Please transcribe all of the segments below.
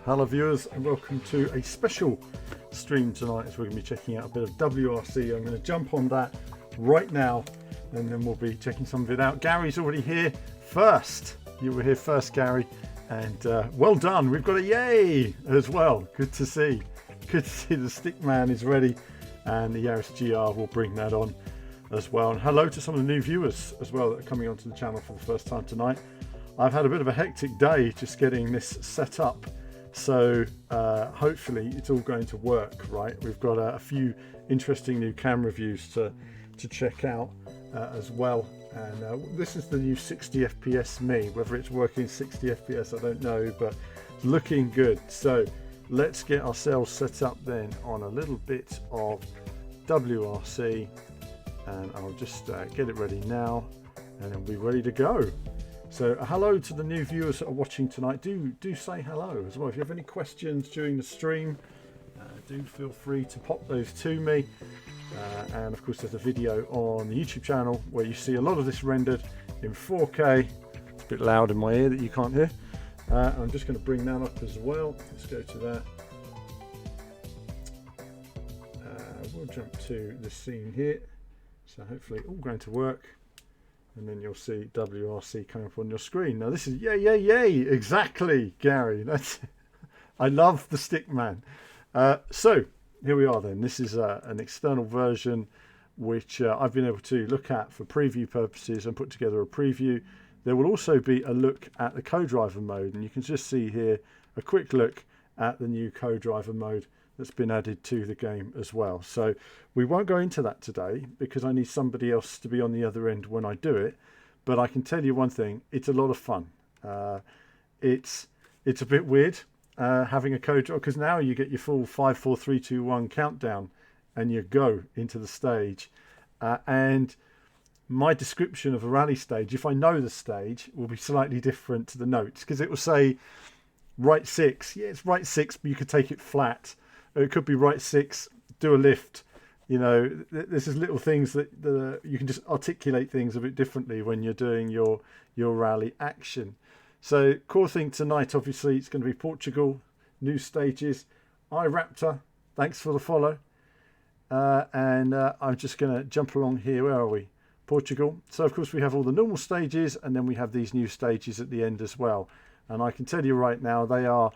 Hello viewers, and welcome to a special stream tonight as we're going to be checking out a bit of WRC. I'm going to jump on that right now and then we'll be checking some of it out. Gary's already here first. You were here first, Gary, and well done. We've got a yay as well. Good to see the Stickman is ready, and the Yaris GR will bring that on as well. And hello to some of the new viewers as well that are coming onto the channel for the first time tonight. I've had a bit of a hectic day just getting this set up, so hopefully it's all going to work right. We've got a few interesting new camera views to check out as well, and this is the new 60 FPS Me. Whether it's working 60 FPS I don't know, but looking good. So let's get ourselves set up then on a little bit of WRC, and I'll just get it ready now and it'll be ready to go. So hello to the new viewers that are watching tonight. Do say hello as well. If you have any questions during the stream, do feel free to pop those to me. And of course there's a video on the YouTube channel where you see a lot of this rendered in 4K. It's a bit loud in my ear that you can't hear. I'm just going to bring that up as well. Let's go to that. We'll jump to the scene here. So hopefully all going to work. And then you'll see WRC coming up on your screen. Now this is yay, exactly, Gary. That's I love the Stickman. So here we are then. This is an external version which I've been able to look at for preview purposes and put together a preview. There will also be a look at the co-driver mode, and you can just see here a quick look at the new co-driver mode that's been added to the game as well. So we won't go into that today because I need somebody else to be on the other end when I do it, but I can tell you one thing, it's a lot of fun. It's a bit weird having a co-driver, because now you get your full 5, 4, 3, 2, 1 countdown and you go into the stage, and my description of a rally stage, if I know the stage, will be slightly different to the notes, because it will say right 6, yeah, it's right 6, but you could take it flat. It could be right 6, do a lift. You know, there's just little things that you can just articulate things a bit differently when you're doing your rally action. So core thing tonight, obviously, it's going to be Portugal, new stages. iRaptor, thanks for the follow. And I'm just going to jump along here. Where are we? Portugal. So of course we have all the normal stages, and then we have these new stages at the end as well. And I can tell you right now, they are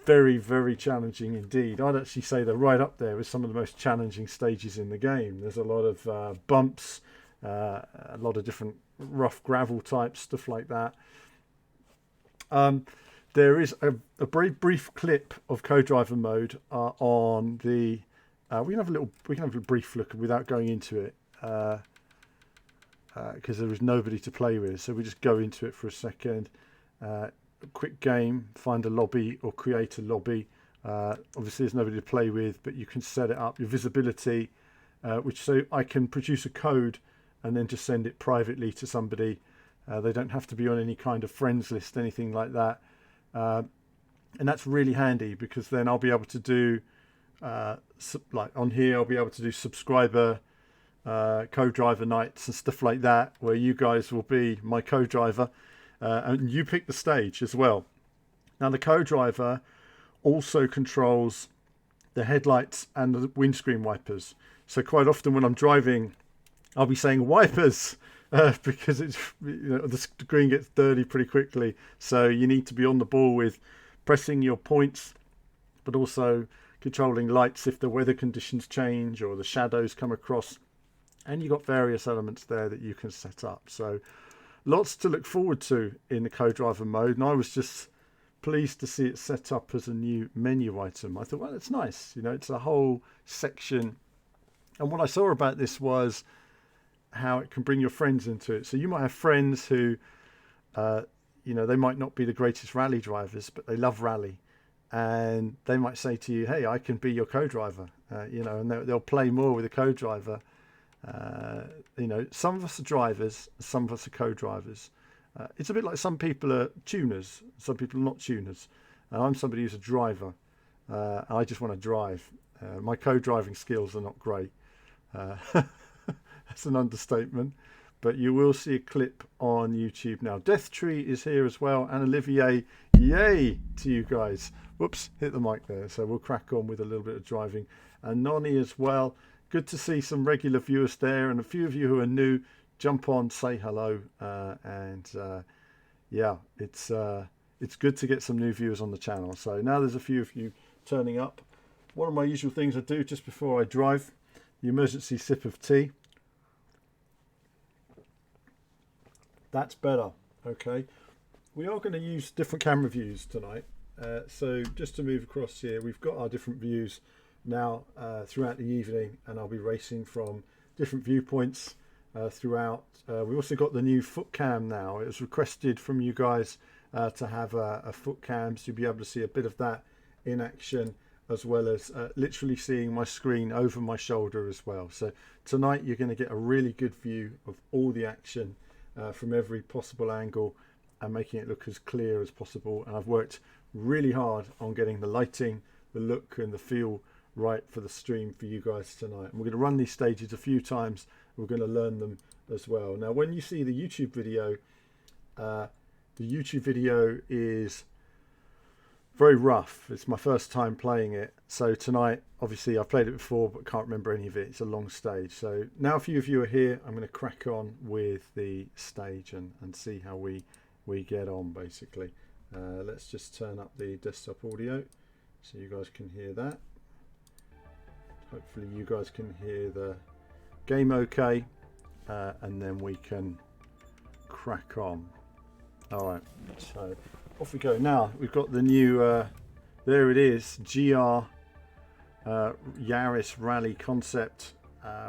very, very challenging indeed. I'd actually say they're right up there with some of the most challenging stages in the game. There's a lot of bumps, a lot of different rough gravel types, stuff like that. There is a very brief clip of co-driver mode on the. We can have a brief look without going into it, because there is nobody to play with. So we just go into it for a second. A quick game, find a lobby or create a lobby. Obviously, there's nobody to play with, but you can set it up. Your visibility, which so I can produce a code and then just send it privately to somebody. They don't have to be on any kind of friends list, anything like that. And that's really handy, because then I'll be able to do like on here, I'll be able to do subscriber co-driver nights and stuff like that, where you guys will be my co-driver, and you pick the stage as well. Now the co-driver also controls the headlights and the windscreen wipers. So quite often when I'm driving, I'll be saying wipers, because it's, the screen gets dirty pretty quickly. So you need to be on the ball with pressing your points, but also controlling lights if the weather conditions change or the shadows come across. And you've got various elements there that you can set up. So lots to look forward to in the co-driver mode. And I was just pleased to see it set up as a new menu item. I thought, well, it's nice. It's a whole section. And what I saw about this was how it can bring your friends into it. So you might have friends who, they might not be the greatest rally drivers, but they love rally. And they might say to you, hey, I can be your co-driver, and they'll play more with a co-driver. Some of us are drivers, some of us are co-drivers. It's a bit like some people are tuners, some people are not tuners. And I'm somebody who's a driver. I just want to drive. My co-driving skills are not great. That's an understatement. But you will see a clip on YouTube now. Death Tree is here as well, and Olivier. Yay to you guys. Whoops, hit the mic there. So we'll crack on with a little bit of driving. And Nonny as well. Good to see some regular viewers there, and a few of you who are new, jump on, say hello, yeah, it's good to get some new viewers on the channel. So now there's a few of you turning up. One of my usual things I do just before I drive, the emergency sip of tea. That's better. Okay, we are going to use different camera views tonight. So just to move across here, we've got our different views now throughout the evening, and I'll be racing from different viewpoints throughout. We also got the new foot cam now. It was requested from you guys to have a foot cam, so you'll be able to see a bit of that in action, as well as literally seeing my screen over my shoulder as well. So tonight you're going to get a really good view of all the action from every possible angle, and making it look as clear as possible. And I've worked really hard on getting the lighting, the look and the feel right for the stream for you guys tonight. And we're going to run these stages a few times. We're going to learn them as well. Now when you see the YouTube video is very rough. It's my first time playing it, so tonight obviously I've played it before but can't remember any of it. It's a long stage. So now a few of you are here, I'm going to crack on with the stage and see how we get on basically. Let's just turn up the desktop audio so you guys can hear that. Hopefully you guys can hear the game okay, and then we can crack on. Alright, so off we go. Now we've got the new, there it is, GR Yaris Rally Concept.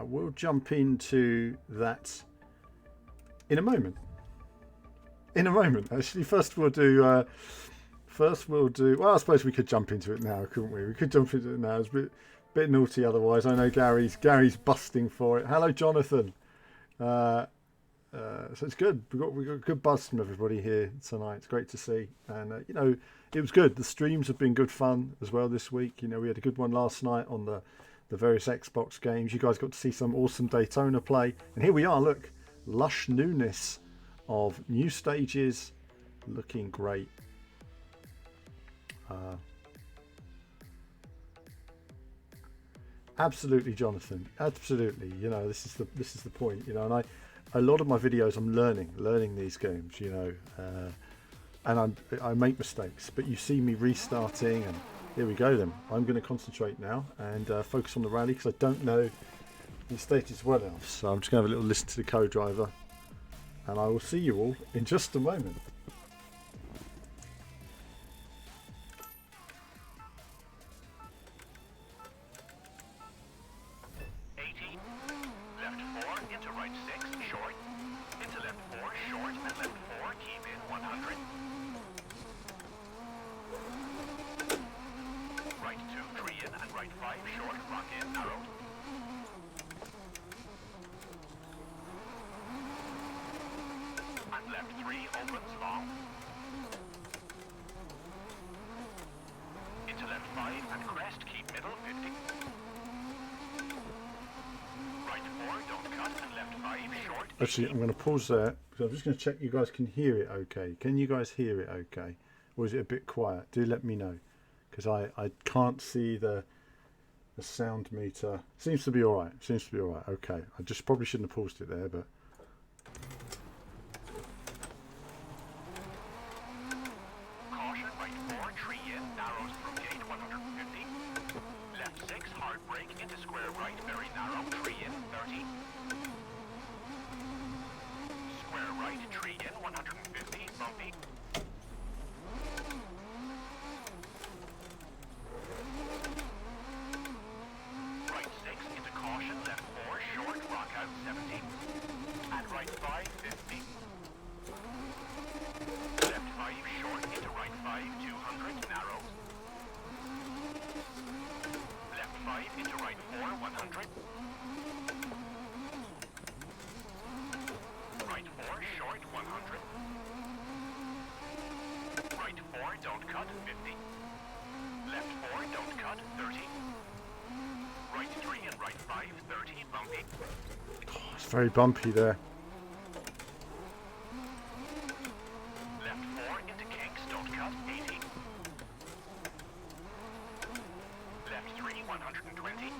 We'll jump into that in a moment. Actually, first we'll do, well, I suppose we could jump into it now, couldn't we? We could jump into it now. It's a bit naughty otherwise. I know Gary's busting for it. Hello, Jonathan. So it's good. We've got a good buzz from everybody here tonight. It's great to see. And, it was good. The streams have been good fun as well this week. We had a good one last night on the various Xbox games. You guys got to see some awesome Daytona play. And here we are, look. Lush newness of new stages. Looking great. Absolutely, Jonathan. Absolutely. This is the point. And a lot of my videos I'm learning these games, you know, and I make mistakes, but you see me restarting, and here we go then. I'm going to concentrate now and focus on the rally because I don't know the stages well enough. So I'm just going to have a little listen to the co-driver, and I will see you all in just a moment. Actually, I'm going to pause there because I'm just going to check you guys can hear it okay. Can you guys hear it okay? Or is it a bit quiet? Do let me know, because I can't see the sound meter. Seems to be alright. Seems to be alright. Okay. I just probably shouldn't have paused it there, but... Caution, right 4, tree in, narrows through gate 150. Left 6, hard brake into square right, very narrow, tree in, 30. Square right, tree in, 150, bumpy. Right 6 into caution, left 4, short, rock out, 70. And right 5, 50. Left 5, short, into right 5, 200, narrows. Left 5, into right 4, 100. Right 4, short, 100. Right 4, don't cut, 50. Left 4, don't cut, 30. Right 3 and right 5, 30, bumpy. It's very bumpy there. Left 4 into kinks, don't cut, 80. Left 3, 120.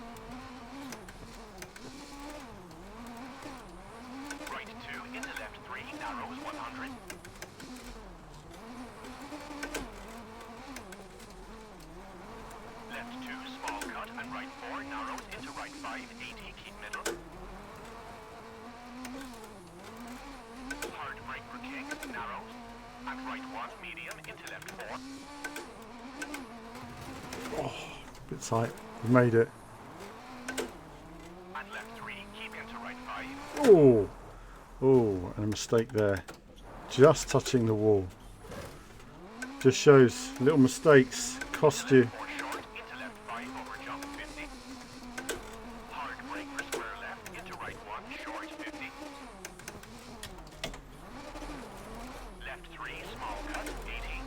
Right 2 into left 3, narrows, 100. Left 2, small cut, and right 4, narrows into right 5, 80, keep middle. Hard brake for kinks, narrows. And right 1, medium, into left 4. Oh, bit tight. We made it. And left 3, keep into right 5. Oh, oh, and a mistake there. Just touching the wall. Just shows little mistakes cost you. 4 short, into left 5, over jump, 50. Hard brake for square left, into right 1, short, 50. Left 3, small cut, 80.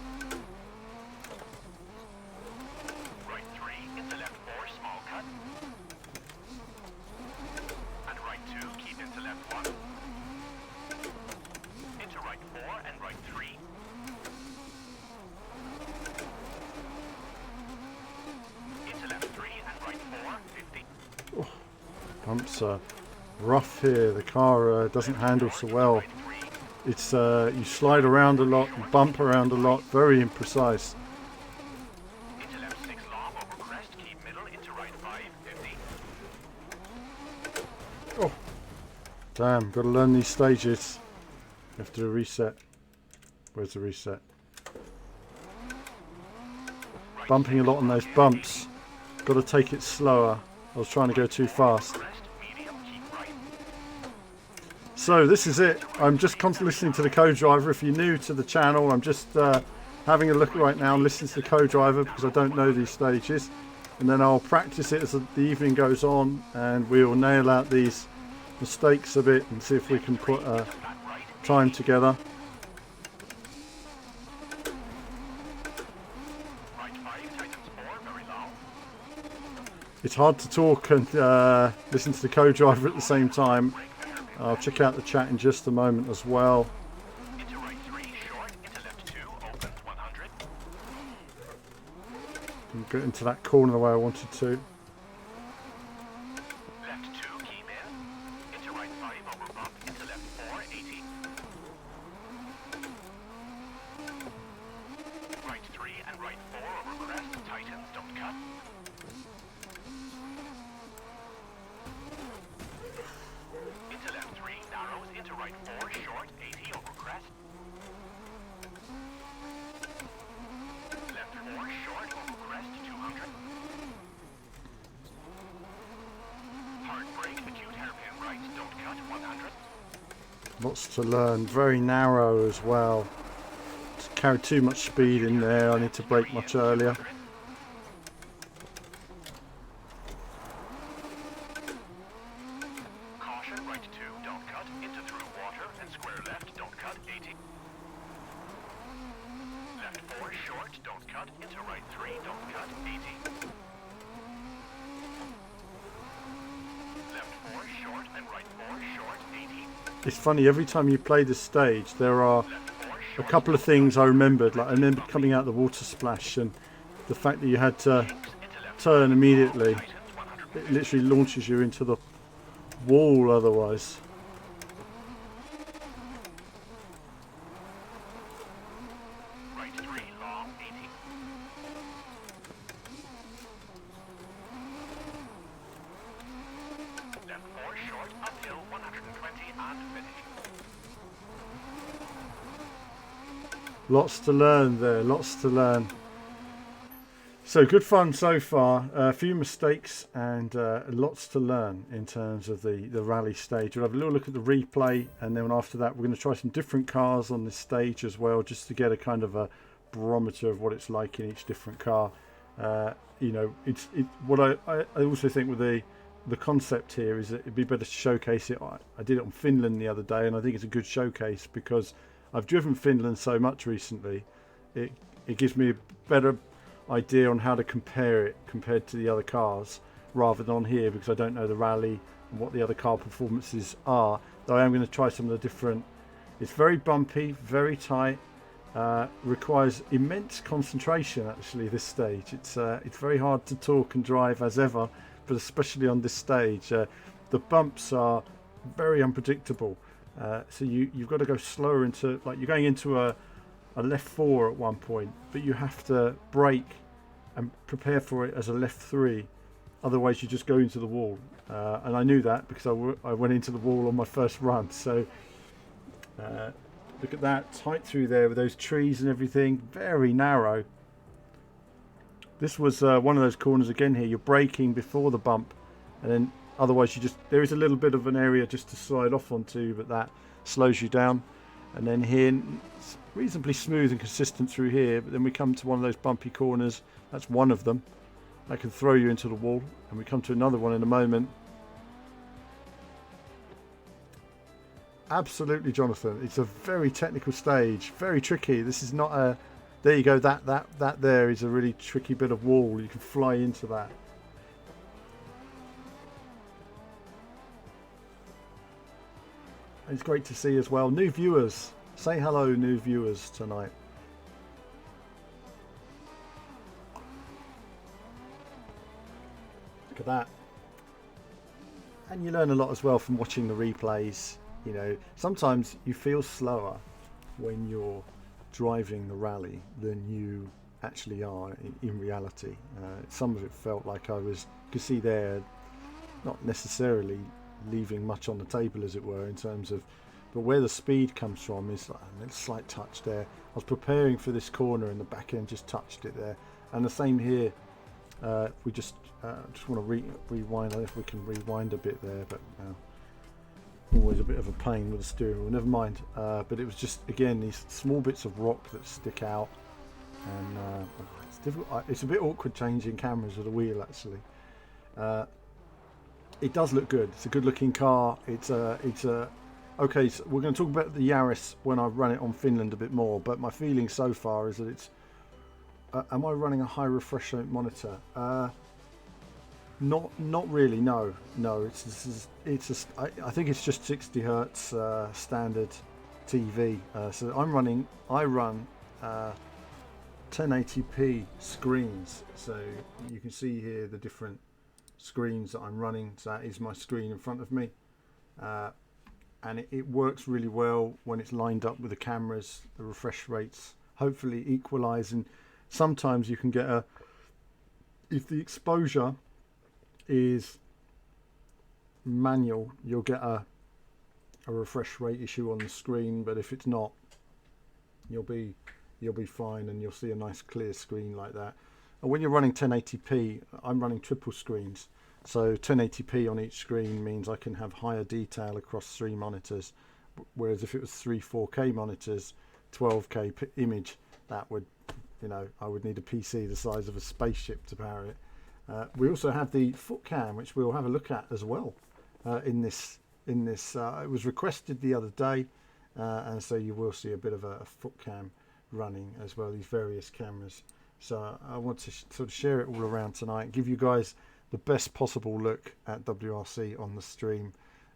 Right 3, into left 4, small cut. And right 2, keep into left 1. Into right 4 and right 3. Into left 3 and right 4, 50. Bumps are rough here. The car doesn't handle so well. Right 3. It's you slide around a lot, you bump around a lot, very imprecise. Into left 6 long, over crest, keep middle, into right 5, 50. Oh, damn! Got to learn these stages. You have to do a reset. Where's the reset? Right Bumping a 6 lot on those long, bumps. Got to take it slower. I was trying to go too fast. crest, medium, keep right. So this is it. I'm just constantly listening to the co-driver. If you're new to the channel, I'm just having a look right now and listening to the co-driver because I don't know these stages. And then I'll practice it as the evening goes on, and we'll nail out these mistakes a bit and see if we can put a time together. Right 5, tightens 4, very long. It's hard to talk and listen to the co-driver at the same time. I'll check out the chat in just a moment as well. Into right 3, short, into left 2, opens 100. And get into that corner the way I wanted to. Left 2, keep in. Into right 5, over bump, into left 4. right 4 over crest, tightens, don't cut. Into left 3, narrows, into right 4, short, 80 over crest. Left 4, short, over crest, 200. Hard brake, acute hairpin right, don't cut, 100. Lots to learn. Very narrow as well. Just carried too much speed in there. I need to brake much earlier. Caution, right 2, don't cut, into through water, and square left, don't cut, 80. Left 4, short, don't cut, into right 3, don't cut, 80. Left 4, short, and right 4, short, 80. It's funny, every time you play this stage, there are a couple of things I remembered. Like I remembered coming out the water splash and the fact that you had to turn immediately. It literally launches you into the wall otherwise. Right 3, long, 80. Left 4, short, uphill, 120, and finish. Lots to learn there, lots to learn. So good fun so far, a few mistakes and lots to learn in terms of the rally stage. We'll have a little look at the replay, and then after that we're going to try some different cars on this stage as well, just to get a kind of a barometer of what it's like in each different car. You know, what I also think with the concept here is that it'd be better to showcase it. I did it on Finland the other day, and I think it's a good showcase because I've driven Finland so much recently. It gives me a better idea on how to compare it compared to the other cars rather than on here, because I don't know the rally and what the other car performances are. Though I am going to try some of the different. It's very bumpy, very tight, requires immense concentration actually this stage. It's very hard to talk and drive as ever, but especially on this stage. The bumps are very unpredictable, so you've got to go slower into, like you're going into a left 4 at one point, but you have to brake and prepare for it as a left 3, otherwise you just go into the wall, and I knew that because I went into the wall on my first run. So look at that, tight through there with those trees and everything, very narrow. This was one of those corners again here, you're braking before the bump, and then otherwise there is a little bit of an area just to slide off onto, but that slows you down. And then here it's reasonably smooth and consistent through here, but then we come to one of those bumpy corners. That's one of them that can throw you into the wall, and we come to another one in a moment. Absolutely, Jonathan, it's a very technical stage, very tricky. This is not a, there you go, that there is a really tricky bit of wall. You can fly into that. It's great to see as well new viewers. Say hello, new viewers tonight. Look at that. And you learn a lot as well from watching the replays. You know, sometimes you feel slower when you're driving the rally than you actually are in reality. Some of it felt like I was, you can see there, not necessarily leaving much on the table as it were in terms of, but where the speed comes from is like a slight touch there. I was preparing for this corner and the back end just touched it there, and the same here. We just want to rewind. I don't know if we can rewind a bit there, but always a bit of a pain with the steering wheel, never mind. But it was just, again, these small bits of rock that stick out, and it's difficult. It's a bit awkward changing cameras with a wheel actually. It does look good. It's a good looking car. It's a okay, so we're going to talk about the Yaris when I run it on Finland a bit more, but my feeling so far is that it's am I running a high refresh rate monitor? Not really, no. I think it's just 60 hertz standard TV. So I run 1080p screens, so you can see here the different screens that I'm running. So that is my screen in front of me, and it works really well when it's lined up with the cameras. The refresh rates hopefully equalize, and sometimes you can get if the exposure is manual, you'll get a refresh rate issue on the screen, but if it's not, you'll be fine, and you'll see a nice clear screen like that. And when you're running 1080p, I'm running triple screens, so 1080p on each screen means I can have higher detail across 3 monitors, whereas if it was 3 4K monitors, 12K image, that would, you know, I would need a PC the size of a spaceship to power it. We also have the foot cam, which we'll have a look at as well in this. It was requested the other day, and so you will see a bit of a foot cam running as well, these various cameras. So I want to sort of share it all around tonight, give you guys the best possible look at WRC on the stream,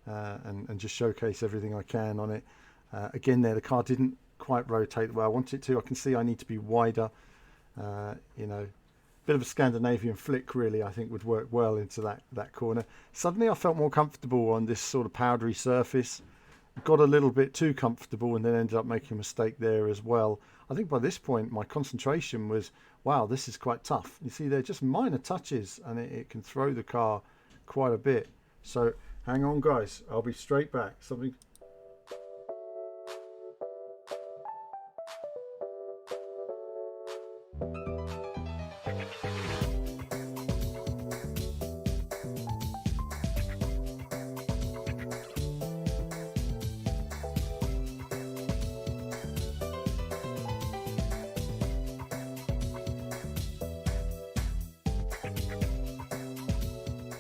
and just showcase everything I can on it. Again, there the car didn't quite rotate the way I want it to. I can see I need to be wider. You know, bit of a Scandinavian flick really, I think would work well into that corner. Suddenly I felt more comfortable on this sort of powdery surface. Got a little bit too comfortable and then ended up making a mistake there as well. I think by this point my concentration was, wow, this is quite tough. You see, they're just minor touches, and it can throw the car quite a bit. So hang on guys, I'll be straight back. Something.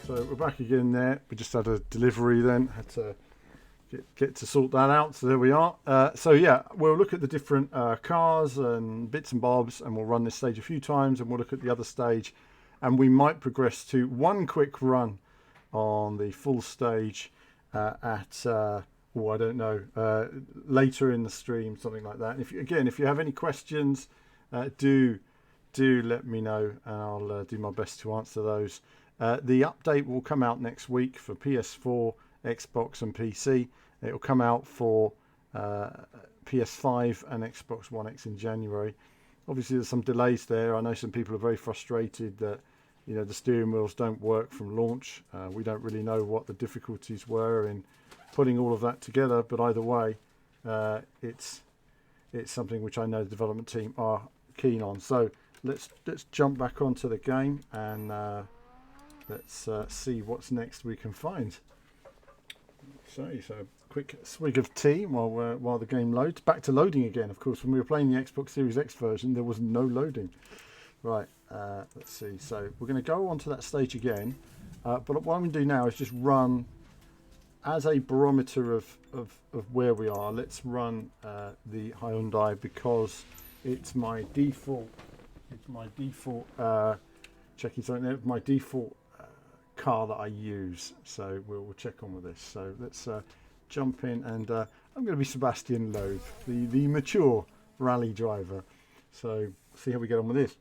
So we're back again there. We just had a delivery then, had to get to sort that out. So there we are. So yeah, we'll look at the different cars and bits and bobs, and we'll run this stage a few times, and we'll look at the other stage, and we might progress to one quick run on the full stage at I don't know, later in the stream, something like that. And if you have any questions, do let me know, and I'll do my best to answer those. The update will come out next week for PS4, Xbox and PC. It will come out for PS5 and Xbox One X in January. Obviously there's some delays there. I know some people are very frustrated that, you know, the steering wheels don't work from launch. We don't really know what the difficulties were in putting all of that together, but either way, it's something which I know the development team are keen on. So let's jump back onto the game, and let's see what's next we can find. So quick swig of tea while the game loads. Back to loading again. Of course, when we were playing the Xbox Series X version, there was no loading. Right, let's see. So we're going to go onto that stage again. But what I'm going to do now is just run as a barometer of where we are. Let's run the Hyundai, because it's my default. Checking something there. My default car that I use. So we'll check on with this. So let's jump in, and I'm going to be Sebastian Loeb, the mature rally driver. So see how we get on with this.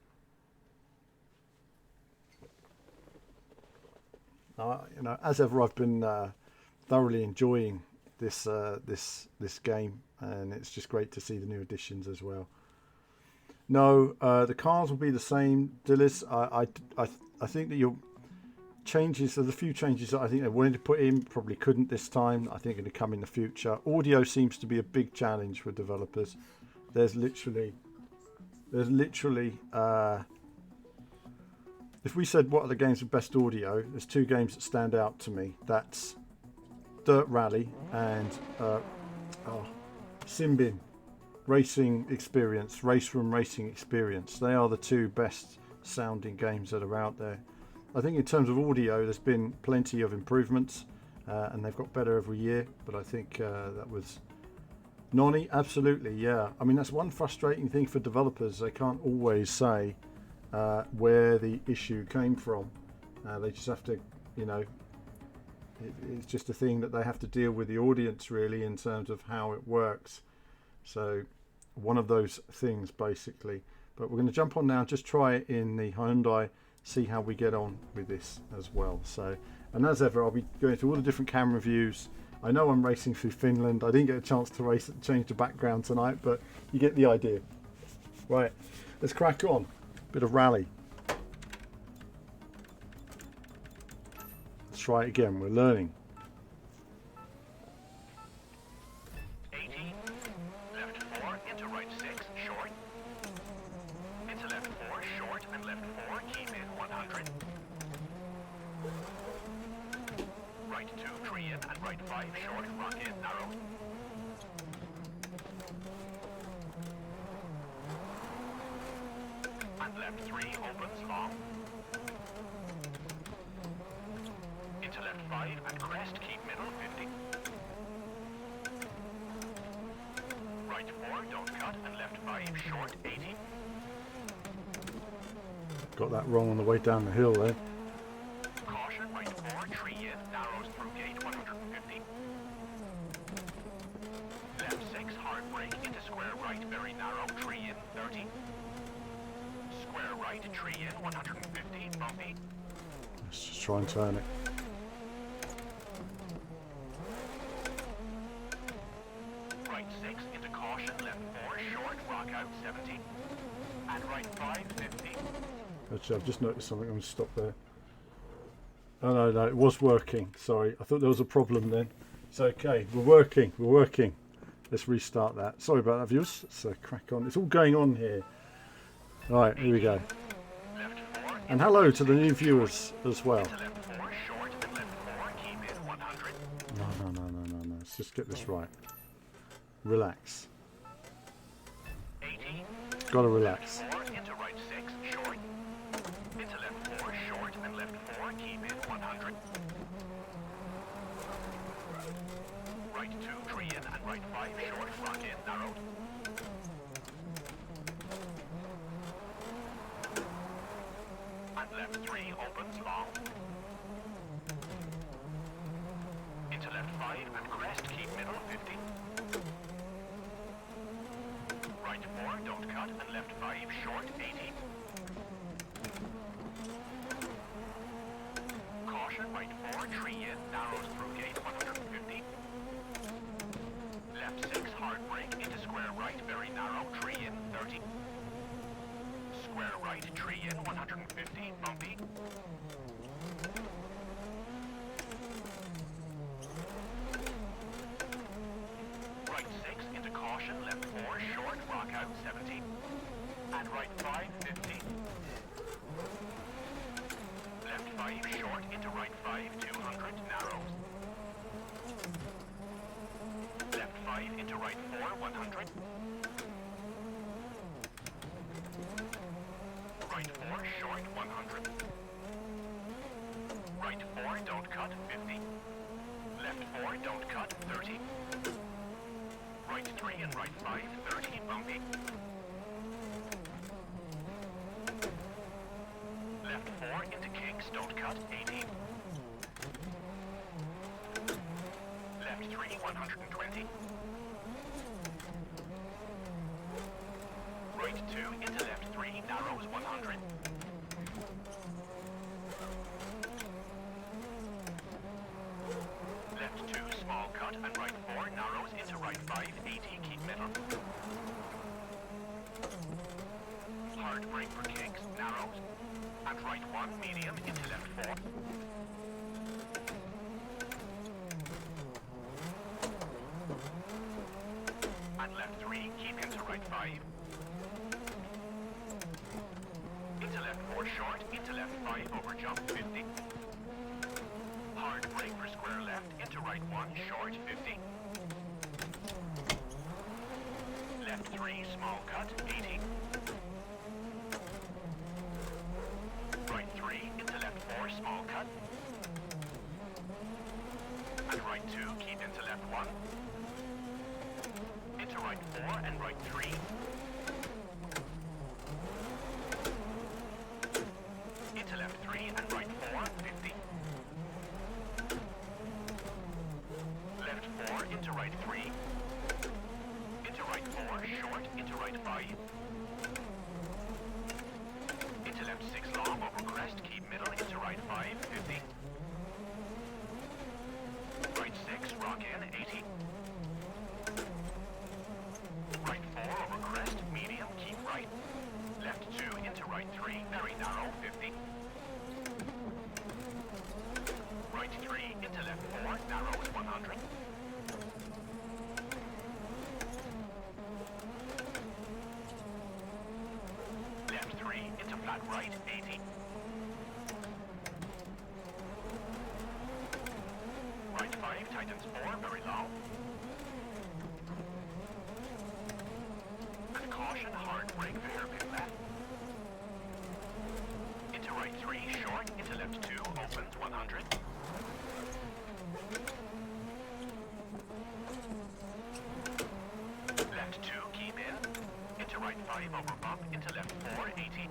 You know, as ever, I've been thoroughly enjoying this game, and it's just great to see the new additions as well. No, the cars will be the same, Dillis. I think that you'll changes. There's a few changes that I think they wanted to put in, probably couldn't this time. I think going to come in the future. Audio seems to be a big challenge for developers. There's literally if we said what are the games with best audio, there's 2 games that stand out to me. That's Dirt Rally and Simbin Racing Experience, Race Room Racing Experience. They are the 2 best sounding games that are out there. I think in terms of audio, there's been plenty of improvements, and they've got better every year. But I think that was Nonny, absolutely, yeah. I mean, that's one frustrating thing for developers. They can't always say where the issue came from. They just have to, you know, it's just a thing that they have to deal with the audience really in terms of how it works. So one of those things basically. But we're going to jump on now, just try it in the Hyundai, see how we get on with this as well. So, and as ever, I'll be going through all the different camera views. I know I'm racing through Finland. I didn't get a chance to change the background tonight, but you get the idea. Right, let's crack on. Bit of rally. Let's try it again. We're learning. 80, left 4, into right 6, short. Into left 4, short, and left 4, keep in 100. Right 2, tree in, and right 5, short, rock in, narrow. And left 3, opens, long. Into left 5, and crest, keep middle, 50. Right 4, don't cut, and left 5, short, 80. Got that wrong on the way down the hill there. Caution, right 4, tree in, narrows through gate 150. Left 6, hard brake, into square right, very narrow, tree in, 30. Square right, tree in, 150, bumpy. Let's just try and turn it. Right 6, into caution, left 4, short, rock out, 70. And right 5, 50. Actually, I've just noticed something. I'm going to stop there. Oh, no, it was working. Sorry, I thought there was a problem then. It's okay. We're working. Let's restart that. Sorry about that, viewers. So crack on. It's all going on here. All right, here we go. Left 4, And hello to the new viewers as well. into left 4, short, and left 4, keep in 100. No. Let's just get this right. Relax. 80. Gotta relax. 4, into right 6, short. Into left 4, short, and left 4, keep in 100. Right 2, tree in, and right 5, short, rock in, narrow. And left 3, opens, long. Into left 5, and crest, keep middle, 50. Right 4, don't cut, and left 5, short, 80. Caution, right 4, tree in, narrows through gate 150. Left 6, hard brake, into square right, very narrow, tree in, 30. Square right, tree in, 150, bumpy. Right 6, into caution, left 4, short, rock out, 70. And right 5, 50. Left 5, short, into right 5, 200, narrows. Left 5, into right 4, 100. Right 4, short, 100. Right 4, don't cut, 50. Left 4, don't cut, 30. Right 3 and right 5, 30, bumpy. Left 4 into kinks, don't cut, 80. Left 3, 120. Right 2 into left 3, narrows, 100. Left 2, small cut, and right 4, narrows into right 5, 80, keep middle. Hard brake for kinks, narrows. And right 1, medium, into left 4. And left 3, keep into right 5. Into left 4, short, into left 5, over jump, 50. Hard brake for square left, into right 1, short, 50. Left 3, small cut, 80. Right 3, into left 4, small cut. And right 2, keep into left 1. Into right 4 and right 3. Into left 3 and right 4, 50. Left 4, into right 3. Into right 4, short, into right 5. Into left 6, long, over crest, keep middle, into right 5, 50. Right 6, rock in, 80. Right 4, over crest. 3, very narrow, 50. Right 3, into left 4, narrows, 100. Left 3, into flat right, 80. Right 5, tightens 4, very long. And caution, hard brake for hairpin left. Into right 3, short, into left 2, opens, 100. Left 2, keep in. Into right 5, over bump, into left 4, 80.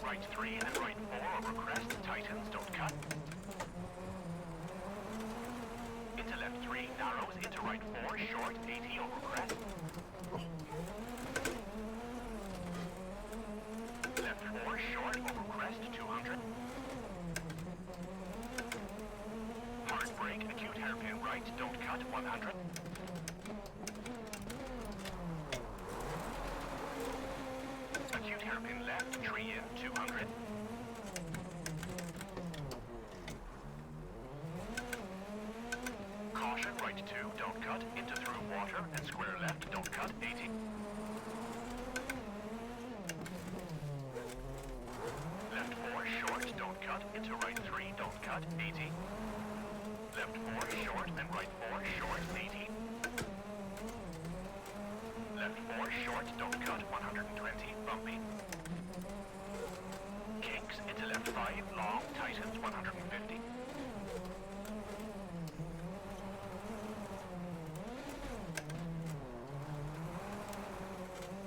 Right 3 and right 4 over crest, tightens, don't cut. Into left 3, narrows, into right 4, short, 80 over crest. Left 4, short, over crest, 200. Hard brake, acute hairpin right, don't cut, 100. Acute hairpin left, tree in, 200. Caution, right 2, don't cut, into through water, and square left, don't cut, 80. Left 4, short, don't cut, into right 3, don't cut, 80. Left 4, short, and right 4, short, 80. Left 4, short, don't cut, 120, bumpy. Kinks, into left 5, long, tightens, 150.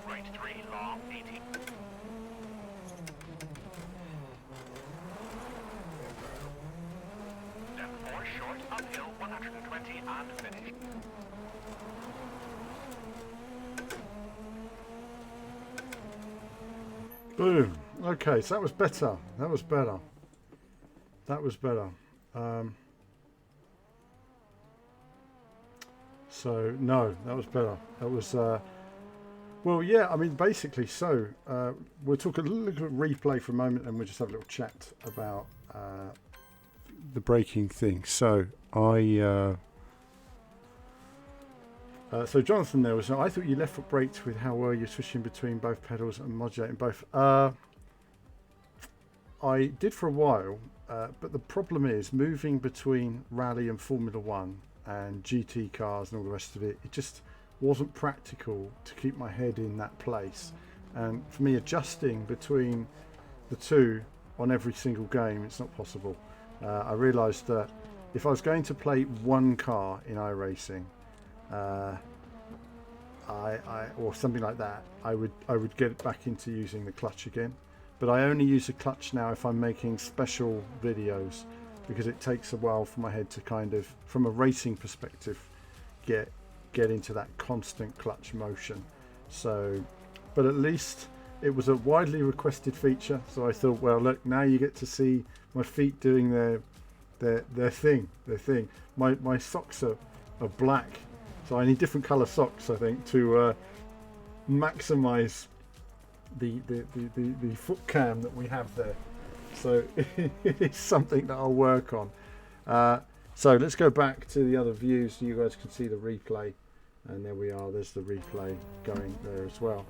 Right 3, long, 80. Left 4, short, uphill, 120, and finish. Boom. Okay, so that was better. That was better. That was better. So no, that was better. That was well, yeah. I mean, basically, so we'll talk a little replay for a moment, and we'll just have a little chat about the braking thing. So so Jonathan there was, I thought you left foot braked with how well you're switching between both pedals and modulating both. I did for a while, but the problem is moving between rally and Formula One and GT cars and all the rest of it, it just wasn't practical to keep my head in that place. And for me, adjusting between the two on every single game, it's not possible. I realised that if I was going to play one car in iRacing, or something like that, I would get back into using the clutch again. But I only use the clutch now if I'm making special videos, because it takes a while for my head to kind of, from a racing perspective, get into that constant clutch motion. So, but at least it was a widely requested feature, so I thought, well, look, now you get to see my feet doing their thing. My socks are black, so I need different color socks, I think, to maximize the foot cam that we have there. So it's something that I'll work on. So let's go back to the other views so you guys can see the replay, and there we are, there's the replay going there as well.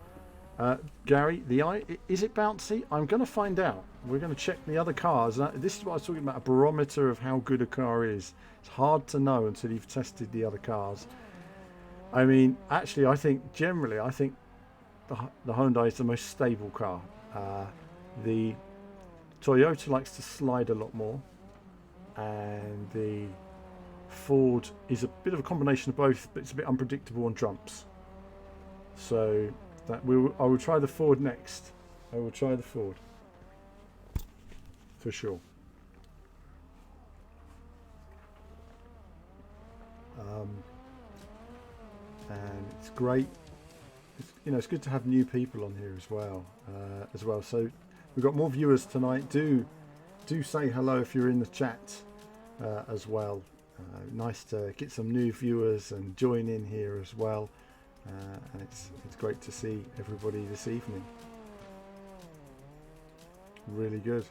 Gary, the eye, is it bouncy? I'm going to find out. We're going to check the other cars. This is what I was talking about, a barometer of how good a car is. It's hard to know until you've tested the other cars. I mean, actually, I think generally, the Hyundai is the most stable car. The Toyota likes to slide a lot more, and the Ford is a bit of a combination of both, but it's a bit unpredictable on jumps. So that I will try the Ford next. I will try the Ford for sure. And it's great. It's good to have new people on here as well. So we've got more viewers tonight. Do say hello if you're in the chat as well. Nice to get some new viewers and join in here as well. and it's great to see everybody this evening. Really good.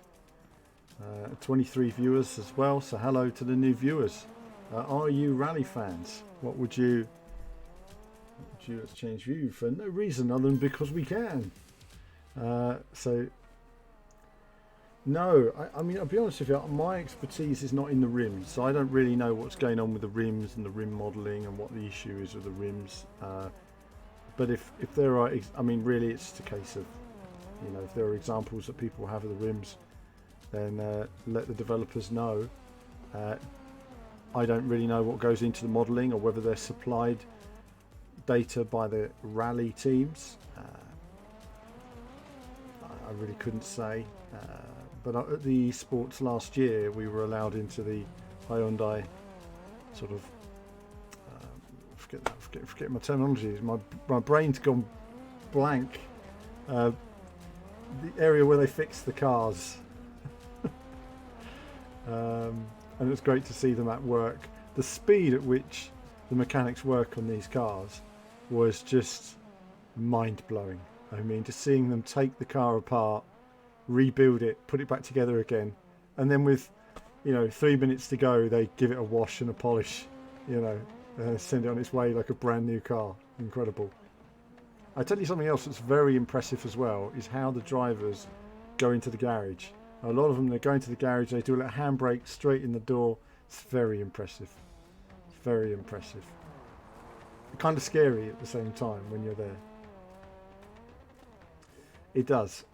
23 viewers as well, so hello to the new viewers. Are you rally fans? What would you let's change view for no reason other than because we can. So no, I mean, I'll be honest with you, my expertise is not in the rims, so I don't really know what's going on with the rims and the rim modelling and what the issue is with the rims. But if there are, I mean, really it's just a case of, you know, if there are examples that people have of the rims, then let the developers know. I don't really know what goes into the modelling or whether they're supplied data by the rally teams. I really couldn't say. But at the esports last year, we were allowed into the Hyundai sort of forget my terminology. My brain's gone blank. The area where they fix the cars, and it was great to see them at work. The speed at which the mechanics work on these cars was just mind-blowing. I mean, just seeing them take the car apart, rebuild it, put it back together again, and then with, you know, 3 minutes to go, they give it a wash and a polish, you know, send it on its way like a brand new car. Incredible. I tell you something else that's very impressive as well is how the drivers go into the garage. A lot of them, they go into the garage, they do a little handbrake straight in the door. It's very impressive. It's very impressive. Kind of scary at the same time when you're there. It does.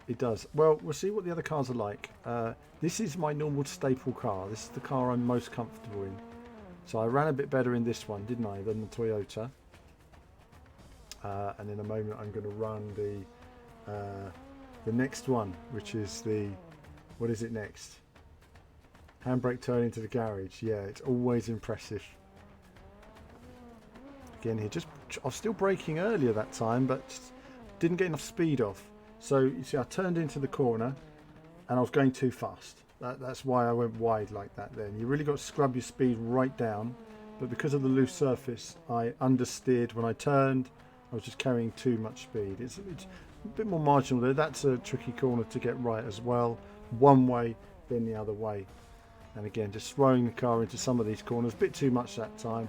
Well, we'll see what the other cars are like. This is my normal staple car. This is the car I'm most comfortable in. So I ran a bit better in this one, didn't I, than the Toyota. And in a moment I'm going to run the next one, which is the, what is it next? Handbrake turn into the garage. Yeah, it's always impressive. Again here, I was still braking earlier that time, but didn't get enough speed off. So you see, I turned into the corner and I was going too fast. That's why I went wide like that then. You really got to scrub your speed right down. But because of the loose surface, I understeered when I turned. I was just carrying too much speed. It's a bit more marginal there. That's a tricky corner to get right as well. One way, then the other way. And again, just throwing the car into some of these corners. A bit too much that time.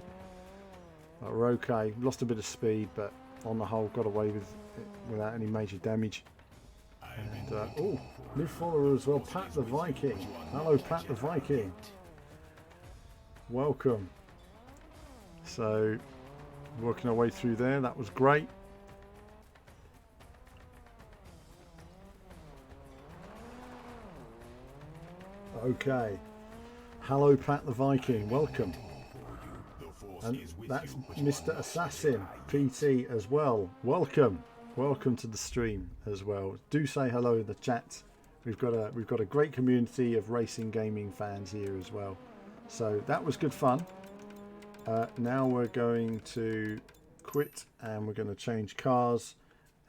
But we're okay. Lost a bit of speed, but on the whole, got away with it without any major damage. And oh, new follower as well, Pat the Viking. Hello, Pat the Viking. Welcome. So, working our way through there. That was great. Okay. Hello, Pat the Viking. Welcome. And that's Mr. Assassin PT as well. Welcome. Welcome to the stream as well. Do say hello in the chat. We've got a great community of racing gaming fans here as well. So that was good fun. Now we're going to quit and we're going to change cars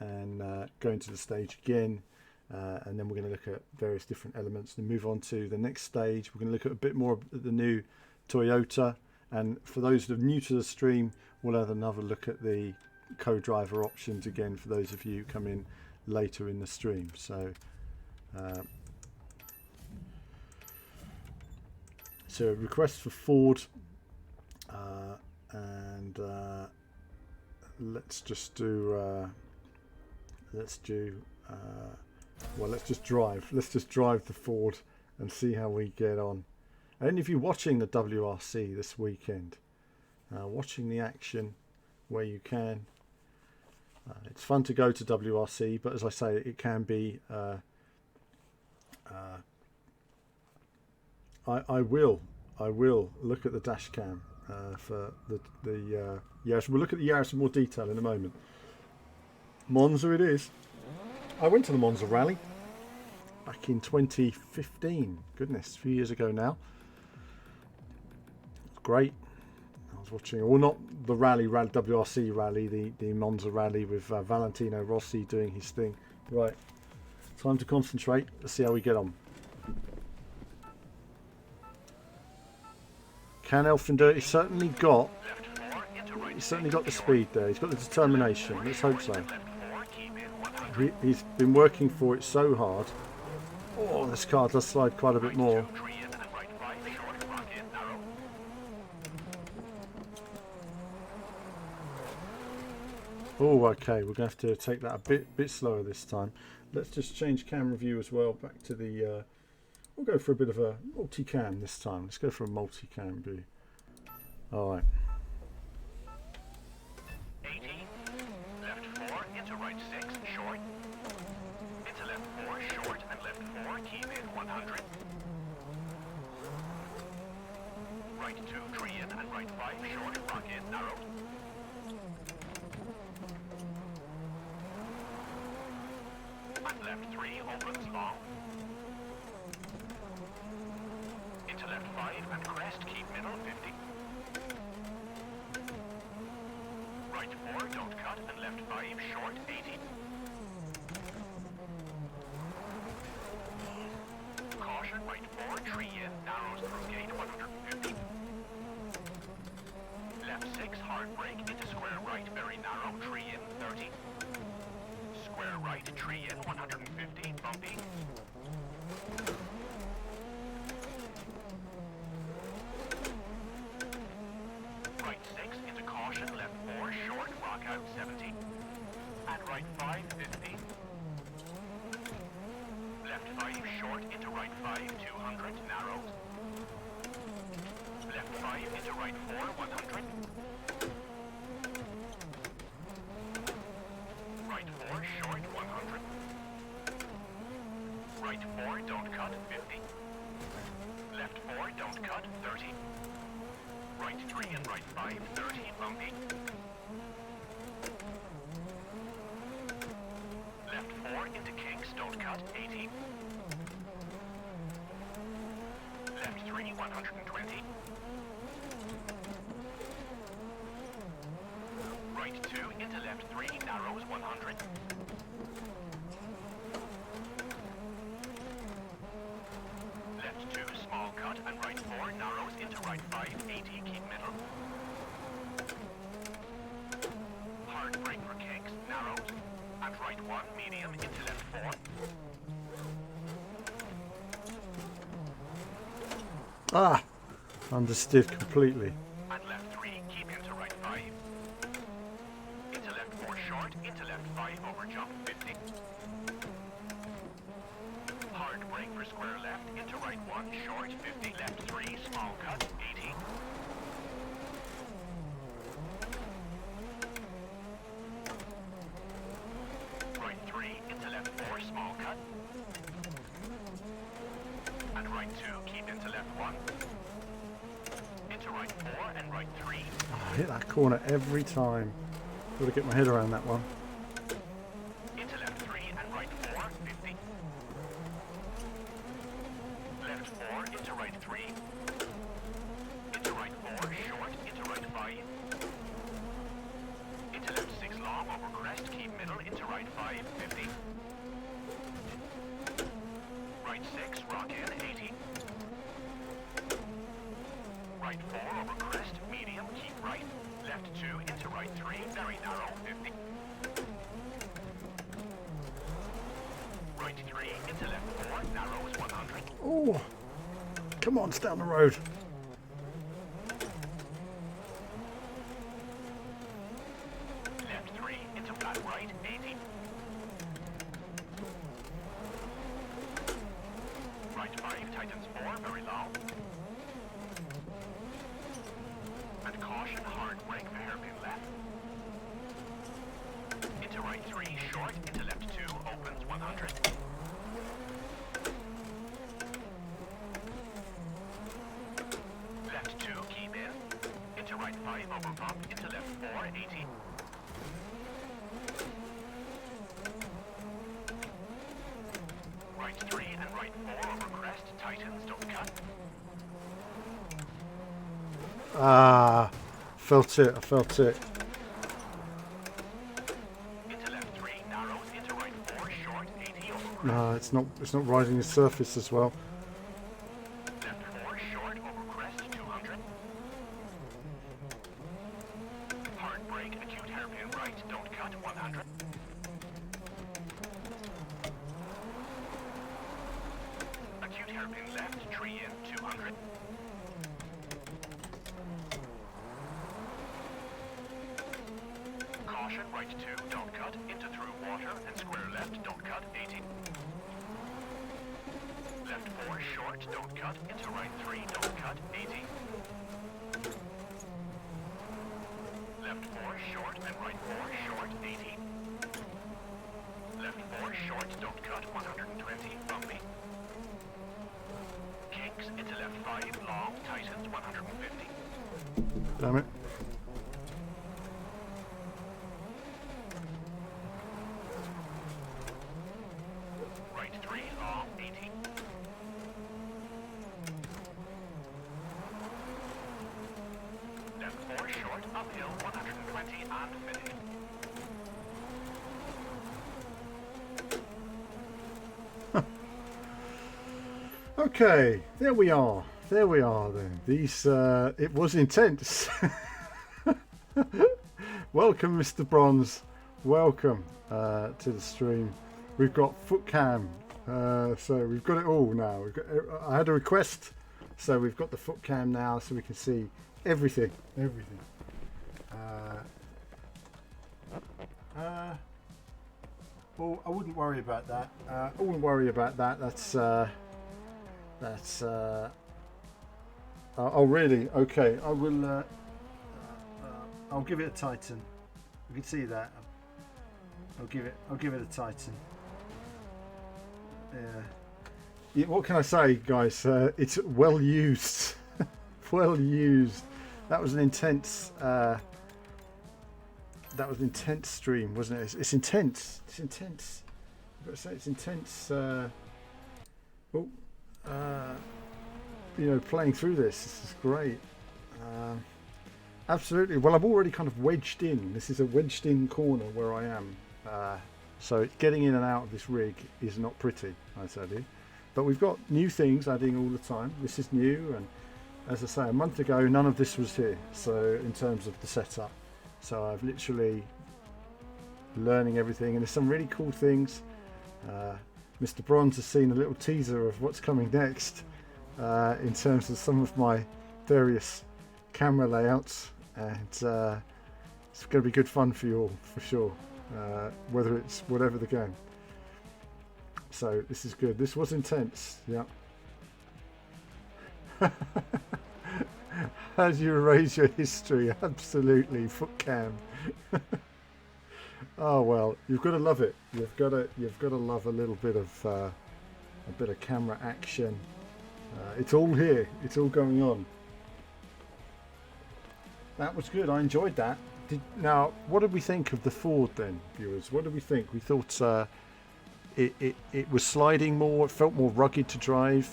and go into the stage again. And then we're going to look at various different elements and move on to the next stage. We're going to look at a bit more of the new Toyota. And for those that are new to the stream, we'll have another look at the co-driver options again for those of you who come in later in the stream. So request for Ford, and let's just drive the Ford and see how we get on. Any of you watching the WRC this weekend, watching the action where you can, it's fun to go to WRC, but as I say, it can be I will look at the dash cam for the Yaris. We'll look at the Yaris in more detail in a moment. Monza it is. I went to the Monza rally back in 2015. Goodness, a few years ago now. Great. I was watching, well, not the rally WRC rally, the Monza rally with Valentino Rossi doing his thing. Right, time to concentrate. Let's see how we get on. Can Elfin do it? He's certainly got He's certainly got the speed there. He's got the determination. Let's hope so. Left 4, keep in 100. He's been working for it so hard. Oh, this car does slide quite a bit more. 2, 3 in and right 5, short, rock in, narrow. Oh, okay. We're going to have to take that a bit slower this time. Let's just change camera view as well. Back to the. We'll go for a bit of a multicam this time. Let's go for a multicam view. All right. 80, left 4, into right 6, short. Into left 4, short, and left 4, keep in 100. Right 2, 3 in and right 5, short, rock in, narrow. And left 3, opens long. Into left 5 and crest, keep middle 50. Right 4, don't cut, and left 5, short 80. Caution, right 4, tree in, narrows through gate 150. Left 6, hard brake, into square right, very narrow, tree in 30. Square right, tree in 150, bumpy. Right 6 into caution, left 4 short, rock out 70. And right 5, 50. Left 5 short into right 5, 200, narrow. Left 5 into right 4, 100. Right 4 short, 100. Right 4 don't cut, 50. Left 4 don't cut, 30. Right 3 and right 5, 30, bumpy. Left 4 into kinks, don't cut, 80. Left 3, 120. Right 2 into left 3, narrows 100. Left 2, small cut, and right 4, narrows into right 5, 80, keep middle. Hard brake for kinks, narrows. And right 1, medium, into left 4. Ah, understood completely. And left 3, keep into right 5. Into left 4 short, into left 5 over jump 50. Hard brake for square left, into right 1 short 50. Left 3, small cut 80. Right 3, into left 4 small cut. And right 2, keep into left 1. Into right 4 and right 3. I hit that corner every time. Got to get my head around that one. Into left 3 and right 4, 50. Left 4 into right 3. Into right 4, short, into right 5. Into left 6 long, over crest, keep middle, into right 5, 50. Right 6, rock in, 80. Right 4 over crest, medium, keep right. Left 2 into right 3, very narrow, 50. Right 3 into left 4, narrows 100. Oh, come on, it's down the road. Left 3 into flat right, 80. Right 5 tightens 4, very long. And caution, hard brake for hairpin left. Into right 3, short, into left 2, opens 100. Left 2, keep in. Into right 5, over bump, into left 4, 80. Right 3 and right 4 over crest, tightens, don't cut. Ah, felt it. I felt it. Into left 3, narrows, into right 4, short, 80 over crest. No, it's not. It's not riding the surface as well. Left 4, short, over crest, 200. Hard cut 100. Acute hairpin left, tree in 200. Caution, right 2, don't cut, into through water, and square left, don't cut, 80. Left 4, short, don't cut, into right 3, don't cut, 80. Left 4, short, and right 4, short, 80. Left 4, short, don't cut, 120, bumpy. Kinks, into left 5, long, tightens, 150. Damn it. Right 3, long, 80. Left 4, short, uphill, 120, and finish. Okay, there we are. There we are then. These, it was intense. Welcome, Mr. Bronze. Welcome to the stream. We've got foot cam. So we've got it all now. I had a request, so we've got the foot cam now, so we can see everything. Everything. Well, I wouldn't worry about that. I wouldn't worry about that. That's oh really? Okay, I will. I'll give it a Titan. You can see that. I'll give it a Titan. Yeah. What can I say, guys? It's well used. Well used. That was an intense. That was an intense stream, wasn't it? It's intense. It's intense. I've got to say, it's intense. You know, playing through this is great. Absolutely. Well, I'm already kind of wedged in. This is a wedged in corner where I am. So getting in and out of this rig is not pretty, I tell you. But we've got new things adding all the time. This is new, and as I say, a month ago, none of this was here. So in terms of the setup, so I've literally learning everything, and there's some really cool things. Mr. Bronze has seen a little teaser of what's coming next in terms of some of my various camera layouts, and it's going to be good fun for you all, for sure, whether it's whatever the game. So this is good. This was intense. Yeah. How do you erase your history? Absolutely, foot cam. Oh well, you've got to love it. You've got to love a little bit of camera action. It's all here. It's all going on. That was good. I enjoyed that. Now, what did we think of the Ford then, viewers? What did we think? We thought it was sliding more. It felt more rugged to drive.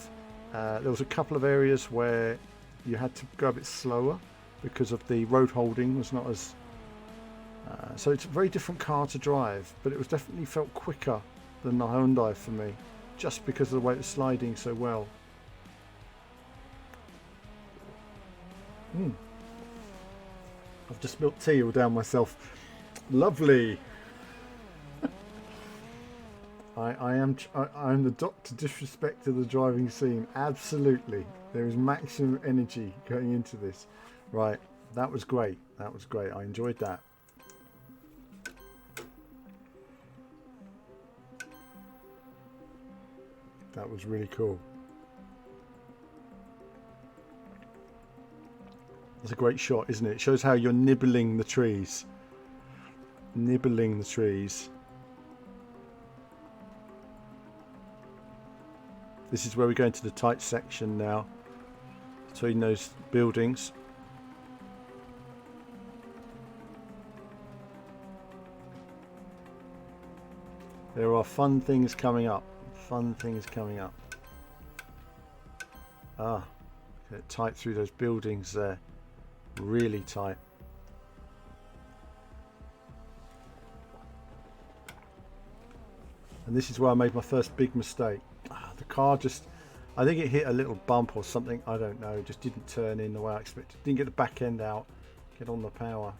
There was a couple of areas where you had to go a bit slower because of the road holding was not as. So it's a very different car to drive, but it was definitely felt quicker than the Hyundai for me, just because of the way it was sliding so well. I've just spilled tea all down myself. Lovely. I'm the Dr. Disrespect to the driving scene. Absolutely. There is maximum energy going into this. Right. That was great. That was great. I enjoyed that. That was really cool. It's a great shot, isn't it? It shows how you're nibbling the trees. Nibbling the trees. This is where we go into the tight section now, between those buildings. There are fun things coming up. Fun things coming up. Ah, get tight through those buildings there. Really tight. And this is where I made my first big mistake. The car just, I think it hit a little bump or something, I don't know, just didn't turn in the way I expected. Didn't get the back end out, get on the power.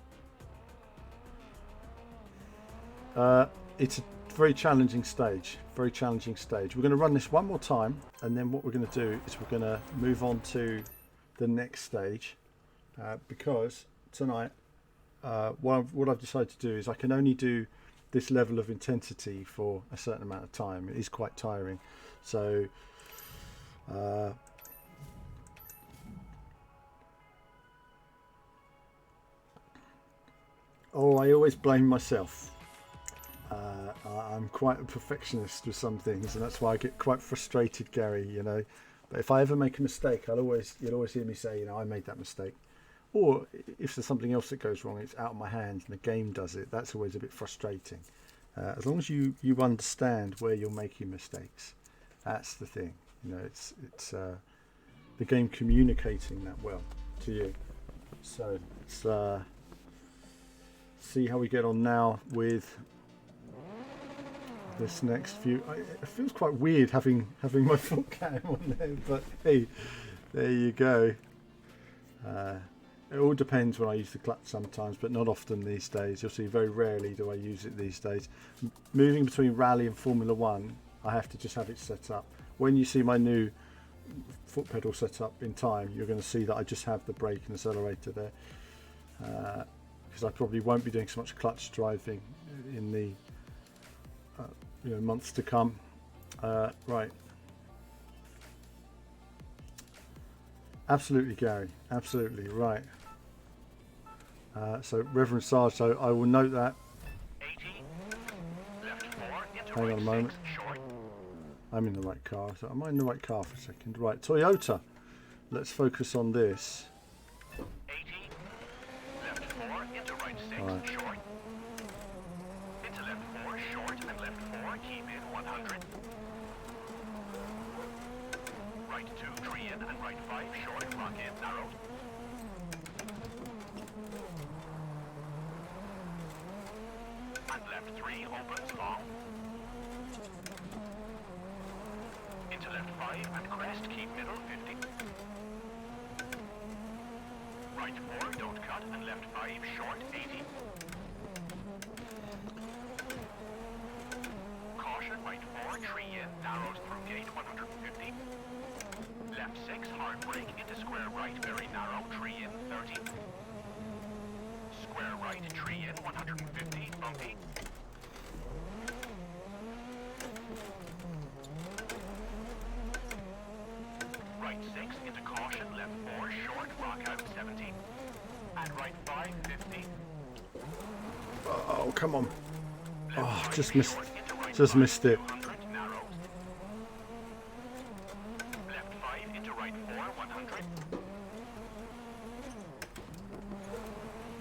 It's a very challenging stage. Very challenging stage. We're going to run this one more time, and then what we're going to do is we're going to move on to the next stage, because tonight, what I've decided to do is I can only do this level of intensity for a certain amount of time. It is quite tiring, so I always blame myself. I'm quite a perfectionist with some things, and that's why I get quite frustrated, Gary, you know. But if I ever make a mistake, you'll always hear me say, you know, I made that mistake. Or if there's something else that goes wrong, it's out of my hands and the game does it. That's always a bit frustrating. As long as you understand where you're making mistakes, that's the thing. You know, it's the game communicating that well to you. So let's see how we get on now with this next few. It feels quite weird having my foot cam on there, but hey, there you go. It all depends when I use the clutch sometimes, but not often these days. You'll see very rarely do I use it these days. Moving between rally and Formula One, I have to just have it set up. When you see my new foot pedal set up in time, you're going to see that I just have the brake and accelerator there, because I probably won't be doing so much clutch driving in the months to come. Right. Absolutely, Gary. Absolutely right. So Reverend Sarge, so I will note that. 80, left 4, into Hang right on a moment. 6, short. I'm in the right car. So am I in the right car for a second? Right, Toyota. Let's focus on this. 80, left 4, into right 6, Right. short. Into left 4, short, and left 4, keep in 100. Right 2, tree in, and right 5, short, rock in, narrow. And left 3, opens, long. Into left 5, and crest, keep middle, 50. Right 4, don't cut, and left 5, short, 80. Caution, right 4, tree in, narrows through gate, 150. Left 6, hard brake, into square right, very narrow, tree in, 30. Square right, tree in, 150, bumpy. Right 6, into caution, left 4, short, rock out, 70. And right 5, 50. Oh, come on. Left Oh, 5, just missed. short, into right Just 5, missed it. 200, narrows. Left 5, into right 4, 100.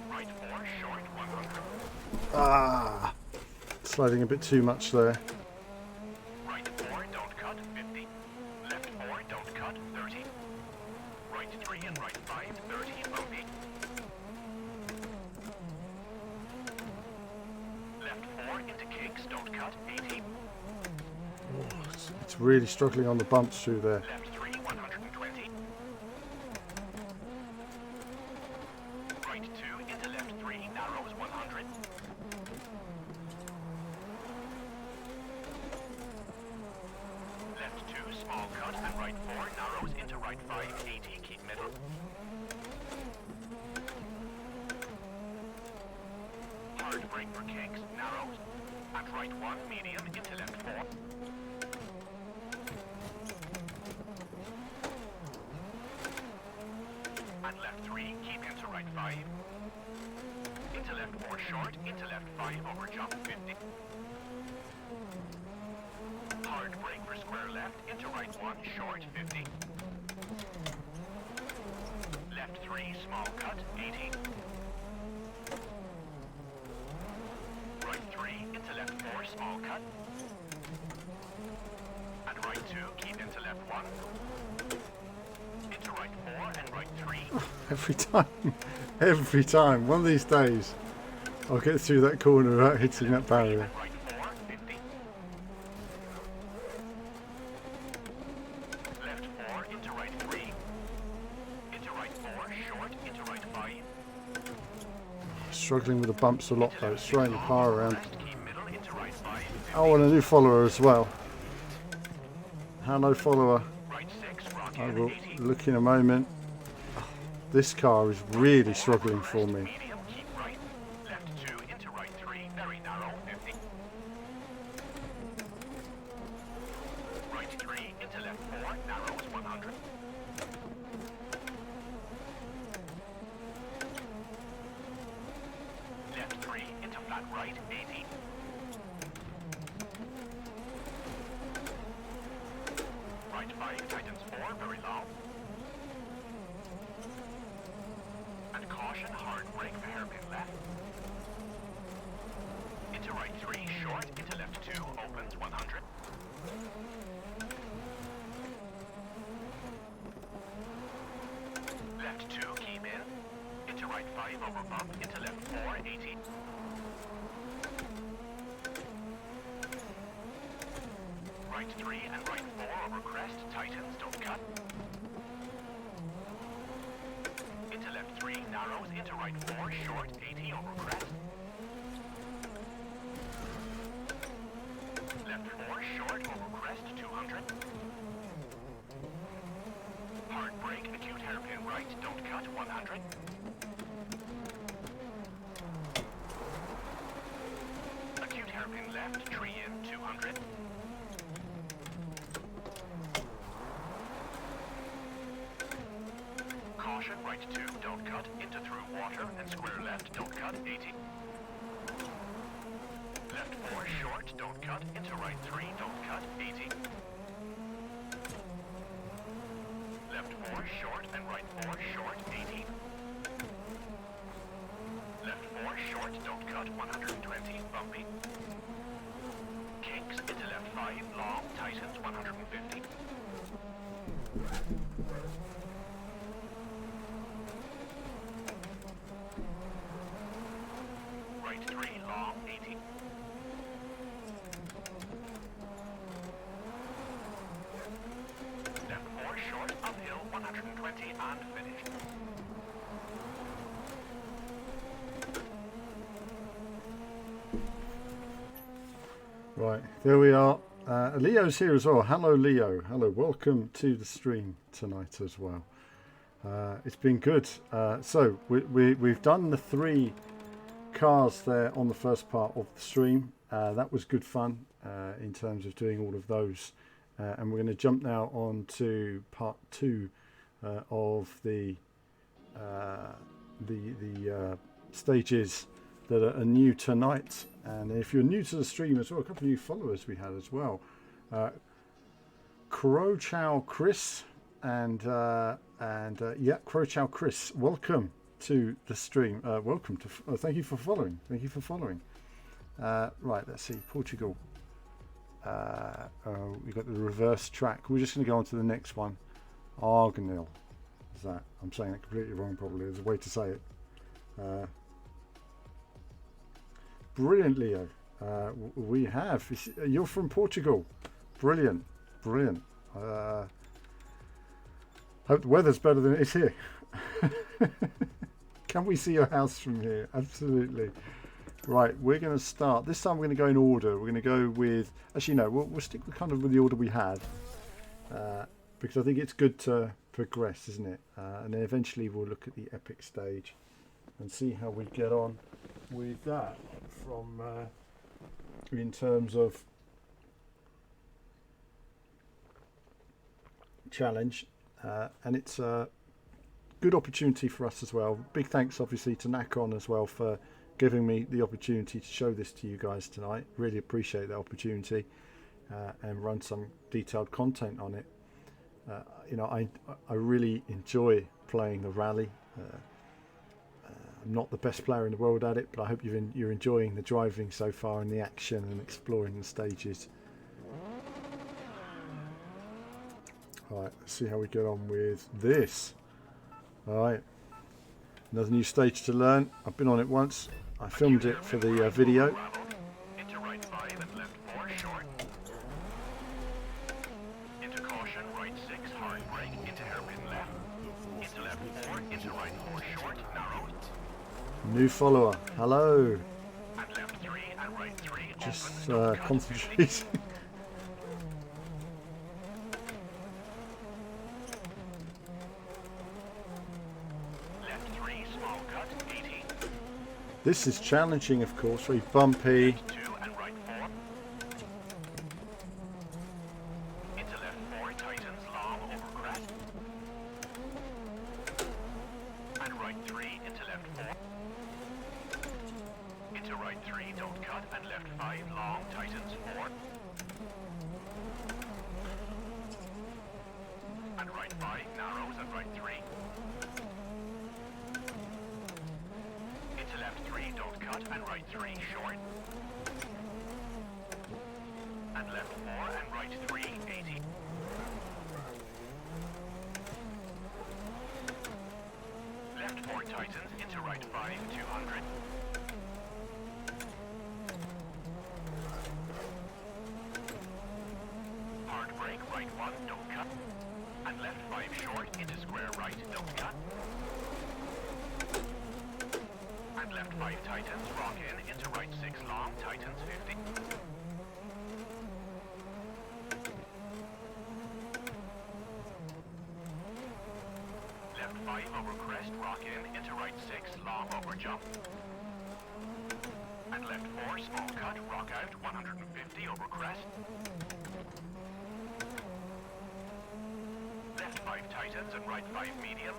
Right 4, short, 100. Ah, sliding a bit too much there. Right 4, don't cut, 50. Left 4, don't cut, 30. Right 3 and right 5, 30, bumpy. Left 4 into kicks, don't cut, 80. It's really struggling on the bumps through there. Left 3, 120. Right 2 into left 3, narrows, 100. Left 2, small cut, and right 4, narrows into right 5, 80, keep middle. Hard brake for kicks, narrows. And right 1, medium, into left 4. And left 3, keep into right 5. Into left 4, short, into left 5, over jump, 50. Hard brake for square left, into right 1, short, 50. Left 3, small cut, 80. Right 3, into left 4, small cut. And right 2, keep into left 1. Into right 4 and right 3. Every time. One of these days, I'll get through that corner without hitting that barrier. And right 4, 50. Left 4 into right 3. Into right 4, short, into right 5. Struggling with the bumps a lot though. It's throwing the car around. Crest, keep middle into right 5. Oh, and a new follower as well. Hello, follower. Right 6, rock I in, will 80. look in a moment. This car is really struggling for me. Medium, keep right. Left 2 into right 3, very narrow, 50. Right 3 into left 4, narrows 100. Left 3 into flat right, 80. Right 5 tightens 4, very long. And caution, hard brake for hairpin left. Into right 3, short, into left 2, opens 100. Left 2, keep in. Into right 5, over bump, into left 4, 80. Right 3 and right 4 over crest, tightens, don't cut. Into left 3, narrows, into right 4, short, 80 over crest. Left 4, short, over crest, 200. Hard brake, acute hairpin right, don't cut, 100. Acute hairpin left, tree in, 200. Caution, right 2, don't cut, into through water, and square left, don't cut, 80. Left 4, short, don't cut, into right 3, don't cut, 80. Left 4, short, and right 4, short, 80. Left 4, short, don't cut, 120, bumpy. Kinks, into left 5, long, tightens, 150. Right 3, long, 80. Left 4, short, uphill, 120, and finished. Right, there we are. Leo's here as well. Hello, Leo. Hello, welcome to the stream tonight as well. It's been good. So we've done the 3 cars there on the first part of the stream. That was good fun in terms of doing all of those. And we're going to jump now on to part 2 of the stages that are new tonight. And if you're new to the stream as well, a couple of new followers we had as well. Crow Chow Chris and yeah, Crow Chow Chris, welcome to the stream. Welcome to. Thank you for following. Thank you for following. Right, let's see. Portugal. We got the reverse track. We're just going to go on to the next one. Argnil. Is that? I'm saying it completely wrong. Probably there's a way to say it. Brilliant, Leo. We have. You're from Portugal. Brilliant, brilliant. Hope the weather's better than it is here. Can we see your house from here? Absolutely. Right, we're going to start. This time we're going to go in order. We're going to go with. Actually, no. We'll stick with kind of with the order we had, because I think it's good to progress, isn't it? And then eventually we'll look at the epic stage and see how we get on with that from in terms of challenge, and it's a good opportunity for us as well. Big thanks obviously to Nakon as well for giving me the opportunity to show this to you guys tonight. Really appreciate that opportunity and run some detailed content on it. You know, I really enjoy playing the rally. I'm not the best player in the world at it, but I hope you're enjoying the driving so far and the action and exploring the stages. Alright, let's see how we get on with this. Alright, another new stage to learn. I've been on it once. I filmed it for the video. Into right 5 and left 4, short. Into caution, right 6, hard brake, into hairpin left. Into left 4, into right 4, short, narrow. New follower, hello. And left 3 and right 3 just open, don't cut, 50. concentrating. Left 3, small cut, 80. This is challenging, of course, very bumpy. 2 and right 4. Into left 4, tightens, long, over crest. And right 3, into left 4. Into right 3, don't cut, and left 5, long, tightens, 4. And right 5, narrows, and right 3. Into left 3, don't cut, and right 3, short. And left 4, and right 3, 80. Left 4 tightens, into right 5, 200. Hard brake, right 1, don't cut. And left 5 short, into square right, don't cut. And left 5 tightens, rock in, into right 6 long, tightens 50. Left 5 over crest, rock in, into right 6, long over jump. And left 4, small cut, rock out, 150 over crest. Left 5 tightens and right 5 medium.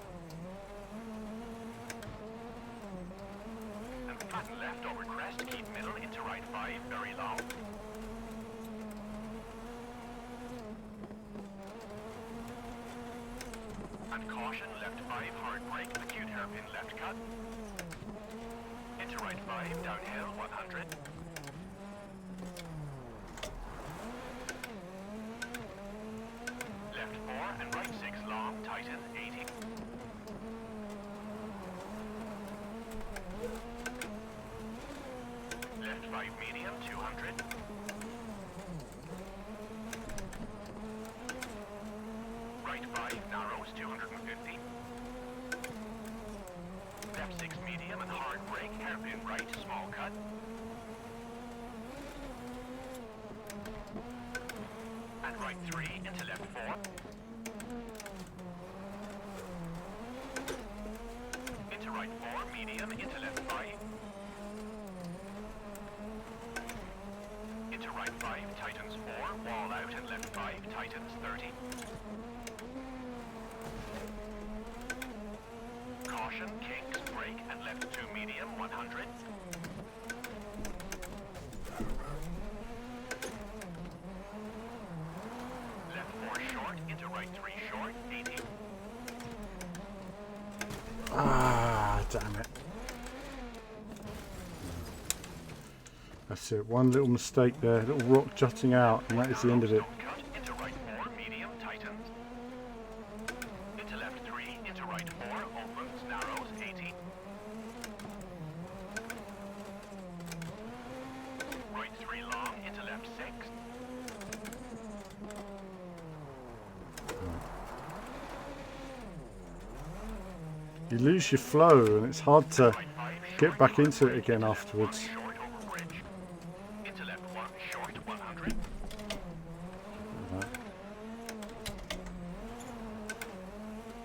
And flatten left over crest, keep middle, into right 5, very long. And caution, left 5, hard brake, acute hairpin left cut. Into right 5, downhill, 100. Left 4 and right 6 long, tighten, 80. Left 5 medium, 200. Right 5 narrows, 250. Left 6 medium and hard brake, hairpin right, small cut. And right 3 into left 4. Into right 4, medium, into left 5. Into right 5, tightens 4, wall out and left 5, tightens 30. Caution, kinks, brake, and left 2 medium, 100. Left 4 short, into right 3 short, 80. Ah, damn it. That's it. One little mistake there. A little rock jutting out, and that is the end of it. Don't cut, into right 4, medium, tightens. Into left 3, into right 4, opens, narrows, 80. Right 3 long, into left 6. You lose your flow, and it's hard to Right 5, get short, back hard into it brake, again into left afterwards. 1, short over bridge. Into left 1, short, 100.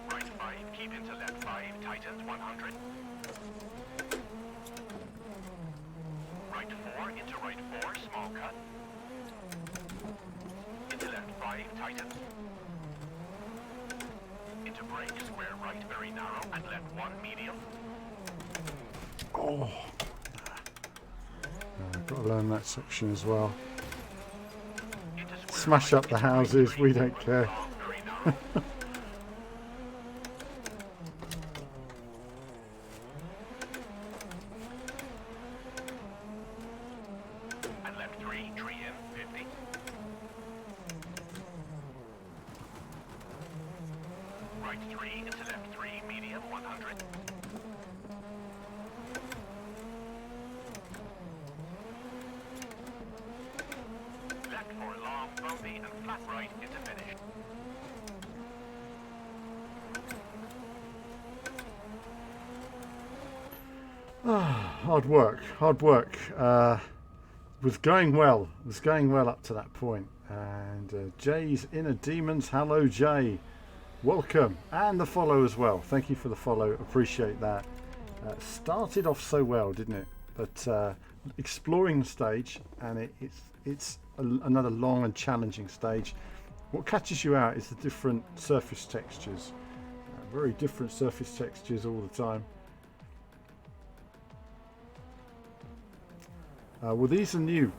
Right 5, keep into left 5, tightens 100. Right 4, into right 4, small cut. Into left 5, tightens. Into brake, square right, very narrow, and left 1, medium. Oh, I've got to learn that section as well. Into square Smash right, up the into right houses, 3, we don't care. long, very narrow. And left 3, tree in, 50. Right 3, into left 3, medium, 100. Left 4 long, bumpy, and flat right into finish. Hard work, hard work. was going well. Was going well up to that point. And Jay's Inner Demons. Hello, Jay. Welcome, and the follow as well. Thank you for the follow. Appreciate that. Started off so well, didn't it? But exploring the stage, and it's another long and challenging stage. What catches you out is the different surface textures. Very different surface textures all the time. Well, these are new.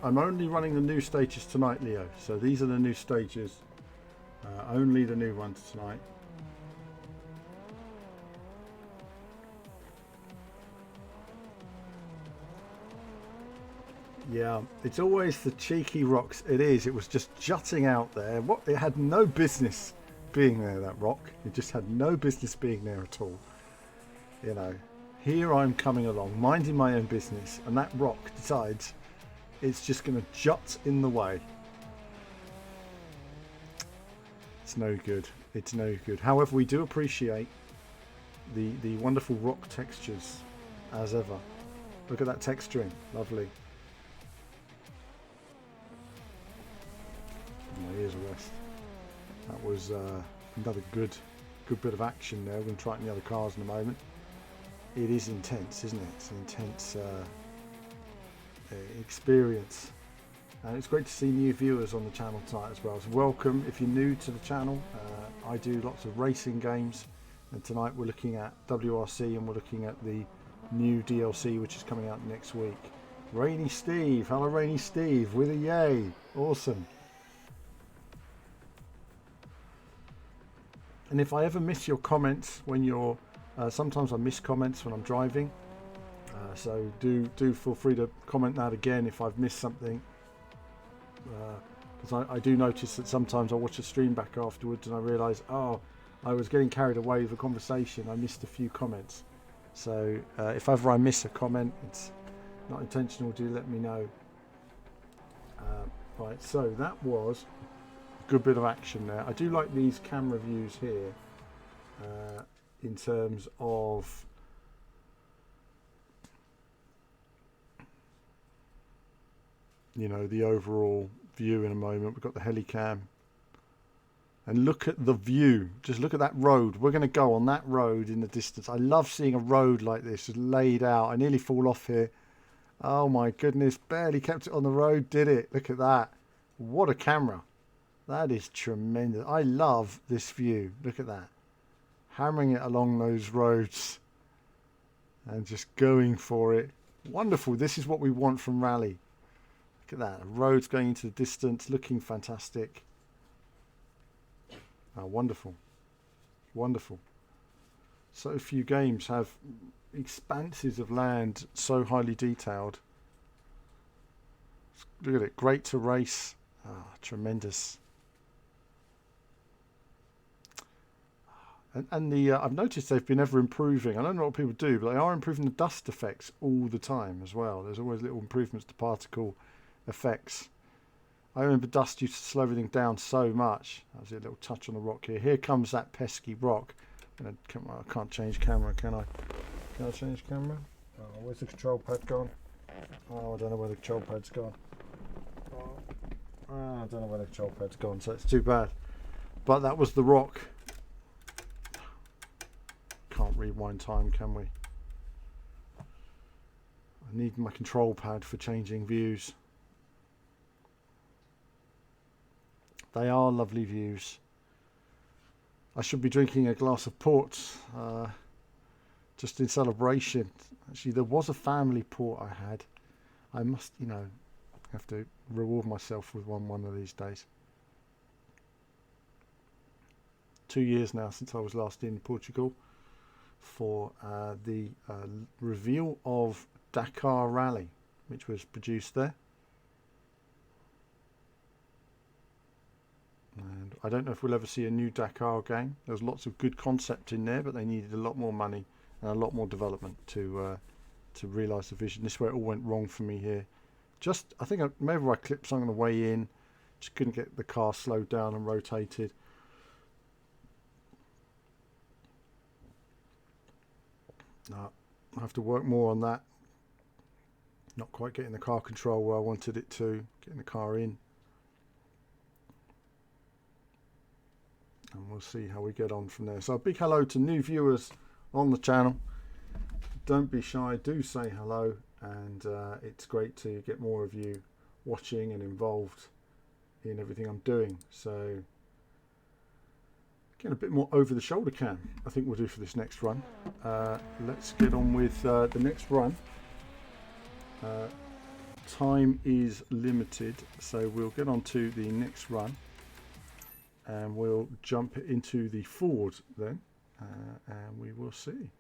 I'm only running the new stages tonight, Leo. So these are the new stages. Only the new ones tonight. Yeah, it's always the cheeky rocks. It is. It was just jutting out there. What? It had no business being there, that rock. It just had no business being there at all. You know, here I'm coming along, minding my own business, and that rock decides it's just going to jut in the way. It's no good. It's no good. However, we do appreciate the wonderful rock textures as ever. Look at that texturing. Lovely. My ears are rest. That was another good bit of action there. We're going to try it in the other cars in a moment. It is intense, isn't it? It's an intense experience. And it's great to see new viewers on the channel tonight as well. So welcome if you're new to the channel. I do lots of racing games, and tonight we're looking at WRC and we're looking at the new DLC which is coming out next week. Rainy Steve, hello Rainy Steve with a yay, awesome. And if I ever miss your comments when you're, sometimes I miss comments when I'm driving, so do feel free to comment that again if I've missed something. Because I do notice that sometimes I watch a stream back afterwards and I realise, oh, I was getting carried away with a conversation. I missed a few comments. So if ever I miss a comment, it's not intentional. Do let me know. Right, so that was a good bit of action there. I do like these camera views here in terms of the overall view. In a moment we've got the helicam, and look at the view. Just look at that road. We're going to go on that road in the distance. I love seeing a road like this just laid out. I nearly fall off here. Oh my goodness, barely kept it on the road, did it? Look at that. What a camera. That is tremendous. I love this view. Look at that, hammering it along those roads and just going for it. Wonderful. This is what we want from rally. Look at that, roads going into the distance, looking fantastic. Oh, wonderful, wonderful. So few games have expanses of land so highly detailed. Look at it, great to race. Tremendous. And I've noticed they've been ever improving. I don't know what people do, but they are improving the dust effects all the time as well. There's always little improvements to particle effects. I remember dust used to slow everything down so much. That was a little touch on the rock here. Here comes that pesky rock. I can't change camera, can I? Can I change camera? Oh, where's the control pad gone? Oh, I don't know where the control pad's gone. I don't know where the control pad's gone, so it's too bad. But that was the rock. Can't rewind time, can we? I need my control pad for changing views. They are lovely views. I should be drinking a glass of port just in celebration. Actually, there was a family port I had. I must, have to reward myself with one of these days. 2 years now since I was last in Portugal for the reveal of Dakar Rally, which was produced there. And I don't know if we'll ever see a new Dakar game. There's lots of good concept in there, but they needed a lot more money and a lot more development to realise the vision. This is where it all went wrong for me here. I think maybe I clipped something on the way in. Just couldn't get the car slowed down and rotated. No, I have to work more on that. Not quite getting the car control where I wanted it to, getting the car in. And we'll see how we get on from there. So a big hello to new viewers on the channel. Don't be shy, do say hello, and it's great to get more of you watching and involved in everything I'm doing. So getting a bit more over the shoulder cam I think we'll do for this next run. Let's get on with the next run. Time is limited, so we'll get on to the next run and we'll jump into the Ford then, and we will see.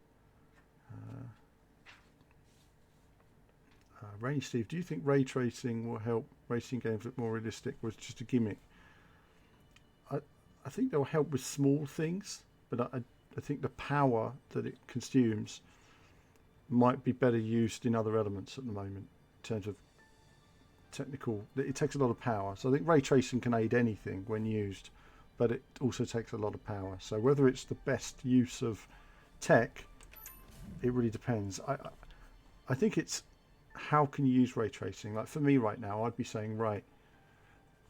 Ray Steve, do you think ray tracing will help racing games look more realistic, or is it just a gimmick? I think they'll help with small things, but I think the power that it consumes might be better used in other elements at the moment in terms of technical. It takes a lot of power, so I think ray tracing can aid anything when used, but it also takes a lot of power. So whether it's the best use of tech, it really depends. I think it's how can you use ray tracing. Like for me right now, I'd be saying, right,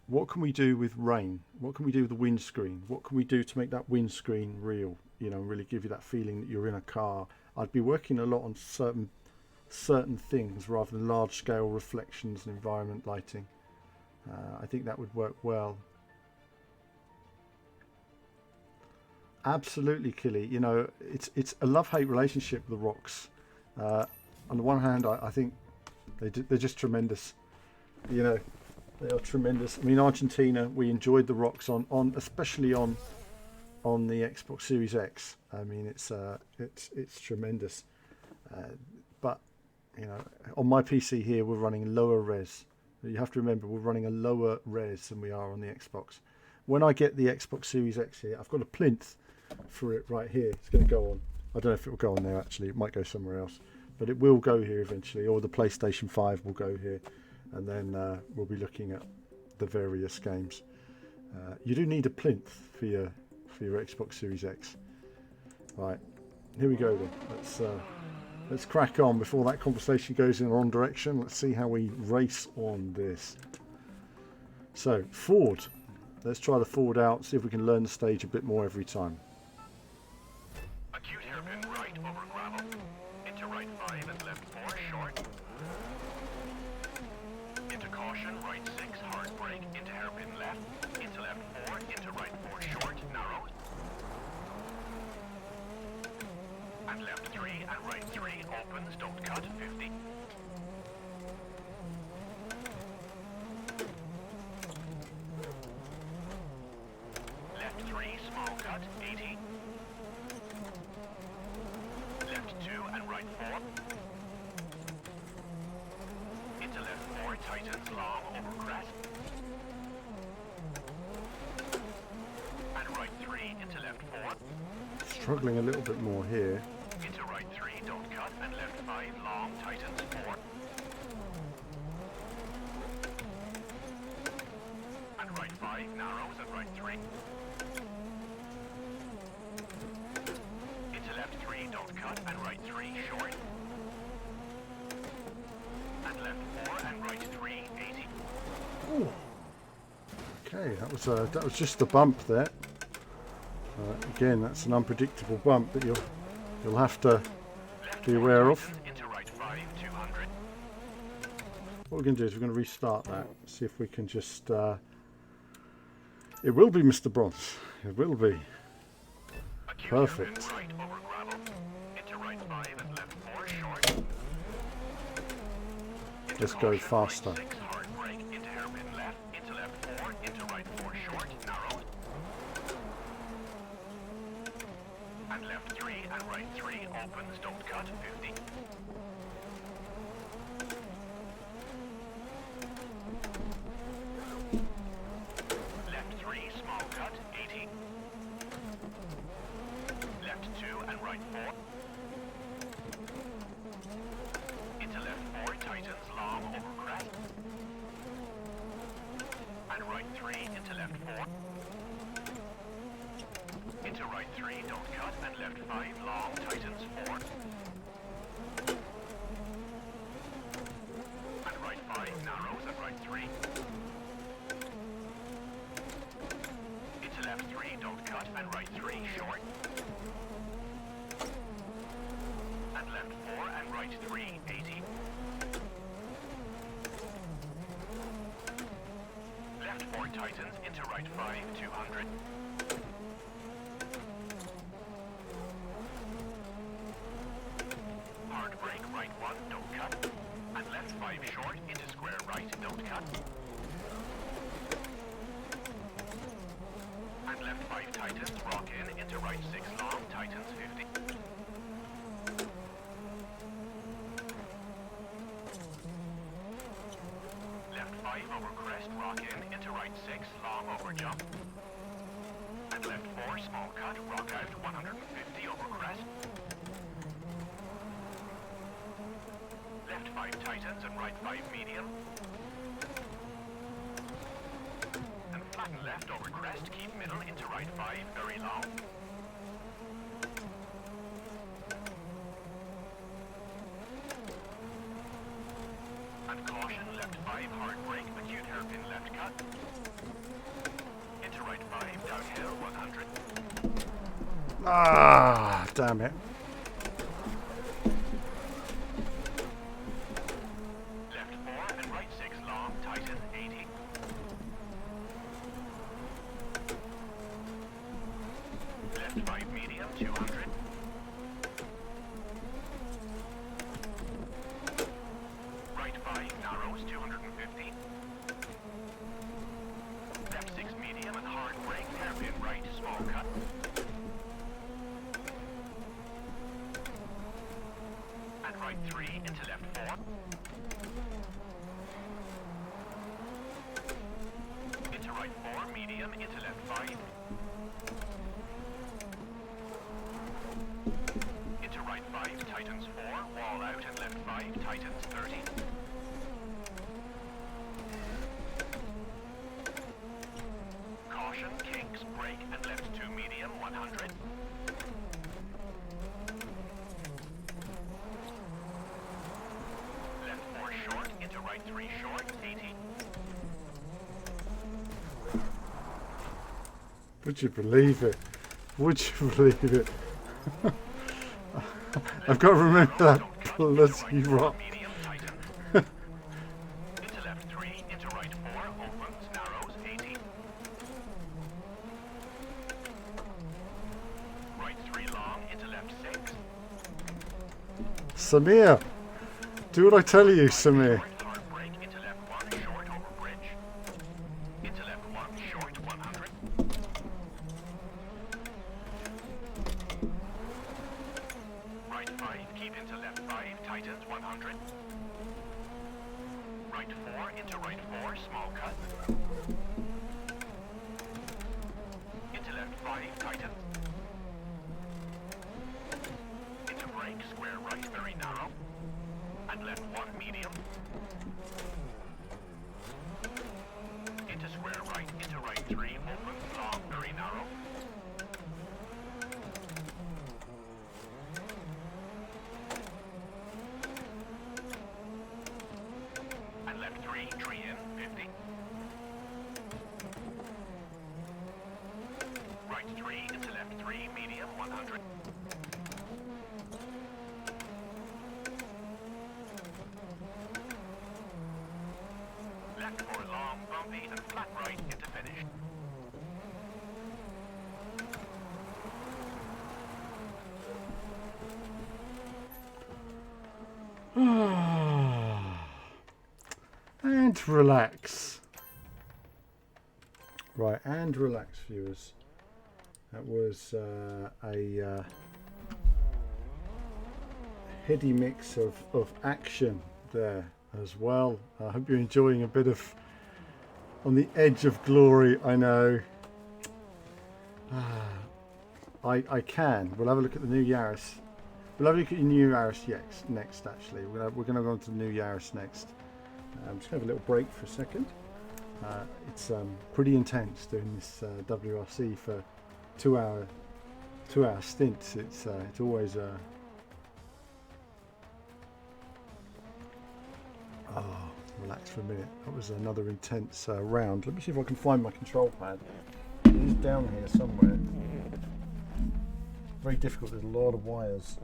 what can we do with rain? What can we do with the windscreen? What can we do to make that windscreen real? You know, really give you that feeling that you're in a car. I'd be working a lot on certain things rather than large scale reflections and environment lighting. I think that would work well. Absolutely, Killy. You know, it's a love-hate relationship with the rocks. On the one hand, I think they're just tremendous. You know, they are tremendous. I mean, Argentina, we enjoyed the rocks on especially on the Xbox Series X. I mean, it's tremendous. But you know, on my PC here, we're running lower res. You have to remember, we're running a lower res than we are on the Xbox. When I get the Xbox Series X here, I've got a plinth for it right here. It's going to go on. I don't know if it will go on there actually. It might go somewhere else, but it will go here eventually, or the PlayStation 5 will go here, and then we'll be looking at the various games. You do need a plinth for your Xbox Series X. Right, here we go then. Let's crack on before that conversation goes in the wrong direction. Let's see how we race on this. So Ford, let's try the Ford out, see if we can learn the stage a bit more every time. Acute hairpin right over gravel. Into right 5 and left 4 short. Into caution, right 6 hard brake. Into hairpin left. Into left 4. Into right 4 short, narrow. And left 3 and right 3 opens, don't cut, 50. Left 3 small cut, 80. Left 2 and right 4. Into left 4 tightens long over crest. And right 3 into left 4. Struggling a little bit more here. Into right 3 don't cut and left 5 long tightens 4. And right 5 narrows and right 3. Into left 3 don't cut and right 3 short. And left 4 and right 3 80. Ooh. Okay, that was just the bump there. Again, that's an unpredictable bump that you'll have to be aware of. Into right 5 200. What we're going to do is we're going to restart that. See if we can just. It will be Mr. Bronze. It will be. Perfect. Right over gravel. Into right 5 and left 4 short. Let's go faster. Right 6 hard brake. Into hairpin left. Into left 4. Into right 4 short. Narrow. And left 3 and right 3 opens, don't cut, 50. Left 3 small cut, 80. Left 2 and right 4. Into left 4 tightens long over crest. And right 3 into left 4. Into right 3 don't cut and left 5 long tightens 4. 5 narrows and right 3. Into left 3, don't cut, and right 3, short. And left 4 and right 3, 80. Left 4 tightens, into right 5, 200. Hard brake, right 1, don't cut. And left 5 short, into square right, don't cut. And left 5 tightens, rock in, into right 6 long, tightens 50. Left 5 over crest, rock in, into right 6, long over jump. And left 4, small cut, rock out, 150 over crest. Left 5 tightens and right 5 medium. And flatten left over crest, keep middle into right 5, very long. And caution, left 5, hard brake, acute hairpin left cut. Into right 5, downhill 100. Ah, damn it. Left 4 and right 6 long, tighten 80. Left 5 medium, 200. Right 5 narrows, 250. Left 6 medium and hard brake, hairpin right, small cut. And right 3 into left 4. Into right 4, medium, into left 5. Into right 5, tightens 4, wall out and left 5, tightens 30. Caution, kinks, brake, and left 2 medium, 100. Left 4 short, into right 3 short, 80. Would you believe it? Would you believe it? I've got to remember that bloody rock. Medium, tighten. Into left 3, into right 4, opens, narrows, 80. Right 3 long, into left 6. Samir, do what I tell you, Samir. Hard brake, into left 1, short over bridge. Into left 1, short, 100. Right 5, keep into left 5, tightens 100. Right 4, into right 4, small cut. Into left 5, tightens. Into brake, square right, very narrow. And left 1, medium. Into square right, into right 3, open, long, very narrow. And left 3, tree in, 50. Right 3, into left 3, medium, 100. Left 4 long, bumpy, and flat right into finish. And relax. Right, and relax, viewers. That was a heady mix of action there as well. I hope you're enjoying a bit of On the Edge of Glory. I know. I can. We'll have a look at the new Yaris. We'll have a look at the new Yaris next. Actually, we're going to go on to the new Yaris next. I'm just going to have a little break for a second. It's pretty intense doing this WRC for 2 hour stints. It's always relax for a minute. That was another intense round. Let me see if I can find my control pad. It is down here somewhere. Very difficult, there's a lot of wires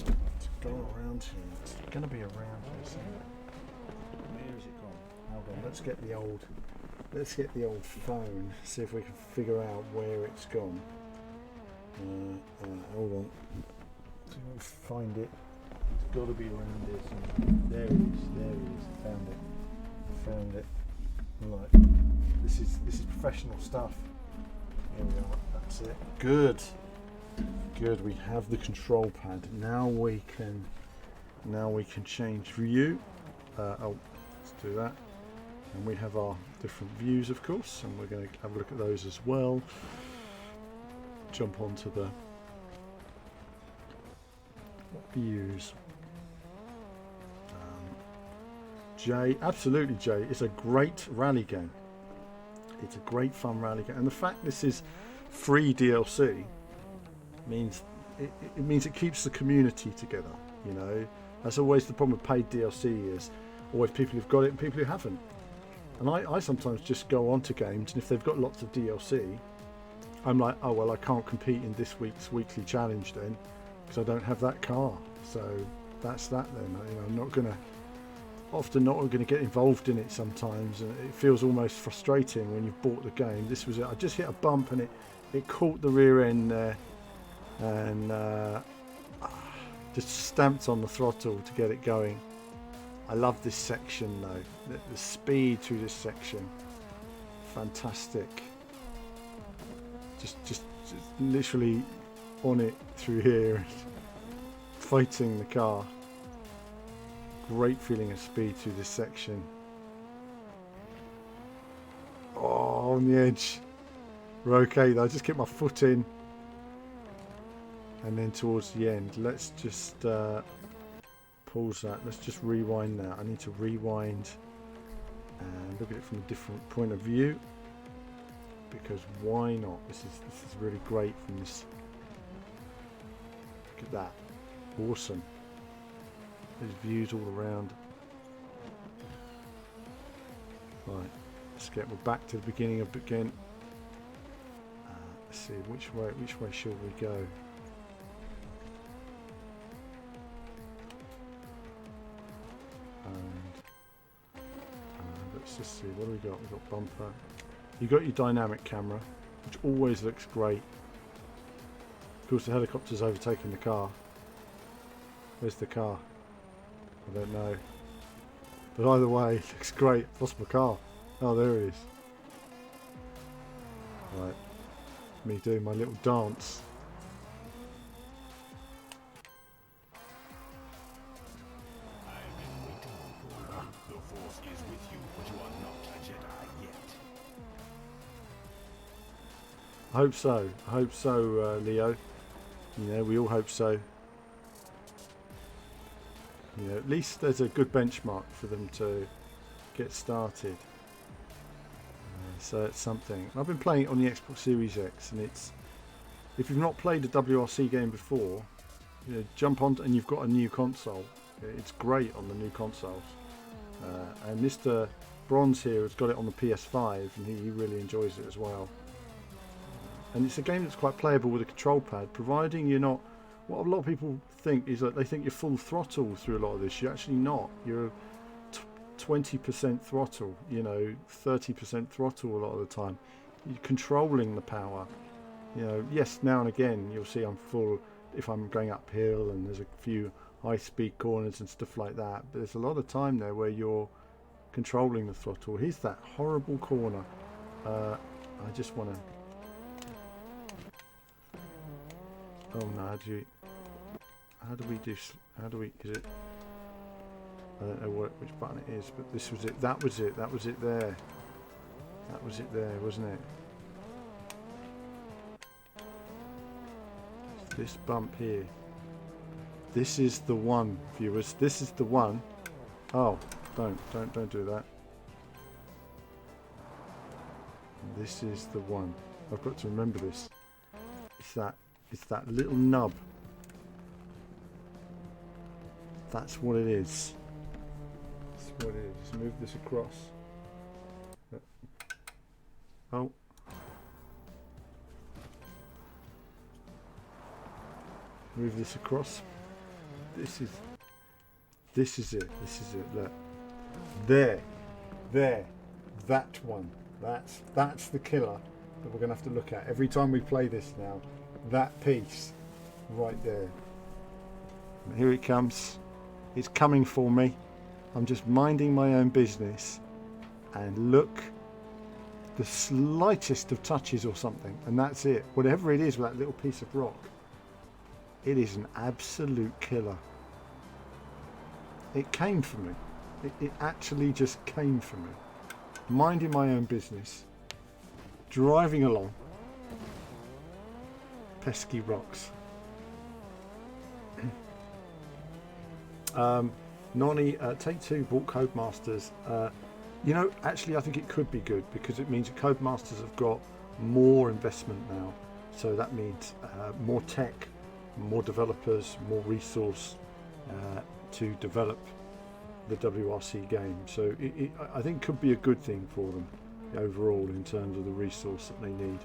to go around here. It's going to be around here somewhere. Where is it gone? Hold on, let's get the old phone, see if we can figure out where it's gone. Hold on. See if we can find it. It's got to be around here somewhere. There it is, found it. Right, this is professional stuff. Here we are, that's it. Good, we have the control pad. Now we can change view. Let's do that. And we have our different views, of course, and we're going to have a look at those as well. Jump onto the views. Jay, absolutely Jay, it's a great rally game. It's a great fun rally game, and the fact this is free DLC means it keeps the community together. You know, that's always the problem with paid DLC, is always people who've got it and people who haven't. And I sometimes just go on to games, and if they've got lots of DLC, I'm like, oh well, I can't compete in this week's weekly challenge then because I don't have that car. So that's that then. You know, I'm not going to get involved in it sometimes, and it feels almost frustrating when you've bought the game. This was it. I just hit a bump and it caught the rear end there, and just stamped on the throttle to get it going. I love this section though. The speed through this section, fantastic. Just literally on it through here, fighting the car. Great feeling of speed through this section. Oh, on the edge. We're okay though. I just get my foot in, and then towards the end, let's just pause that. Let's just rewind that. I need to rewind and look at it from a different point of view, because why not? This is really great from this. Look at that. Awesome. There's views all around. Right, we're back to the beginning of again. Let's see which way should we go? Let's just see, what do we got? We've got bumper. You got your dynamic camera, which always looks great. Of course, the helicopter's overtaking the car. Where's the car? I don't know. But either way, it looks great. I've lost my car. Oh, there it is. Right. Me doing my little dance. I've been waiting for you. The Force is with you, but you are not a Jedi yet. I hope so. I hope so, Leo. You know, we all hope so. You know, at least there's a good benchmark for them to get started. So it's something. I've been playing it on the Xbox Series X, and it's, if you've not played a WRC game before, you know, jump on and you've got a new console. It's great on the new consoles. And Mr. Bronze here has got it on the PS5, and he really enjoys it as well. And it's a game that's quite playable with a control pad, providing you're not. What a lot of people think is that they think you're full throttle through a lot of this. You're actually not. You're 20% throttle, you know, 30% throttle a lot of the time. You're controlling the power. You know, yes, now and again you'll see I'm full if I'm going uphill and there's a few high-speed corners and stuff like that. But there's a lot of time there where you're controlling the throttle. Here's that horrible corner. I just want to. Oh no! How do we is it? I don't know which button it is, but this was it. That was it. That was it there. That was it there, wasn't it? This bump here. This is the one, viewers. This is the one. Oh, don't do that. This is the one. I've got to remember this. It's that little nub. That's what it is. It's what it is. Just move this across. Oh. Move this across. This is it. This is it. Look. There. That one. That's the killer that we're going to have to look at every time we play this now. That piece right there. And here it comes. It's coming for me. I'm just minding my own business, and look, the slightest of touches or something, and that's it. Whatever it is with that little piece of rock, it is an absolute killer. It came for me. It actually just came for me. Minding my own business, driving along, pesky rocks. Nonny, Take-Two bought Codemasters. You know, actually I think it could be good, because it means that Codemasters have got more investment now. So that means more tech, more developers, more resource to develop the WRC game. So I think could be a good thing for them overall in terms of the resource that they need,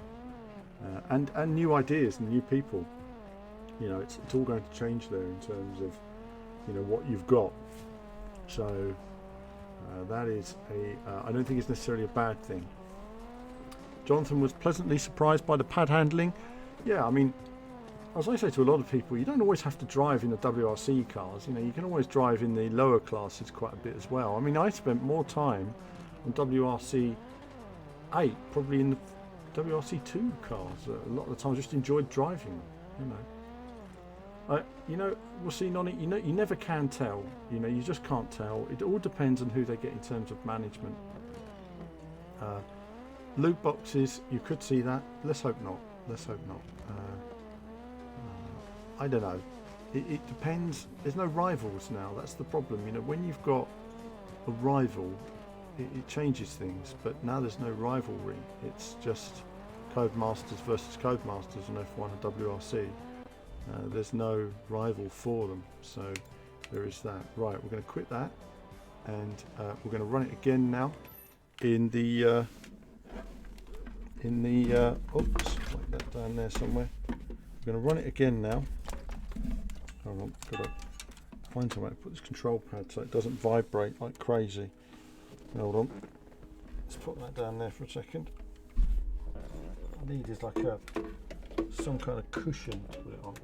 and new ideas and new people. You know, it's all going to change there in terms of, you know, what you've got. So that is I don't think it's necessarily a bad thing. Jonathan was pleasantly surprised by the pad handling. Yeah, I mean, as I say to a lot of people, you don't always have to drive in the WRC cars. You know, you can always drive in the lower classes quite a bit as well. I mean, I spent more time on WRC 8 probably in the WRC 2 cars. A lot of the time I just enjoyed driving them, you know. You know, we'll see, Nonny, you know, you never can tell. You know, you just can't tell. It all depends on who they get in terms of management. Loot boxes, you could see that. Let's hope not. I don't know. It depends. There's no rivals now. That's the problem. You know, when you've got a rival, it changes things. But now there's no rivalry. It's just Codemasters versus Codemasters on F1 and WRC. There's no rival for them. So there is that. Right, we're going to quit that, and we're going to run it again now in the oops, like that down there somewhere. We're going to run it again now. Hold on, got to find somewhere to put this control pad so it doesn't vibrate like crazy. Hold on, let's put that down there for a second. What I need is like some kind of cushion to put it on.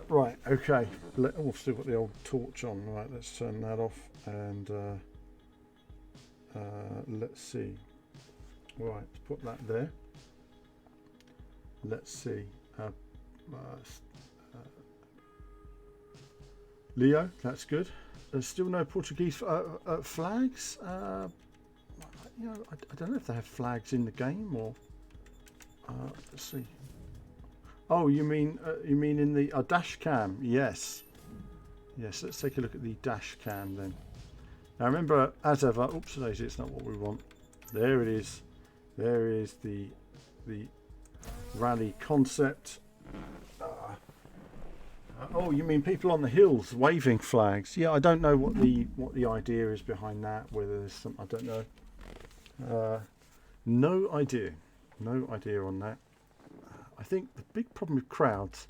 Right, okay. We've still got the old torch on. Right, let's turn that off, and let's see. Right, let's put that there. Let's see. Leo, that's good. There's still no Portuguese flags. You know, I don't know if they have flags in the game, or let's see. Oh, you mean in the dash cam? Yes. Let's take a look at the dash cam then. Now remember, as ever, oops, daisy, it's not what we want. There it is. There is the rally concept. Oh, you mean people on the hills waving flags? Yeah, I don't know what the idea is behind that. Whether there's some, I don't know. No idea on that. I think the big problem with crowds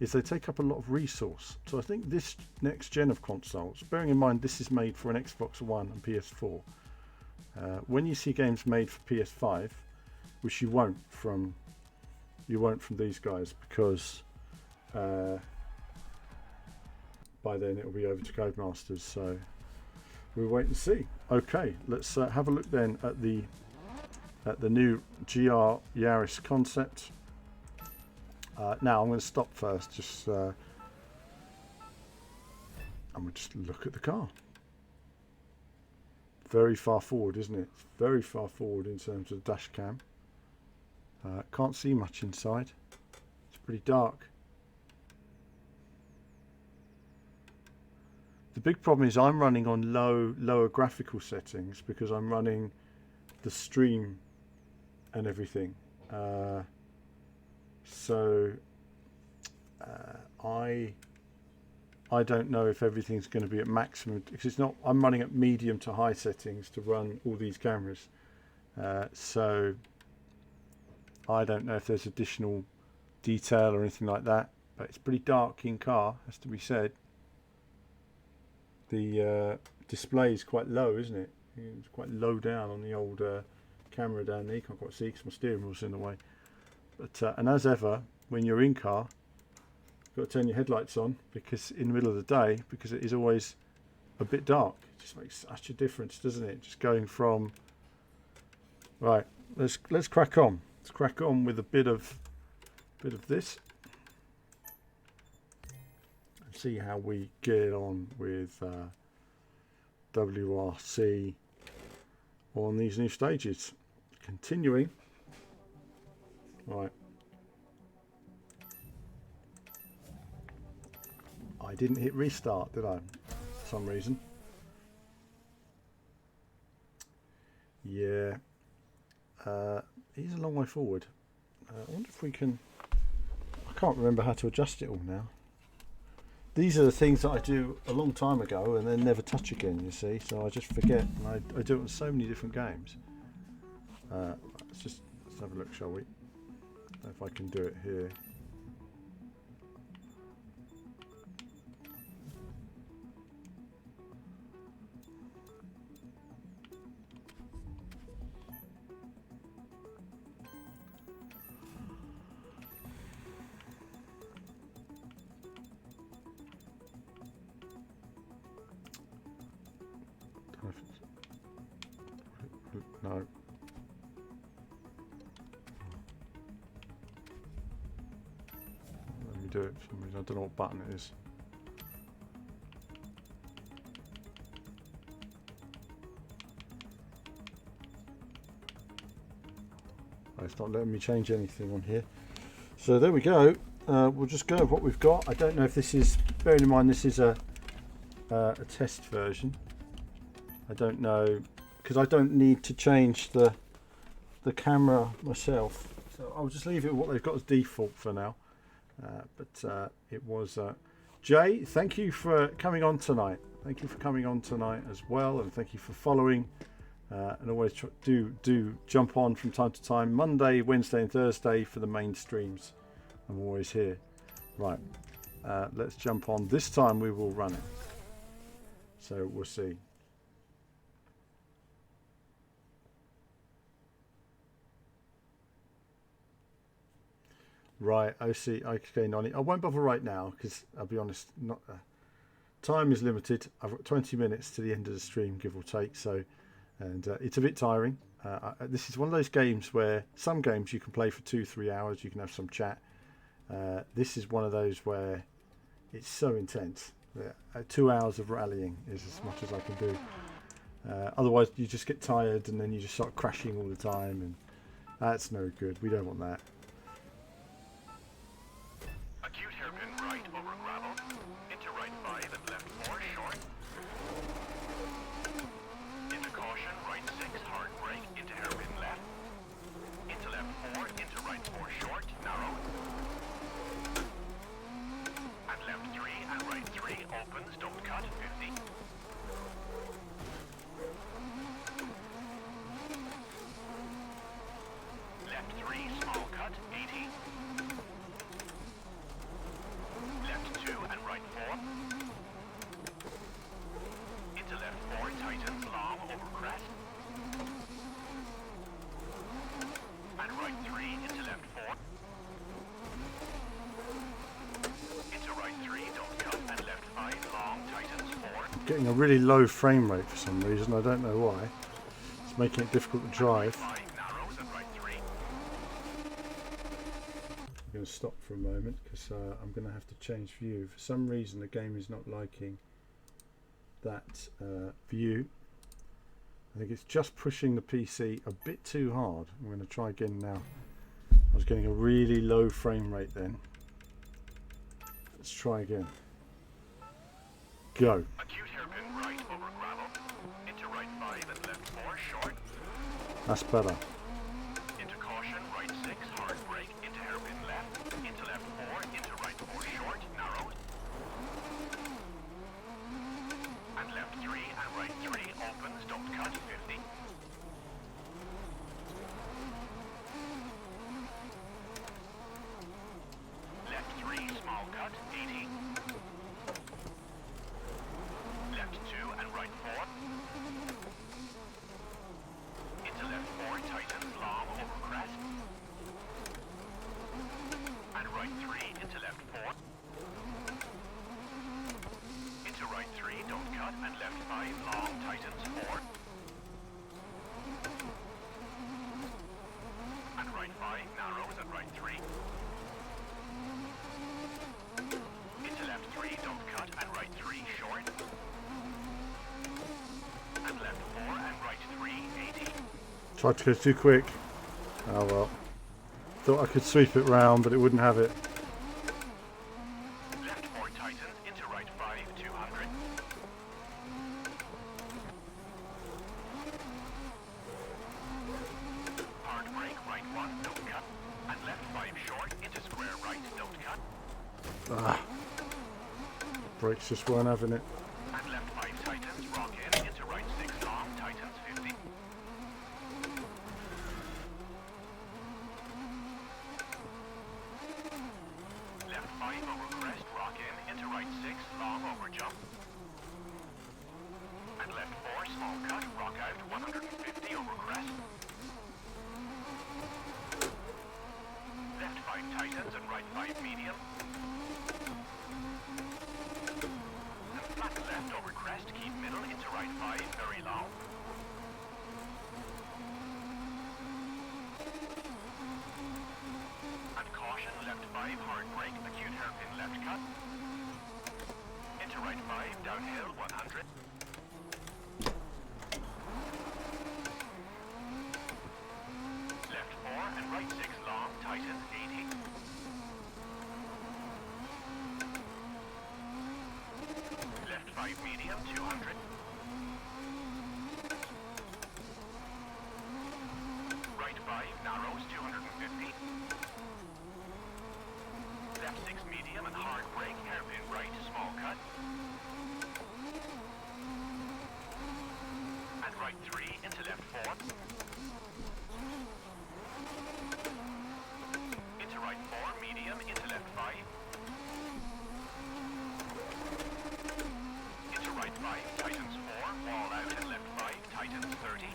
is they take up a lot of resource. So I think this next gen of consoles, bearing in mind this is made for an Xbox One and PS4, when you see games made for PS5, which you won't from these guys, because by then it will be over to Codemasters. So we'll wait and see. Okay, let's have a look then at the new GR Yaris Concept. Now I'm going to stop first, just and we'll just look at the car. Very far forward, isn't it? It's very far forward in terms of dash cam. Can't see much inside. It's pretty dark. The big problem is I'm running on lower graphical settings because I'm running the stream and everything. So I don't know if everything's going to be at maximum, because it's not. I'm running at medium to high settings to run all these cameras, so I don't know if there's additional detail or anything like that. But it's pretty dark in car, has to be said. The display is quite low, isn't it? It's quite low down on the old camera down there. You can't quite see because my steering wheel's in the way. But and as ever, when you're in car, you've got to turn your headlights on, because in the middle of the day, because it is always a bit dark. It just makes such a difference, doesn't it? Just going from right. Let's crack on. Let's crack on with a bit of this. And see how we get on with WRC on these new stages. Continuing. Right. I didn't hit restart, did I? For some reason. Yeah. He's a long way forward. I wonder if we can... I can't remember how to adjust it all now. These are the things that I do a long time ago and then never touch again, you see. So I just forget. And I do it on so many different games. Let's have a look, shall we? If I can do it here. No. Let me do it for some reason. I don't know what button it is. It's not letting me change anything on here. So there we go. We'll just go with what we've got. I don't know if this is, bearing in mind this is a test version. I don't know, because I don't need to change the camera myself, so I'll just leave it with what they've got as default for now. But it was Jay, thank you for coming on tonight. Thank you for coming on tonight as well, and thank you for following. And always do jump on from time to time, Monday, Wednesday and Thursday for the main streams. I'm always here. Right, let's jump on. This time we will run it, so we'll see. Right, okay, Nonny. I won't bother right now because I'll be honest, time is limited. I've got 20 minutes to the end of the stream, give or take. So, and it's a bit tiring. This is one of those games where some games you can play for 2-3 hours. You can have some chat. This is one of those where it's so intense. 2 hours of rallying is as much as I can do. Otherwise, you just get tired and then you just start crashing all the time, and that's no good. We don't want that. Acute hairpin right over gravel, into right 5 and left 4 short. Into caution, right 6 hard brake, into hairpin left. Into left 4, into right 4 short, narrow. And left 3 and right 3 opens, don't cut, 50. Left 3 small cut, 80. Left 2 and right 4. Into left 4, tightens long over crest. And right 3 into left 4. Into right 3, don't cut, and left 5, long, tightens 4. Getting a really low frame rate for some reason. I don't know why. It's making it difficult to drive. 5 narrows and right 3. I'm going to stop for a moment because I'm going to have to change view. For some reason the game is not liking that view. I think it's just pushing the PC a bit too hard. I'm going to try again now. I was getting a really low frame rate then. Let's try again. Go. Acute hairpin right over gravel. Into right 5 and left 4 short. That's better. Into caution, right 6, hard brake, into hairpin left, into left 4, into right 4 short, narrow. Tried to go too quick. Oh well. Thought I could sweep it round, but it wouldn't have it. Left 4 tightens into right 5, 200. Hard brake, right 1, don't cut. And left 5 short into square right, don't cut. Ah. Brakes just weren't having it. And left 5 tightens, rock in into right 6 long, tightens 50. Left 5 over crest, rock in into right 6, long over jump. And left 4, small cut, rock out 150 over crest. Left 5 tightens and right 5 medium. And flat left over crest, keep middle into right 5, very long. And caution, left 5, hard brake, acute hairpin left cut. Into right 5, downhill 100. Left 4 and right 6 long, tighten 80. Left 5 medium 200. Right 5 narrows 250. Left 6 medium and hard brake, hairpin right, small cut. And right 3 into left 4. Into right 4, medium, into left 5. Into right 5, tightens 4, wall out and left 5, tightens 30.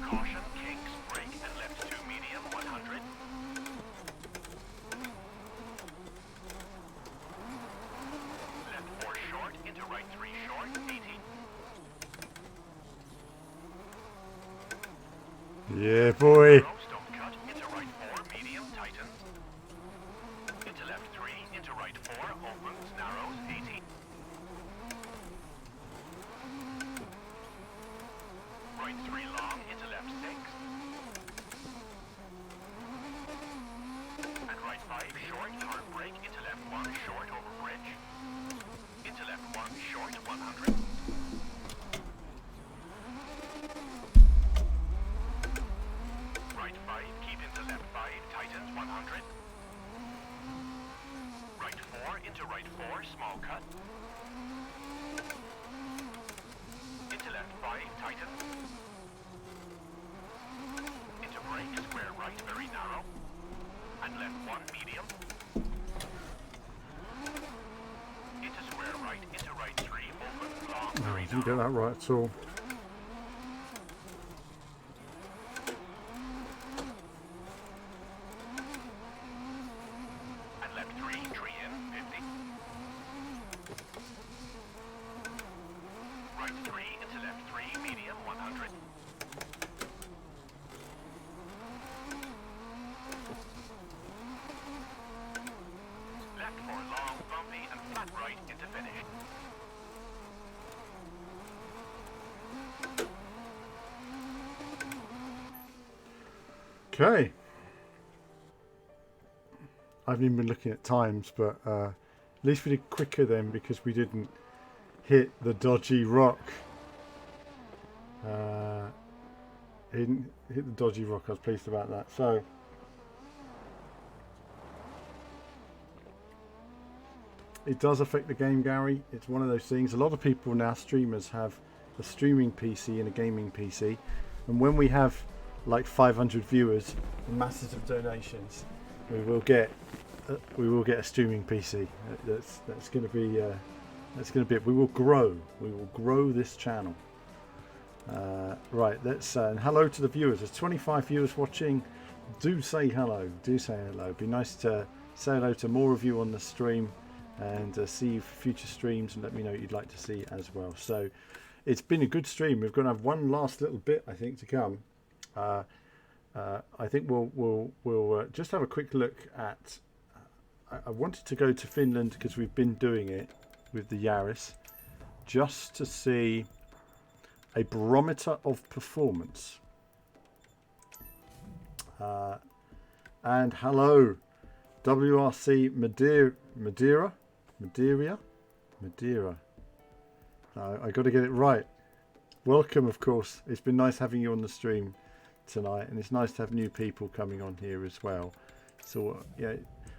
Caution, kinks, brake and left 2 medium, 100. Left 4 short, into right 3 short, 80. Yeah, boy. Don't cut, into right 4, medium, tightens. Into left 3, into right 4, opens, narrows, 80. Right 3 long, into left 6. And right 5 short, hard brake, into left 1, short over bridge. Into left 1, short, 100. Right 5, keep into left 5, tightens 100. Right 4, into right 4, small cut. Into left 5, tightens. Into brake, square right, very narrow. And left 1, medium. Into square right, into right 3, open, long, No, I very didn't get narrow. that right at all. And left 3, tree in, 50. Right 3, into left 3, medium, 100. Left 4, long, bumpy, and flat right into finish. Okay. I haven't even been looking at times, but at least we did quicker then because we didn't hit the dodgy rock. Didn't hit the dodgy rock. I was pleased about that. So it does affect the game, Gary. It's one of those things. A lot of people now, streamers, have a streaming PC and a gaming PC, and when we have like 500 viewers and masses of donations, we will get a streaming PC. That's going to be it. We will grow this channel. Right, let's and hello to the viewers. There's 25 viewers watching. Do say hello. It'd be nice to say hello to more of you on the stream, and see future streams, and let me know what you'd like to see as well. So it's been a good stream. We're going to have one last little bit, I think, to come. I think we'll just have a quick look at. I wanted to go to Finland because we've been doing it with the Yaris, just to see a barometer of performance. And hello, WRC Madeira. No, I got to get it right. Welcome, of course. It's been nice having you on the stream tonight, and it's nice to have new people coming on here as well. So yeah,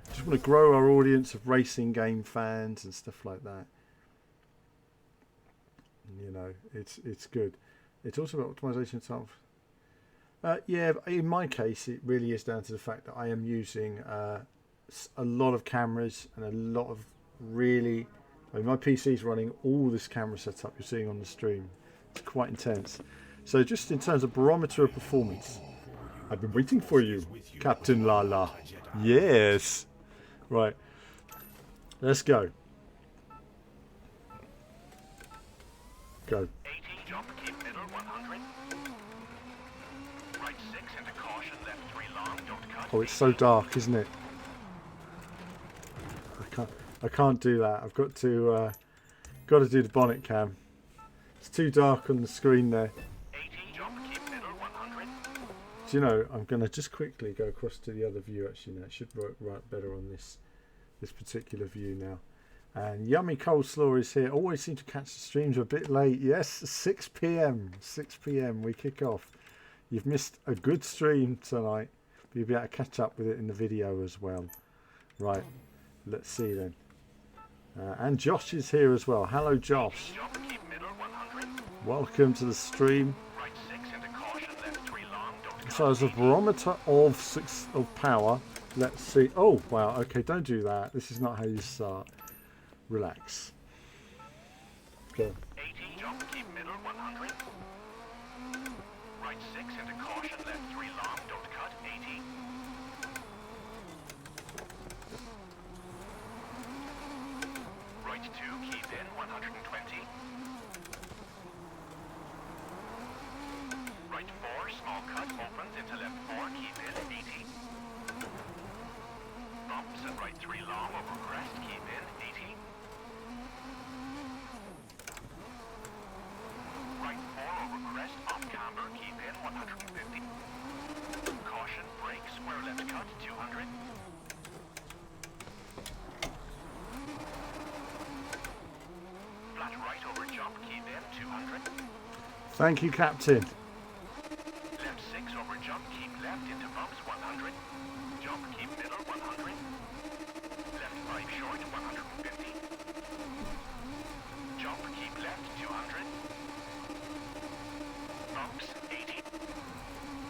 just want to grow our audience of racing game fans and stuff like that. You know, it's good. It's also about optimization itself. Yeah, in my case, it really is down to the fact that I am using a lot of cameras and a lot of really. I mean, my PC's running all this camera setup you're seeing on the stream. It's quite intense. So just in terms of barometer of performance, I've been waiting for you, Captain Lala. Yes. Right. Let's go. Go. 80, jump, keep middle, 100. Right 6 into caution, left 3 long, don't cut. Oh, it's so dark, isn't it? I can't do that. I've got to do the bonnet cam. It's too dark on the screen there. 80, jump, keep middle, 100. Do you know, I'm going to just quickly go across to the other view actually now. It should work right better on this particular view now. And Yummy Coleslaw is here. Always seem to catch the streams a bit late. Yes, 6 p.m. 6 p.m. we kick off. You've missed a good stream tonight. You'll be able to catch up with it in the video as well. Right, let's see then. And Josh is here as well. Hello, Josh. Jump, keep middle, 100. Welcome to the stream. Right 6 into caution, left 3 long, don't cut. So as a barometer of power, let's see. Oh, wow. Okay, don't do that. This is not how you start. Relax. Go. 80, jump, keep middle, 100. Right 6 into caution, left 3 long, don't cut, 80. Right 2, keep in, 120. Right 4, small cut, opens into left 4, keep in, 80. Bumps and right 3 long, over crest, keep in, 80. Right 4 over crest, off camber, keep in, 150. Caution, brake, square left cut, 200. Flat right over jump, keep in, 200. Thank you, Captain. Left 6 over jump, keep left into bumps, 100. Jump, keep middle, 100. Left 5 short, 150. Jump, keep left, 200. Bumps, 80.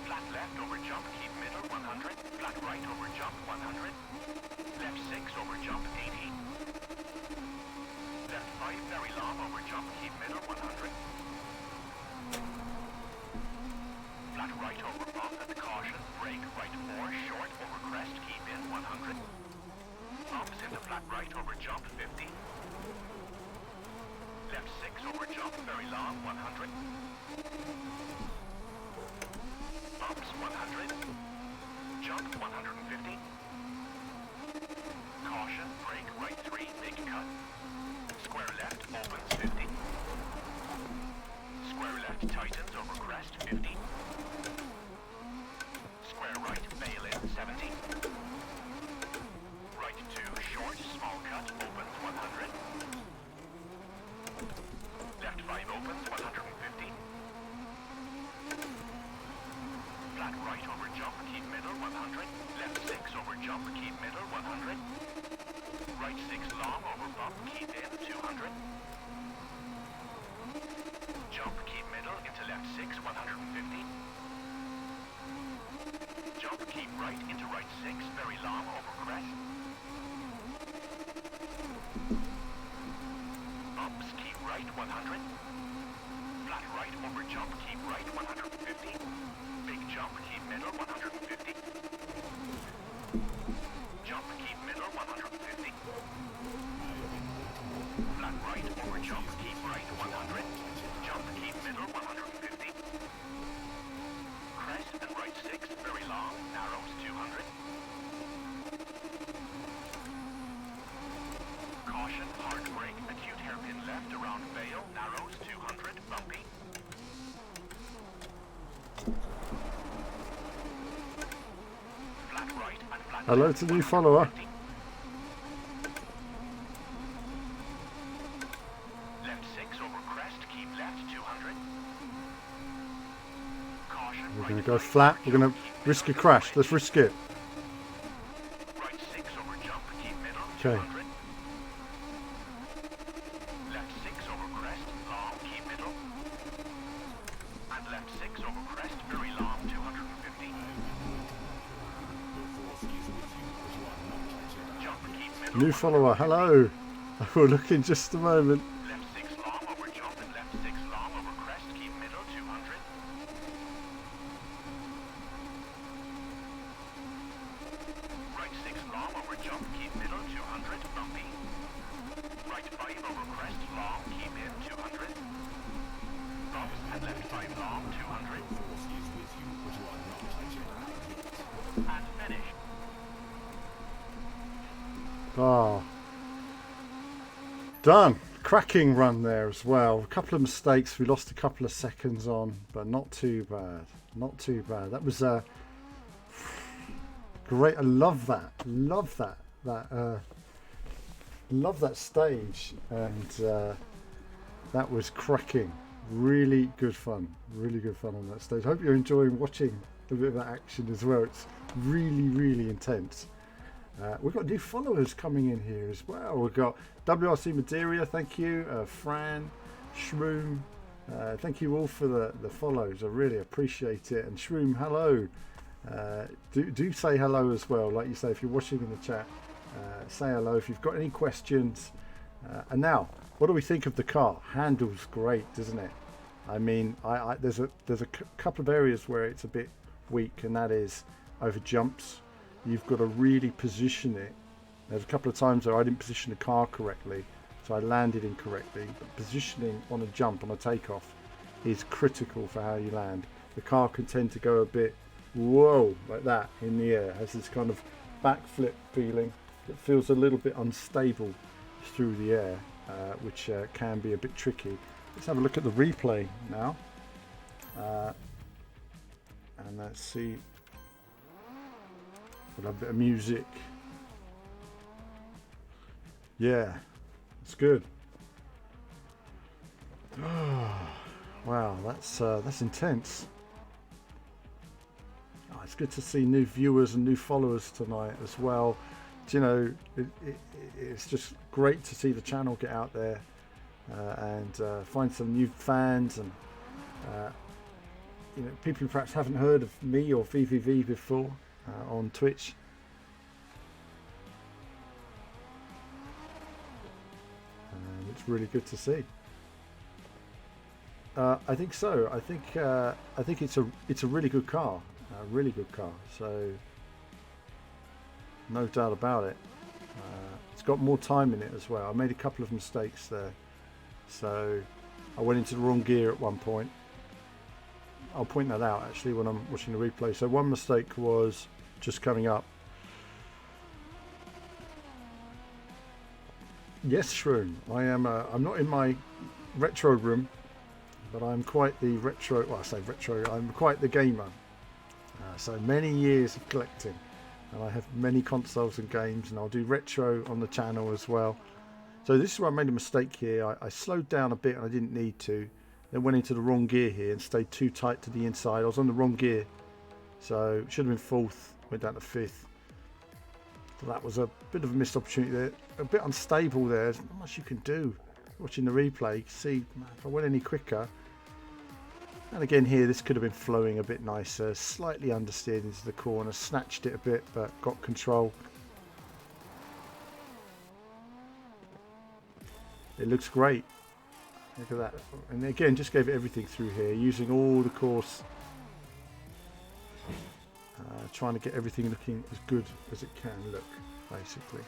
Flat left over jump, keep middle, 100. Flat right over jump, 100. Left 6 over jump, 80. Left 5 very long over jump, keep middle, 100. Flat right over bump and caution, brake, right 4 short over crest, keep in, 100. Bumps into flat right over jump, 50. Left 6 over jump, very long, 100. Bumps, 100. Jump, 150. Caution, brake, right 3, big cut. Square left, opens, 50. Square left, tightens, over crest, 50. Square right, bail in, 70. Right 2, short, small cut, opens, 100. Left 5 opens, 150. Flat right over jump, keep middle, 100. Left 6 over jump, keep middle, 100. Right 6 long over bump, keep in, 200. Jump, keep middle, into left 6, 150. Jump, keep right, into right 6, very long over crest. Bumps, keep right, 100. Flat right over jump, keep right, 150. Big jump, keep middle, 150. Jump, keep middle, 150. Flat right over jump, keep right, 100. Jump, keep middle, 150. Crest and right 6, very long, narrows, 200. Caution, hard brake, acute hairpin left around Vale, narrows, 200, bumpy. Hello to new follower. Left 6 over crest, keep left 200. Caution, We're right going to go 5 flat. over We're going to jump, risk a crash. Let's risk it. right 6 over jump, keep middle, Okay. 200. Left 6 over crest, long, keep middle. And left 6 over crest, very long, 250. Jump, keep middle. New follower. Hello. We'll look in just a moment. Left 6 long over jump and left 6 long over crest, keep middle, 200. Right 6 long over jump, keep middle, 200, bumpy. Right 5 over crest, long, keep in, 200. Bumps and left 5 long, 200. And finish. Ah. Done. Cracking run there as well. A couple of mistakes. We lost a couple of seconds on, but not too bad. Not too bad. That was great. I love that. Love that. Love that stage, and that was cracking. Really good fun. Really good fun on that stage. Hope you're enjoying watching a bit of that action as well. It's really, really intense. We've got new followers coming in here as well. We've got WRC Madeira, thank you. Fran, Shroom, thank you all for the follows. I really appreciate it. And Shroom, hello. Do say hello as well. Like you say, if you're watching in the chat, say hello. If you've got any questions. And now, what do we think of the car? Handles great, doesn't it? I mean, there's a couple of areas where it's a bit weak, and that is over jumps. You've got to really position it. There's a couple of times where I didn't position the car correctly, so I landed incorrectly. But positioning on a jump, on a takeoff, is critical for how you land. The car can tend to go a bit whoa like that in the air. It has this kind of backflip feeling. It feels a little bit unstable through the air, which can be a bit tricky. Let's have a look at the replay now, and let's see. We'll have a bit of music. Yeah, it's good. Wow, that's intense. Oh, it's good to see new viewers and new followers tonight as well. Do you know, it's just great to see the channel get out there and find some new fans and you know, people who perhaps haven't heard of me or VVV before on Twitch. And it's really good to see. I think so. I think it's a really good car, a really good car. So no doubt about it. It's got more time in it as well. I made a couple of mistakes there, so I went into the wrong gear at one point. I'll point that out actually when I'm watching the replay. So one mistake was just coming up. Yes, Shroom, I am. I'm not in my retro room, but I'm quite the retro. Well, I say retro. I'm quite the gamer. So many years of collecting, and I have many consoles and games, and I'll do retro on the channel as well. So this is where I made a mistake here. I slowed down a bit, and I didn't need to. Then went into the wrong gear here and stayed too tight to the inside. I was on the wrong gear, so should have been fourth. Went down to fifth. So that was a bit of a missed opportunity there. A bit unstable there. There's not much you can do. Watching the replay, you can see if I went any quicker. And again here, this could have been flowing a bit nicer. Slightly understeered into the corner, snatched it a bit, but got control. It looks great. Look at that. And again, just gave it everything through here, using all the course. Trying to get everything looking as good as it can look, basically.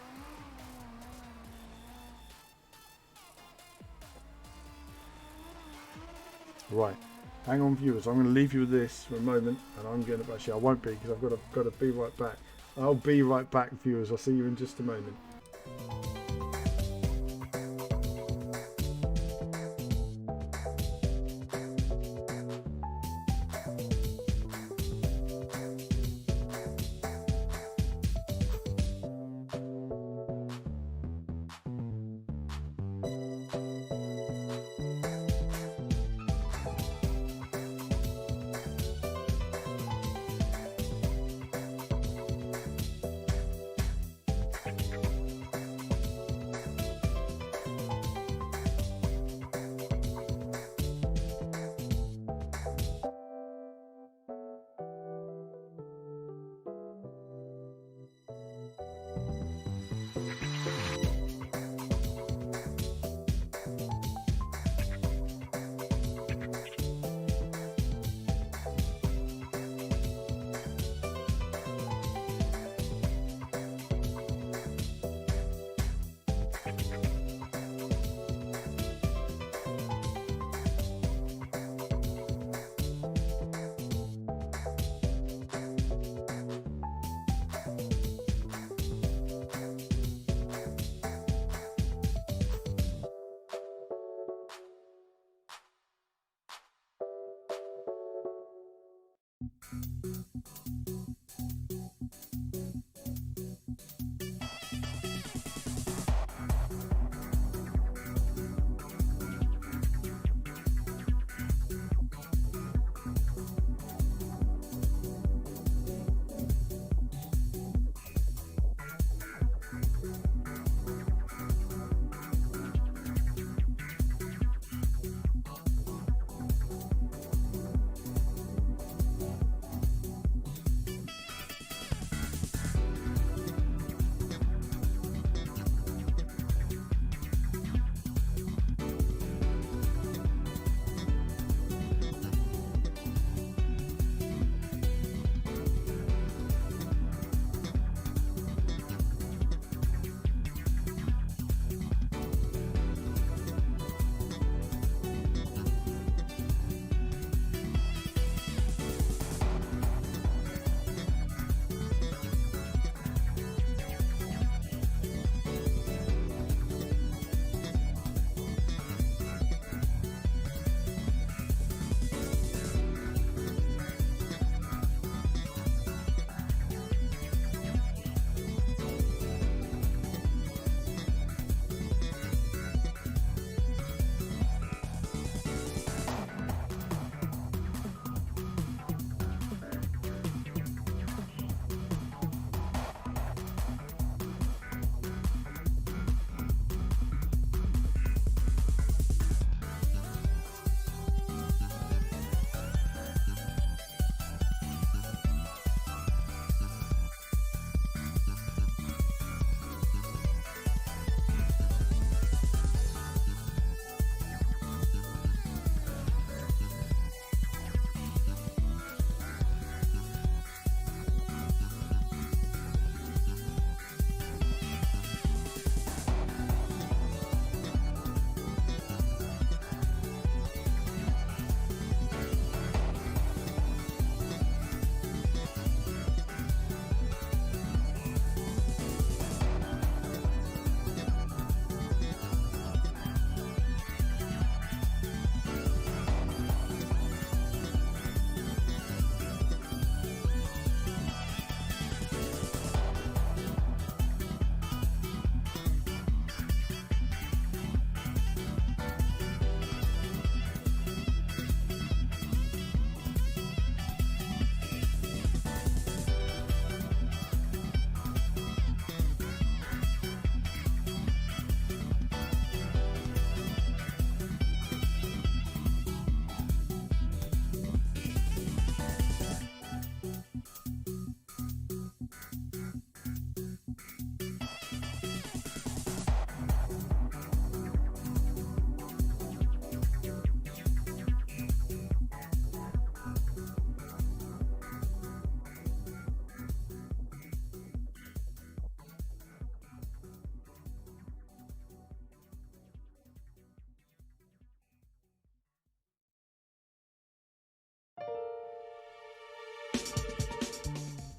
Right, hang on viewers, I'm going to leave you with this for a moment, and I'm going to, actually I won't be, because I've got to be right back. I'll be right back viewers, I'll see you in just a moment.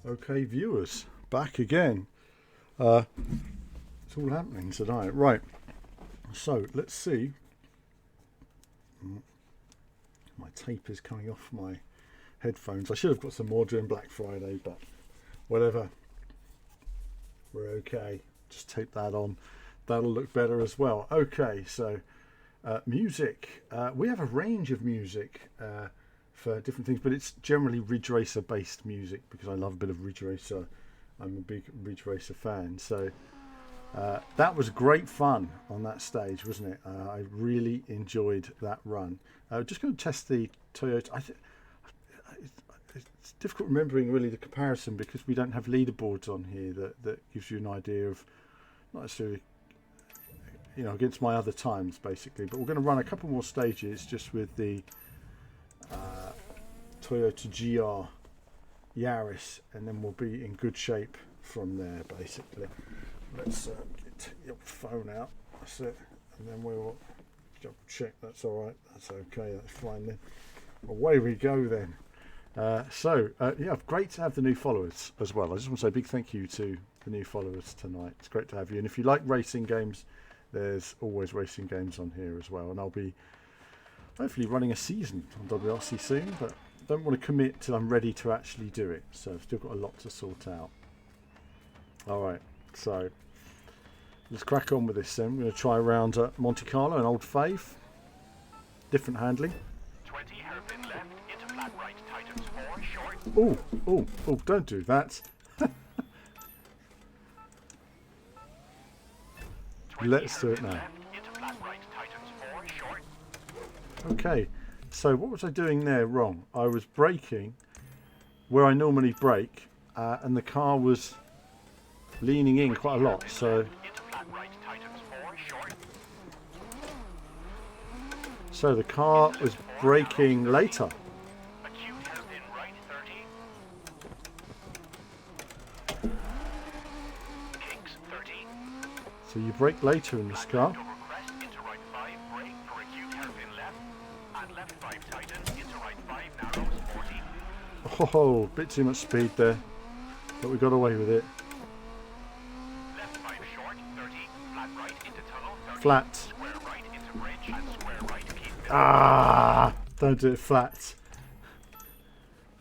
Okay, viewers, back again. It's all happening tonight. Right, so let's see. My tape is coming off my headphones. I should have got some more during Black Friday, but whatever. We're okay. Just tape that on. That'll look better as well. Okay, so music. We have a range of music for different things, but it's generally Ridge Racer based music because I love a bit of Ridge Racer. I'm a big Ridge Racer fan. So that was great fun on that stage, wasn't it? I really enjoyed that run. Just going to test the Toyota. It's difficult remembering really the comparison because we don't have leaderboards on here that gives you an idea of, not necessarily, you know, against my other times basically. But we're going to run a couple more stages just with the Toyota GR Yaris, and then we'll be in good shape from there basically. Let's get your phone out. That's it, and then we'll double check that's all right. That's okay. That's fine then. Away we go then. Yeah, great to have the new followers as well. I just want to say a big thank you to the new followers tonight. It's great to have you. And if you like racing games, there's always racing games on here as well. And I'll be hopefully running a season on WRC soon. But don't want to commit till I'm ready to actually do it. So I've still got a lot to sort out. Alright, so let's crack on with this then. We're going to try around at Monte Carlo, an old fave. Different handling. 20 hairpin left into flat right, tightens 4, short. Oh, oh, oh, don't do that. 20 Let's do it hairpin now. left into flat right, tightens 4, short. Okay, so what was I doing there wrong? I was braking where I normally brake, and the car was leaning in quite a lot. So Into flat right, tightens 4, short. the car was braking later. Acute hairpin right, 30. Kinks 30. So you brake later in this car. Over crest into right 5, brake for acute hairpin left. And left 5 tightens into right 5, narrows 40. Oh, bit too much speed there, but we got away with it. Left 5 short, 30. Flat right into tunnel, 30. Flat. Square right into bridge and square right keep middle. Ah, don't do it flat.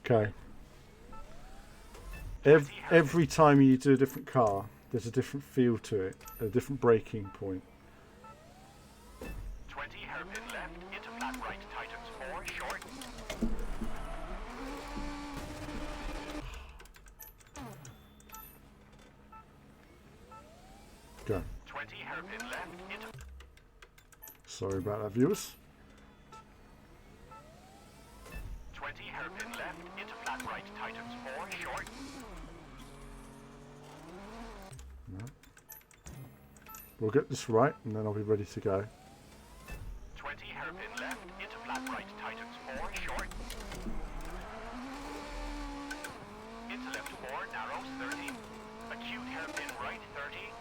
Okay. Every time you do a different car, there's a different feel to it, a different braking point. 20 hairpin left into flat right, tightens 4, short. Go. 20 hairpin left into Sorry about that, viewers. 20 hairpin left into flat right, tightens 4, short. No. We'll get this right, and then I'll be ready to go. 20 hairpin left into flat right, tightens 4, short. Into left 4, narrows 30. Acute hairpin right, 30.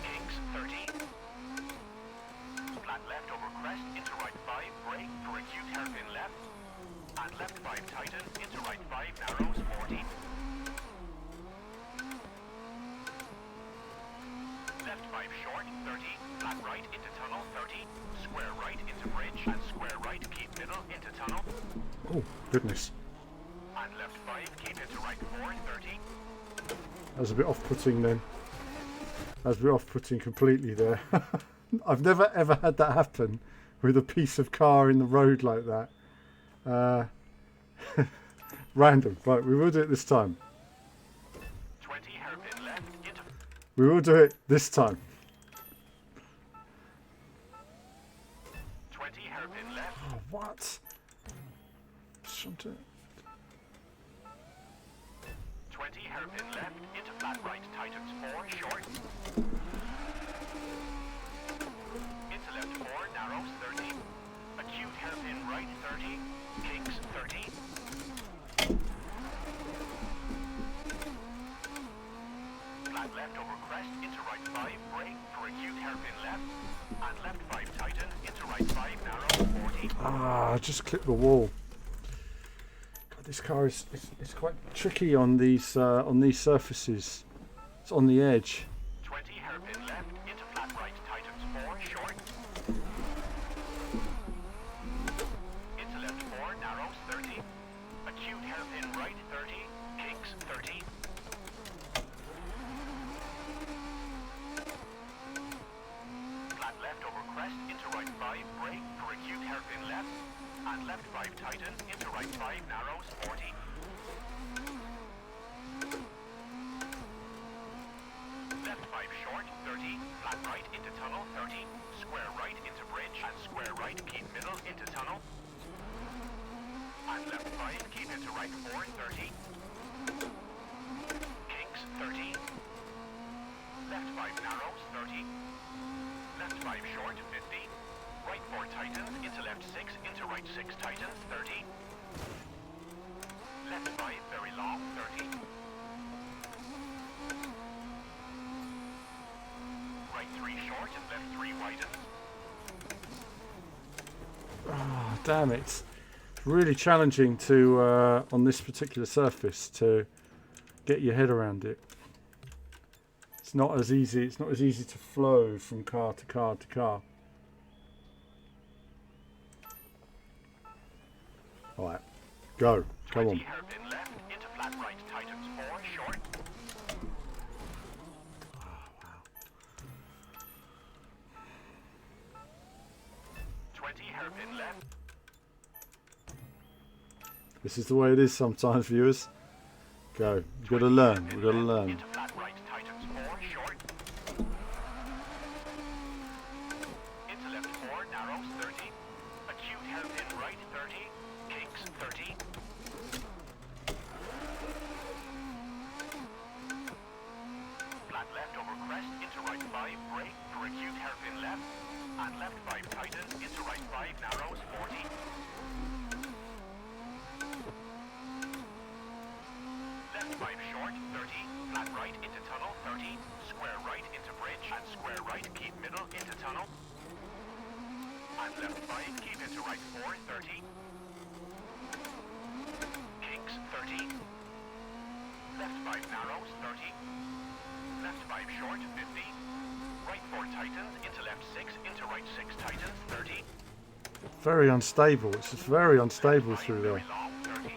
Kinks 30. Flat left over crest into right 5, brake for acute hairpin left. And left 5 tighten into right 5, narrows 40. Left 5 short, 30. Flat right into tunnel, 30. Square right into bridge and square right keep middle into tunnel. Oh, goodness. And left 5 keep into right 4, 30. That was a bit off-putting then. That was a bit off-putting completely there. I've never ever had that happen with a piece of car in the road like that. Random. Right, we will do it this time. 20 hairpin left into We will do it this time. 20 hairpin left. Oh, what? Something. 20 hairpin left into flat right, tightens 4, short. Into left 4, narrows 30. Acute hairpin right, 30. Kinks 30. Flat left over crest into right 5, brake for acute hairpin left. And left 5 tighten into right 5, narrows 40. Ah, I just clipped the wall. God, this car is it's quite tricky on these surfaces. It's on the edge. 20 hairpin left into flat right, tightens 4, short. Into left 4, narrows 30. Acute hairpin right, 30. Kinks 30. Flat left over crest into right 5, brake for acute hairpin left. And left 5 tighten into right 5, narrows 40. Left 5 short, 30. Flat right into tunnel, 30. Square right into bridge and square right keep middle into tunnel. And left 5 keep into right 4, 30. Kinks 30. Left 5 narrows, 30. Left 5 short, 50. Right 4 tightens into left 6 into right 6 tightens, 30. Left 5 very long, 30. Right 3 short and left 3 widens. Oh, damn it. It's really challenging to on this particular surface to get your head around it. It's not as easy. It's not as easy to flow from car to car to car. All right, go. Come 20 on. hairpin left into flat right, tightens 4, short. Oh, wow. 20 hairpin left. This is the way it is sometimes, viewers. Go. You've got to learn. We've got to learn. Into flat right, tightens 4, short. Into left 4, narrows 30. Acute hairpin right 30. Kinks 30. Flat left over crest into right 5, brake for acute hairpin left. And left 5 tightens into right 5, narrows 40. Left 5 short, 30, flat right into tunnel, 30, square right into bridge, and square right, keep middle into tunnel. And left 5, keep into right 4, 30. Kinks, 30. Left 5 narrows, 30. Left 5 short, 50. Right 4 tightens, into left 6, into right 6 tightens, 30. Very unstable. It's just very unstable Five, through very there. long, 30.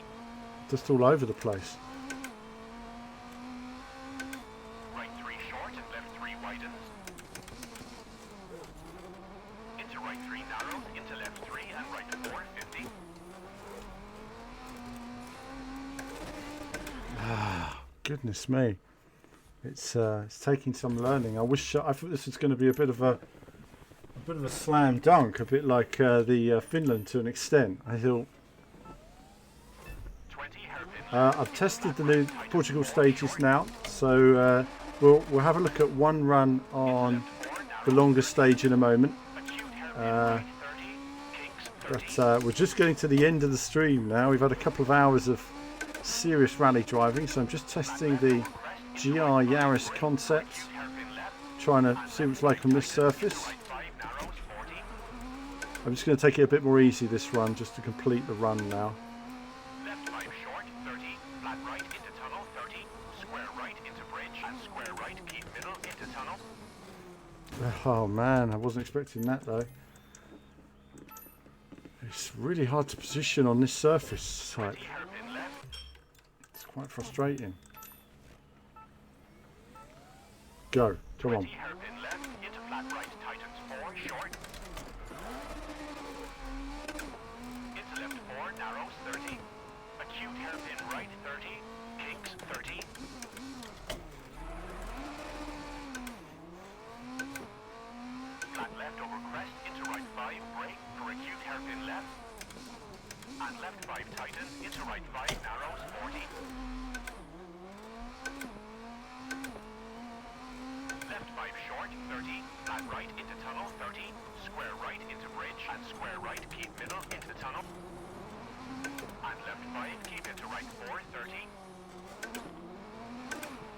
Just all over the place. Right 3 short and left 3 widens. Into right 3 narrows, into left 3 and right 4, 50. Goodness me. It's taking some learning. I thought this was going to be a bit of a slam dunk, a bit like the Finland to an extent. I thought 20 hairpin I've tested the new Portugal stages now, so we'll have a look at one run on the longer stage in a moment. acute hairpin right 30. Kinks 30. But we're just getting to the end of the stream now. We've had a couple of hours of serious rally driving, so I'm just testing the GR Yaris Concept, Hairpin left, trying to see what it's like on this surface. right 5 narrows 40. I'm just going to take it a bit more easy this run, just to complete the run now. Left 5 short, 30. Flat right into tunnel, 30. Square right into bridge and square right, keep middle into tunnel. Oh man, I wasn't expecting that though. It's really hard to position on this surface. 20 hairpin left. It's quite frustrating. Go, come 20 on. hairpin left into flat right, tightens 4 short. Into left 4, narrows 30. Acute hairpin right 30. Kinks 30. Flat left over crest into right 5, brake for acute hairpin left. And left 5 tightens into right 5, narrows 40. Left 5 short, 30, flat right into tunnel, 30, square right into bridge, and square right, keep middle into tunnel. And left 5, keep into right 4, 30.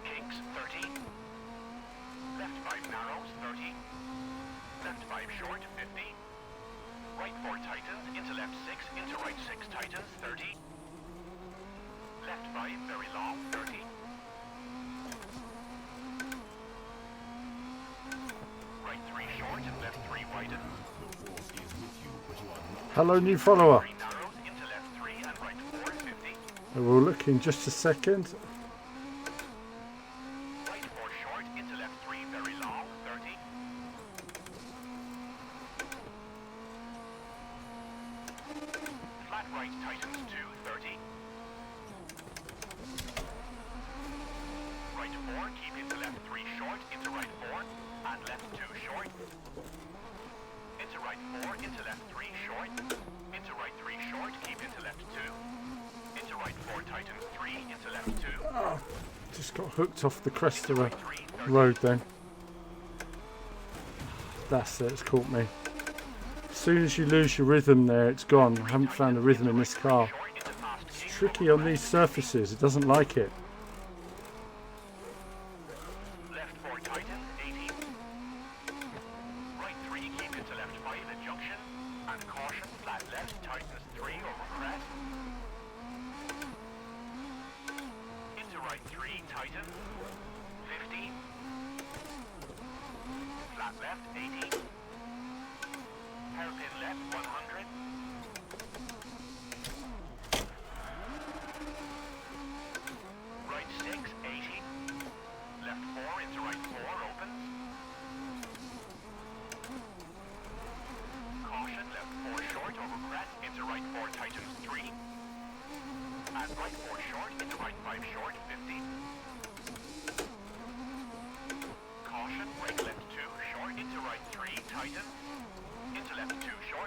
Kinks, 30. Left 5 narrows, 30. Left 5 short, 50. Right 4 tightens, into left 6, into right 6 tightens, 30. Left 5, very long, 30. Right 3 short and left 3 widen. The force is with you, but you are not. Hello, new follower. 3 narrows into left 3 and right 4, 50. We'll look in just a second. Right 4 short into left 3, very long, 30. Flat right tightens 2, 30. Right 4, keep into left 3 short, into right 4, and left 2 short. Into right 4, into left 3 short. Into right 3 short, keep into left 2. Into right 4 tightens 3, into left 2. Just got hooked off the crest of Right the 3, 30. road then. That's it, it's caught me. As soon as you lose your rhythm there, it's gone. I haven't found the rhythm in this car. Short into fast It's kick, tricky on these surfaces, it doesn't like it. left 4 tightens 80. Right 3, keep into left 5 at junction. And caution, flat left tightens 3 over crest. Into right 3, tighten. 50. Flat left 80. Hairpin left 100.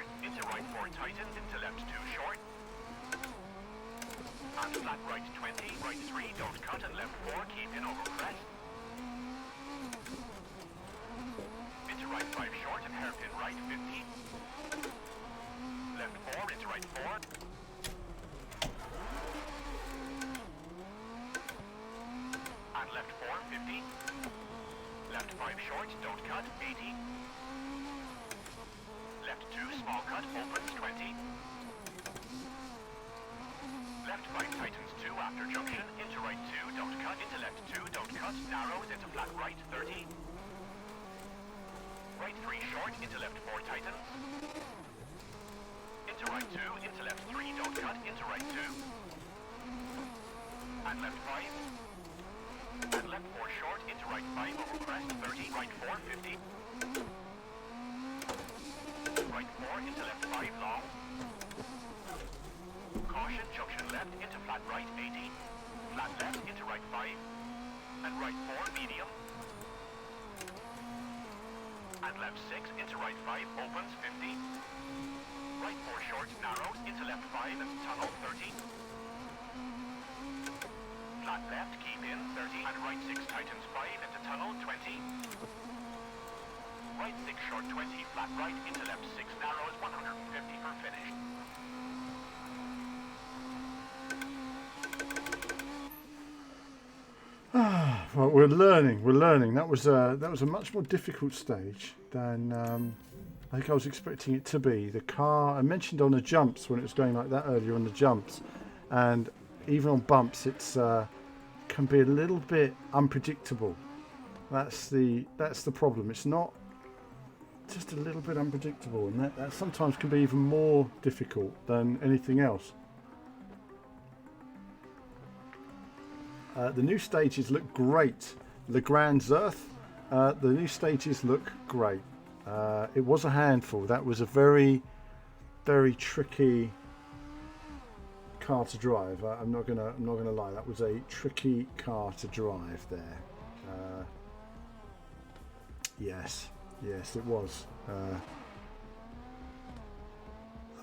short, into right 4 tightens, into left 2 short. And flat right 20, right 3, don't cut, and left 4, keep in over crest. Into right 5 short and hairpin right 50. Left 4, into right 4. And left 4, 50. Left 5 short, don't cut, 80. Left 2, small cut, opens 20. Left 5 tightens 2 after junction, into right 2, don't cut, into left 2, don't cut, narrows, into flat right 30. Right 3 short, into left 4 tightens. Into right 2, into left 3, don't cut, into right 2. And left 5. And left 4 short, into right 5 over crest 30, right 4 50. Right 4 into left 5 long. Caution, junction left into flat right 80. Flat left into right 5. And right 4 medium. And left 6 into right 5 opens 50. Right 4 short narrows into left 5 and tunnel 30. Flat left keep in 30 and right 6 tightens 5 into tunnel 20. Right 6 short 20 flat right into left 6 narrows 150 for finish. Well, we're learning. That was a much more difficult stage than I think I was expecting it to be. The car, I mentioned on the jumps when it was going like that earlier on the jumps, and even on bumps, it's can be a little bit unpredictable. That's the problem. It's not just a little bit unpredictable, and that sometimes can be even more difficult than anything else. The new stages look great. Legrand's Earth, the new stages look great. It was a handful. That was a very, very tricky car to drive. I'm not gonna lie. That was a tricky car to drive there. Yes, it was.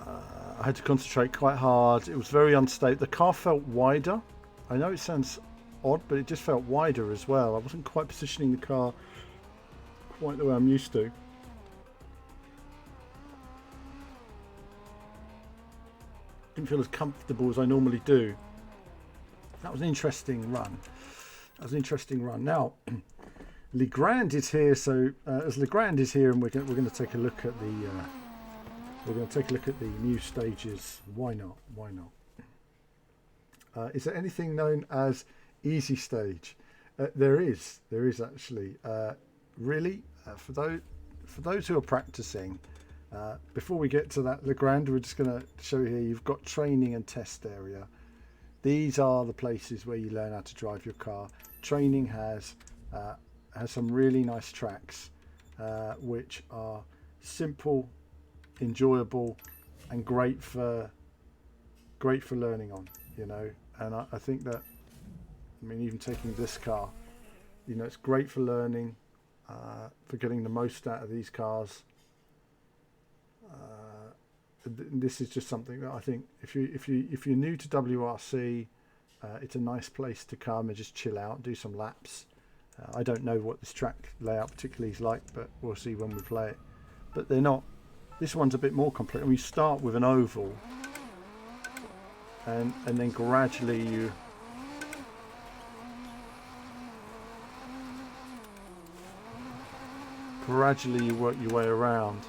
I had to concentrate quite hard. It was very unstable. The car felt wider. I know it sounds odd, but it just felt wider as well. I wasn't quite positioning the car quite the way I'm used to. Didn't feel as comfortable as I normally do. That was an interesting run. Now, Legrand is here, so as Legrand is here, and we're going to take a look at the new stages. Why not? Is there anything known as easy stage? There is actually. Really, for those who are practicing, before we get to that Legrand, we're just going to show you here. You've got training and test area. These are the places where you learn how to drive your car. Training has some really nice tracks, which are simple, enjoyable, and great for learning on. And I think that, even taking this car, it's great for learning, for getting the most out of these cars. This is just something that I think if you're new to WRC, it's a nice place to come and just chill out, do some laps. I don't know what this track layout particularly is like, but we'll see when we play it. But they're not. This one's a bit more complex. We start with an oval, and then gradually you work your way around.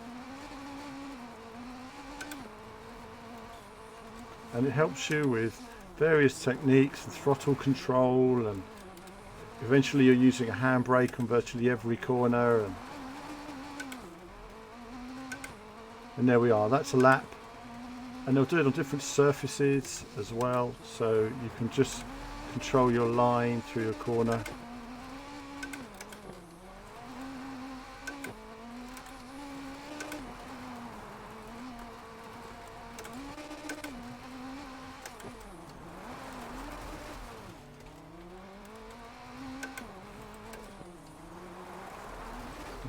And it helps you with various techniques and throttle control, and eventually you're using a handbrake on virtually every corner, and there we are. That's a lap, and they'll do it on different surfaces as well, so you can just control your line through your corner.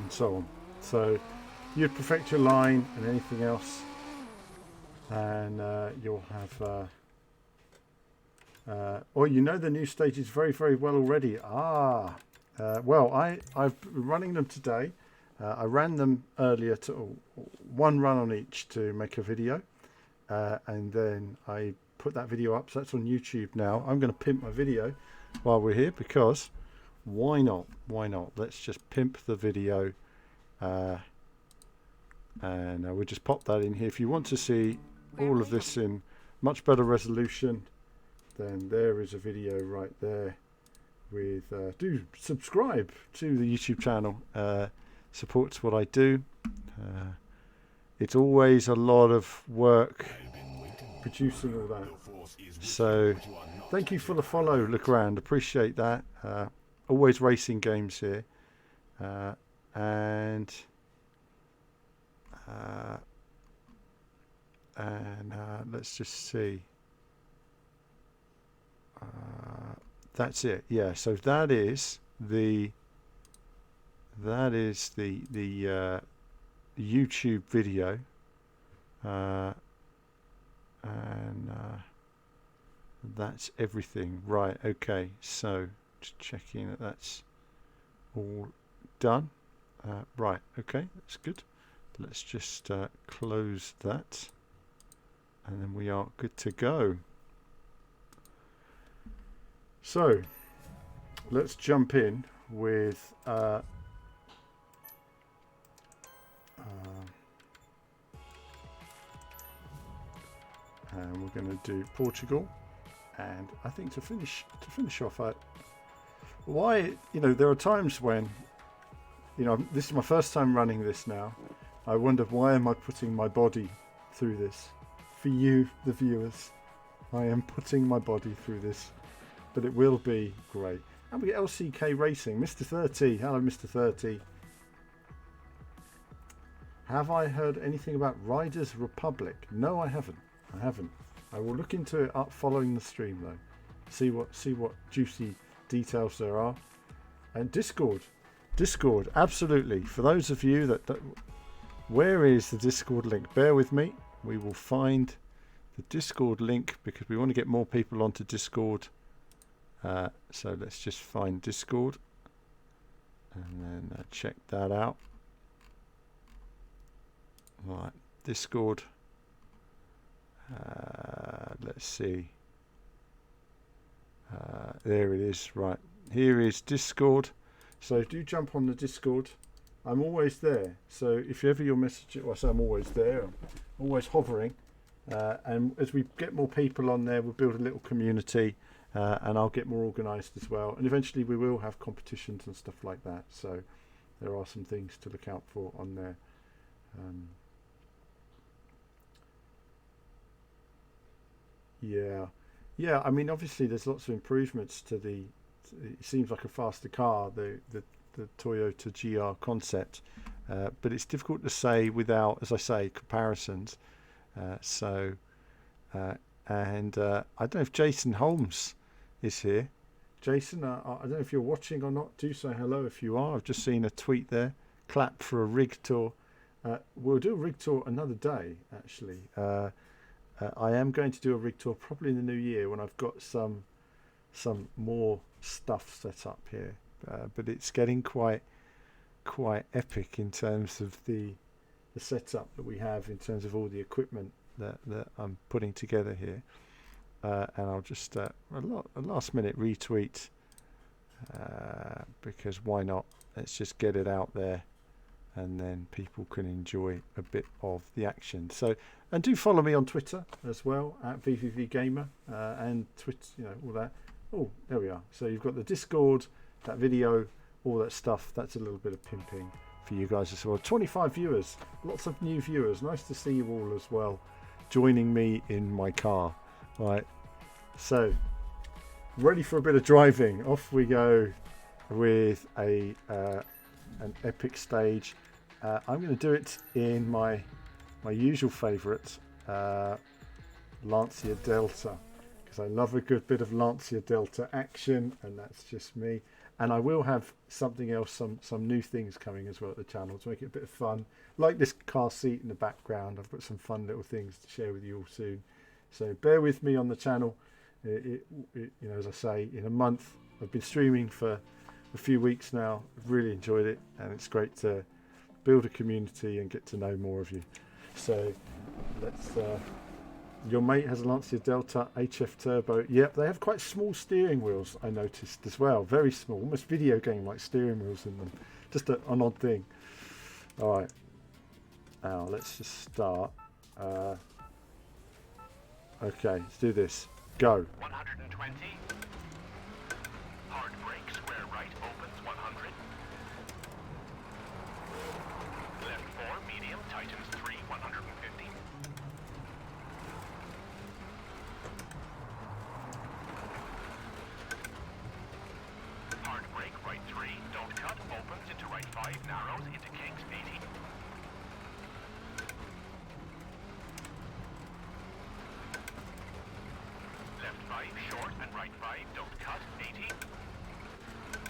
So on. So you perfect your line, and anything else and you'll have or you know the new stages very, very well already. Well, I've been running them today. I ran them earlier to one run on each to make a video, and then I put that video up, so that's on YouTube now. I'm going to pimp my video while we're here, because why not? Let's just pimp the video, and we'll just pop that in here. If you want to see all of this in much better resolution, then there is a video right there with do subscribe to the YouTube channel. Supports what I do. It's always a lot of work producing all that, so thank you for the follow. Look around, appreciate that. Always racing games here, and let's just see. That's it. Yeah, so that is the YouTube video, and that's everything. Right, okay, so just checking that that's all done. Right, okay, that's good. Let's just close that, and then we are good to go. So let's jump in with and we're going to do Portugal, and I think to finish off, there are times when, this is my first time running this now. I wonder, why am I putting my body through this? For you, the viewers, I am putting my body through this, but it will be great. And we get LCK Racing, Mr. 30. Hello, Mr. 30. Have I heard anything about Riders Republic? No, I haven't. I will look into it up following the stream though. See what juicy details there are. And Discord, absolutely. For those of you that where is the Discord link? Bear with me. We will find the Discord link, because we want to get more people onto Discord. So let's just find Discord, and then check that out. Right, Discord. Let's see. There it is. Right, here is Discord. So do jump on the Discord. I'm always there. So if ever your message, well, I say I'm always there. I'm always hovering. And as we get more people on there, we'll build a little community. And I'll get more organised as well, and eventually we will have competitions and stuff like that, so there are some things to look out for on there. Yeah, I mean, obviously there's lots of improvements to it seems like a faster car, the Toyota GR Concept, but it's difficult to say without, as I say, comparisons. And I don't know if Jason Holmes is here. Jason, I don't know if you're watching or not. Do say hello if you are. I've just seen a tweet there. Clap for a rig tour. We'll do a rig tour another day, actually. I am going to do a rig tour probably in the new year when I've got some more stuff set up here. But it's getting quite epic in terms of the setup that we have, in terms of all the equipment that I'm putting together here. And I'll just a last minute retweet, because why not? Let's just get it out there, and then people can enjoy a bit of the action. So, and do follow me on Twitter as well, at VVVGamer, and Twitter, all that. Oh, there we are. So you've got the Discord, that video, all that stuff. That's a little bit of pimping for you guys as well. 25 viewers, lots of new viewers. Nice to see you all as well, joining me in my car. Right, so ready for a bit of driving. Off we go with an epic stage. I'm going to do it in my usual favourite, Lancia Delta, because I love a good bit of Lancia Delta action, and that's just me. And I will have something else, some new things coming as well at the channel to make it a bit of fun. Like this car seat in the background. I've got some fun little things to share with you all soon. So bear with me on the channel. You know, as I say, in a month, I've been streaming for a few weeks now. I've really enjoyed it, and it's great to build a community and get to know more of you. So let's your mate has a Lancia Delta HF Turbo. Yep, they have quite small steering wheels, I noticed as well. Very small, almost video game like steering wheels in them. Just an odd thing. All right, now let's just start. Okay, let's do this. Go. 120. Hard brake, square right, opens 100. Left 4, medium, tightens 3, 150. Hard brake, right 3, don't cut, opens into right 5, narrows into kinks 80. Left 5, short and right 5, don't cut, 80.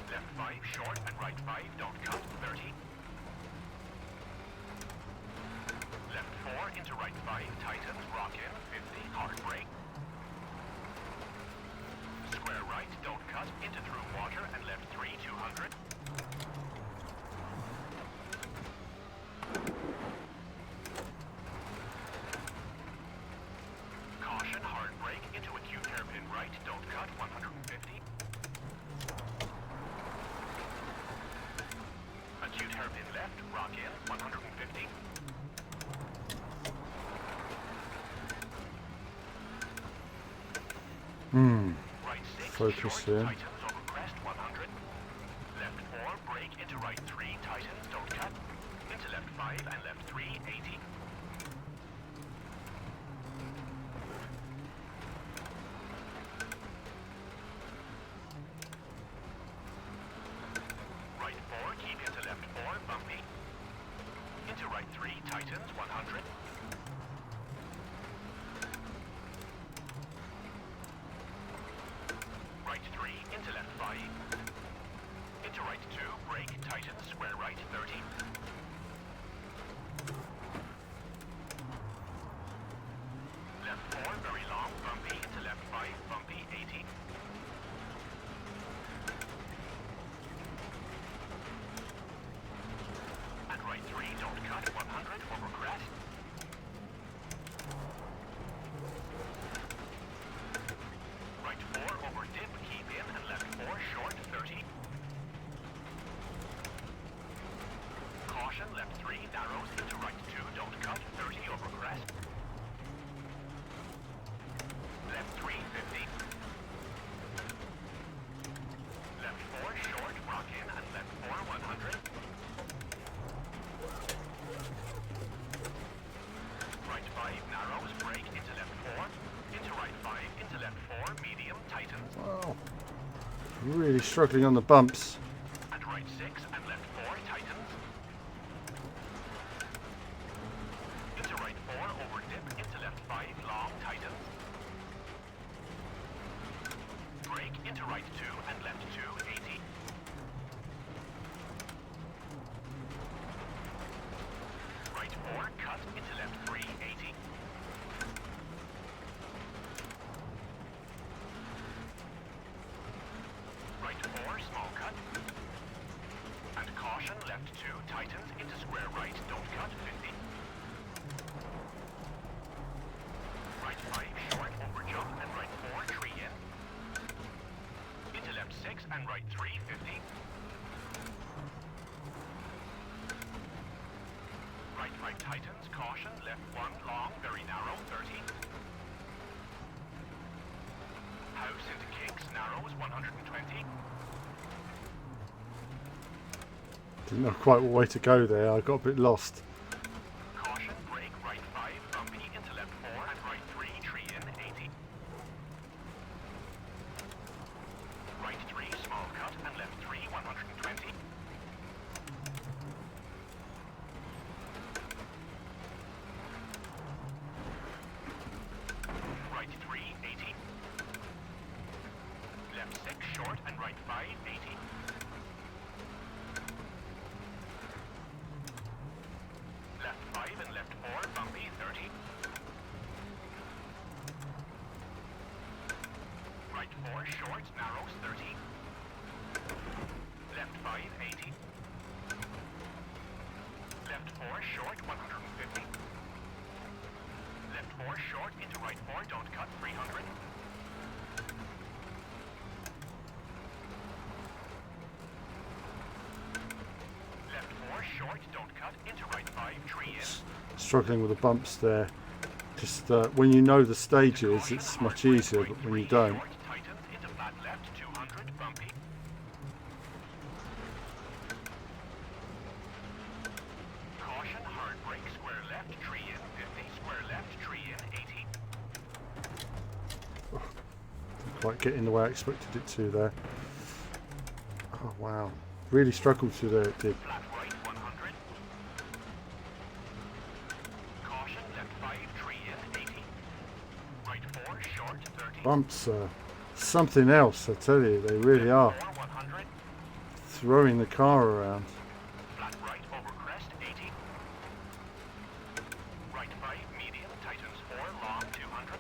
Left 5, short and right 5, don't cut, 30. Left 4 into right 5, tightens, rock in, 50, hard brake. Square right, don't cut, into through water and left 3, 200. Caution, hard brake, into acute hairpin right, don't cut, 150. Acute hairpin left, rock in, 150. Right 6, Focus short, here. tightens, over crest, 100. Left 4, brake, into right 3, tightens, don't cut. Into left 5 and left 3, 80. Right 4, keep into left 4, bumpy. Into right 3, tightens, 100. Right 3, into left 5. Into right 2, brake, tightens, square right, 30. Left 4, very long, bumpy, into left 5, bumpy, 80. And right 3, don't cut, 100, over crest. Right 4, over dip, keep in, and left 4, short, 30. Caution, left 3, narrows, into right 2, don't cut, 30, over crest. Left 3, 50. Left 4, short, rock in, and left 4, 100. Right 5, narrows, brake, into left 4. Into right 5, into left 4, medium, tightens. Wow. Really struggling on the bumps. And right 6, and left 4, tightens. Into right 4, over dip, into left 5, long, tightens. Brake, into right 2, and left 2, 80. Right 4, cut, into left 3, 80. Right 4, small cut. And caution, left 2, tightens, into square right, don't cut, 50. Right 5, short, over jump, and right 4, tree in. Into left 6, and right 3, 50. Right 5, tightens, caution, left 1, long, very narrow, 30. House into kinks, narrows, 120. Didn't know quite what way to go there. I got a bit lost. Caution, brake, right 5, bumpy, into left 4, and right 3, tree in, 80. Right 3, small cut, and left 3, 120. Right 3, 80. Left 6, short, and right 5, 80. 4 short into right 4, don't cut, 300. Left 4 short, don't cut, into right 5, tree in. Struggling with the bumps there. Just when you know the stages, it's much easier, but when you don't. Short, tightens into flat left, 200, bumpy. Caution, hard brake, square left, tree in, 50, square left, tree in, 80. Didn't quite get in the way I expected it to there. Oh wow, really struggled through there, it did. Flat right, 100. Caution, left 5, tree in, 80. Right 4, short, 30. Bumps are something else, I tell you, they really are. 4, 100. Throwing the car around. Flat right, over crest, 80. Right 5, medium, tightens 4, long, 200.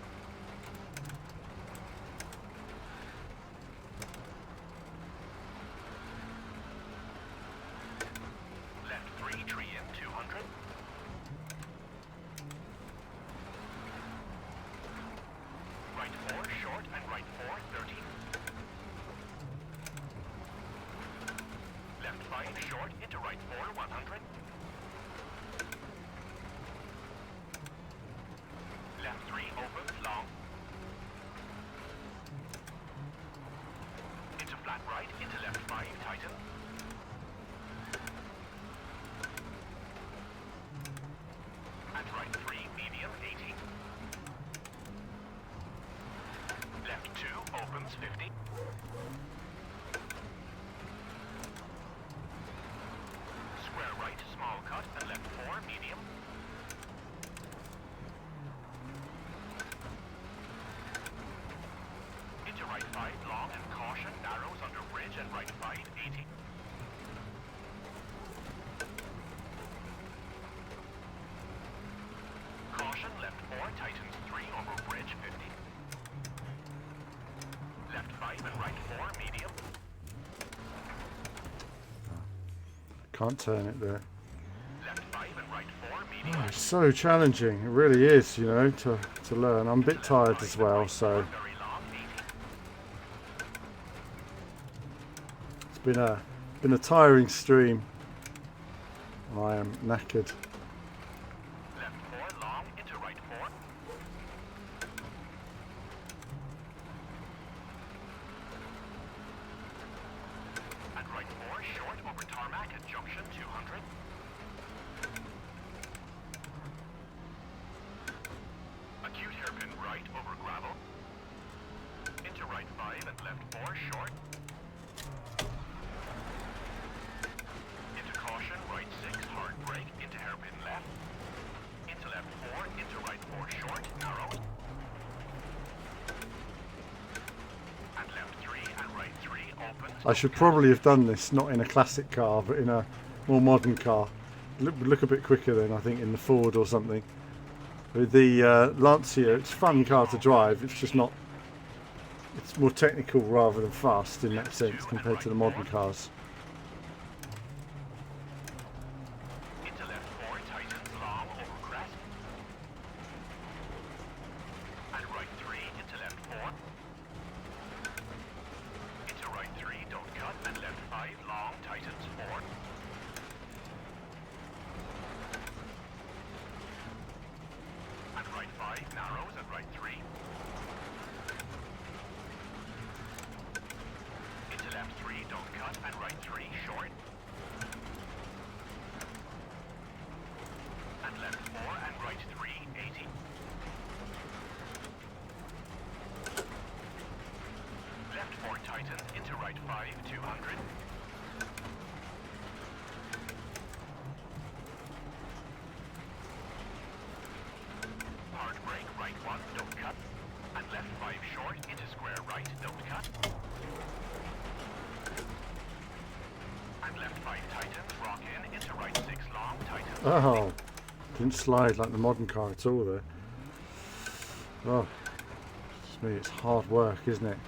Left 3, tree in, 200. Right 4, short, and right 4, 30. Left 5, short, into right 4, 100. Left 3, opens, long. Into flat right, into left 5, tighten. And right 3, medium, 80. Left 2, opens, 50. Square right, small cut, and left 4, medium. Into right 5, long, and caution, narrows under bridge, and right 5, 80. Caution, left 4, tightens 3, over bridge, 50. Left 5 and right 4, medium. Can't turn it there. Left 5 and right 4, medium. It's so challenging, it really is, you know, to learn. I'm a bit tired as well, so Very long, 80. it's been a tiring stream. I am knackered. Left 4, long, into right 4. And right 4, short, over tarmac at junction, 200. Acute hairpin right, over gravel. Into right 5 and left 4, short. Into caution, right 6, hard brake, into hairpin left. Into left 4, into right 4, short, narrow. And left 3 and right 3, open. I should probably have done this not in a classic car, but in a more modern car. Look a bit quicker then, I think, in the Ford or something. With the Lancia, it's a fun car to drive. It's just not. It's more technical rather than fast in that sense compared to the modern cars. Into left 4, tightens long, over crest. And right 3, into left 4. Into right 3, don't cut, and left 5, long, tightens 4. And right 5, narrows, and right 3. Into left 3, don't cut, and right 3, short. And left 4 and right 3, 80. Left 4 tightens, into right 5, 200. Hard brake, right 1, don't cut. And left 5 short, into square right, don't cut. And left 5 tightens, rock in, into right 6 long, tightens. Oh, didn't slide like the modern car at all there. Oh, it's me, it's hard work, isn't it?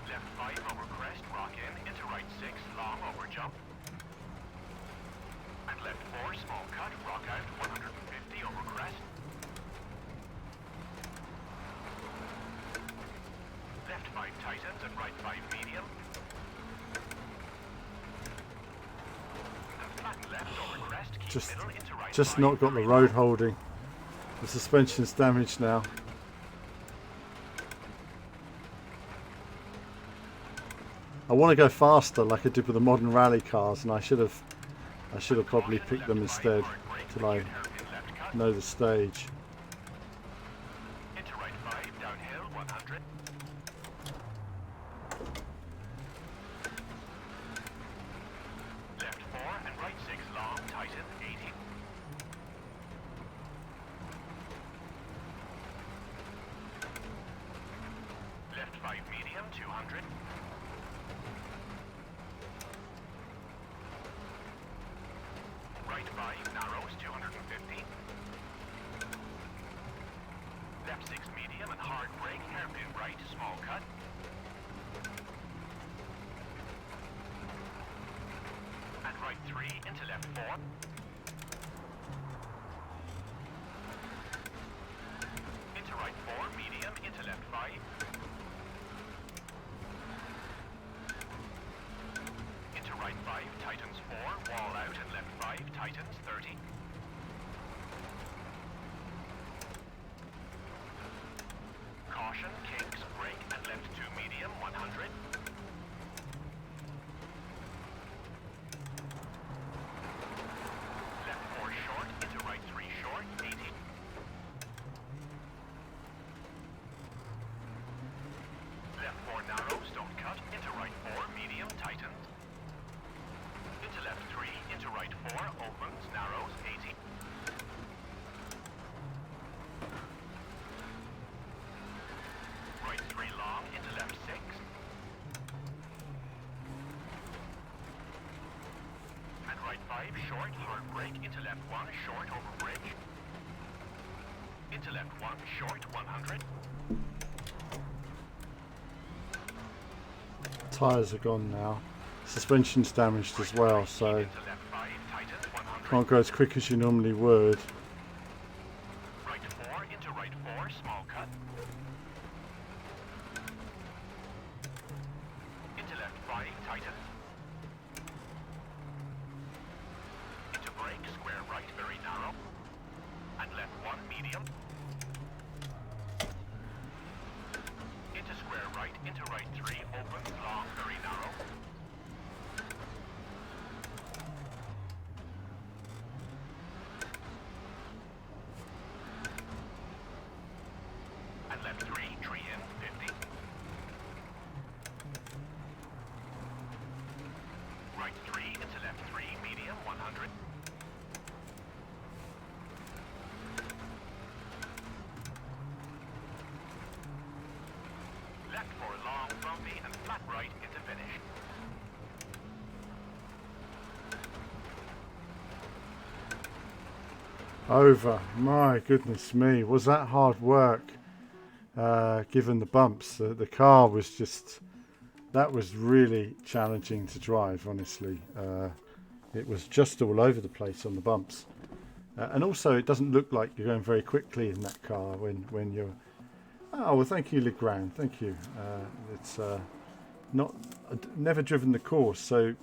Left 5 over crest, rock in, into right 6, long over jump. And left 4, small just not got the road holding. The suspension's damaged now. I want to go faster like I did with the modern rally cars, and I should have probably picked them instead till I know the stage. Into right 5, downhill 100. Left 4 and right 6 long, tighten 80. Left 5 medium 200. Right 5 narrows 250. Left 6 medium and hard brake, hairpin right, small cut. And right 3 into left 4. Into right 4, medium, into left 5. Into right 5, tightens 4, wall out and left 5, tightens 30. Caution, kinks, brake and left 2 medium, 100. Left 4 short, into right 3 short, 80. Left 4 narrows, don't cut, into right 4, medium, tightens. Into left 3, into right 4, opens, narrows, 80. Right 3 long, into left 6. And right 5 short, hard brake, into left 1, short over bridge. Into left 1, short, 100. Tyres are gone now. Suspension's damaged as well, so Into left 5, tightens 100. can't go as quick as you normally would. Right 4, into right 4, small cut. Into left 5, tightens. Into brake, square right, very narrow. And left 1, medium. Into square right, into right 3, opens, long, very narrow. And left 3, tree in, 50. Right 3, into left 3, medium, 100. Left 4 long, bumpy, and flat right into finish. Over. My goodness me, was that hard work? Given the bumps, the car was just, that was really challenging to drive, honestly. It was just all over the place on the bumps, and also it doesn't look like you're going very quickly in that car when you're. Oh well, thank you, Legrand, thank you. It's not, I'd never driven the course, so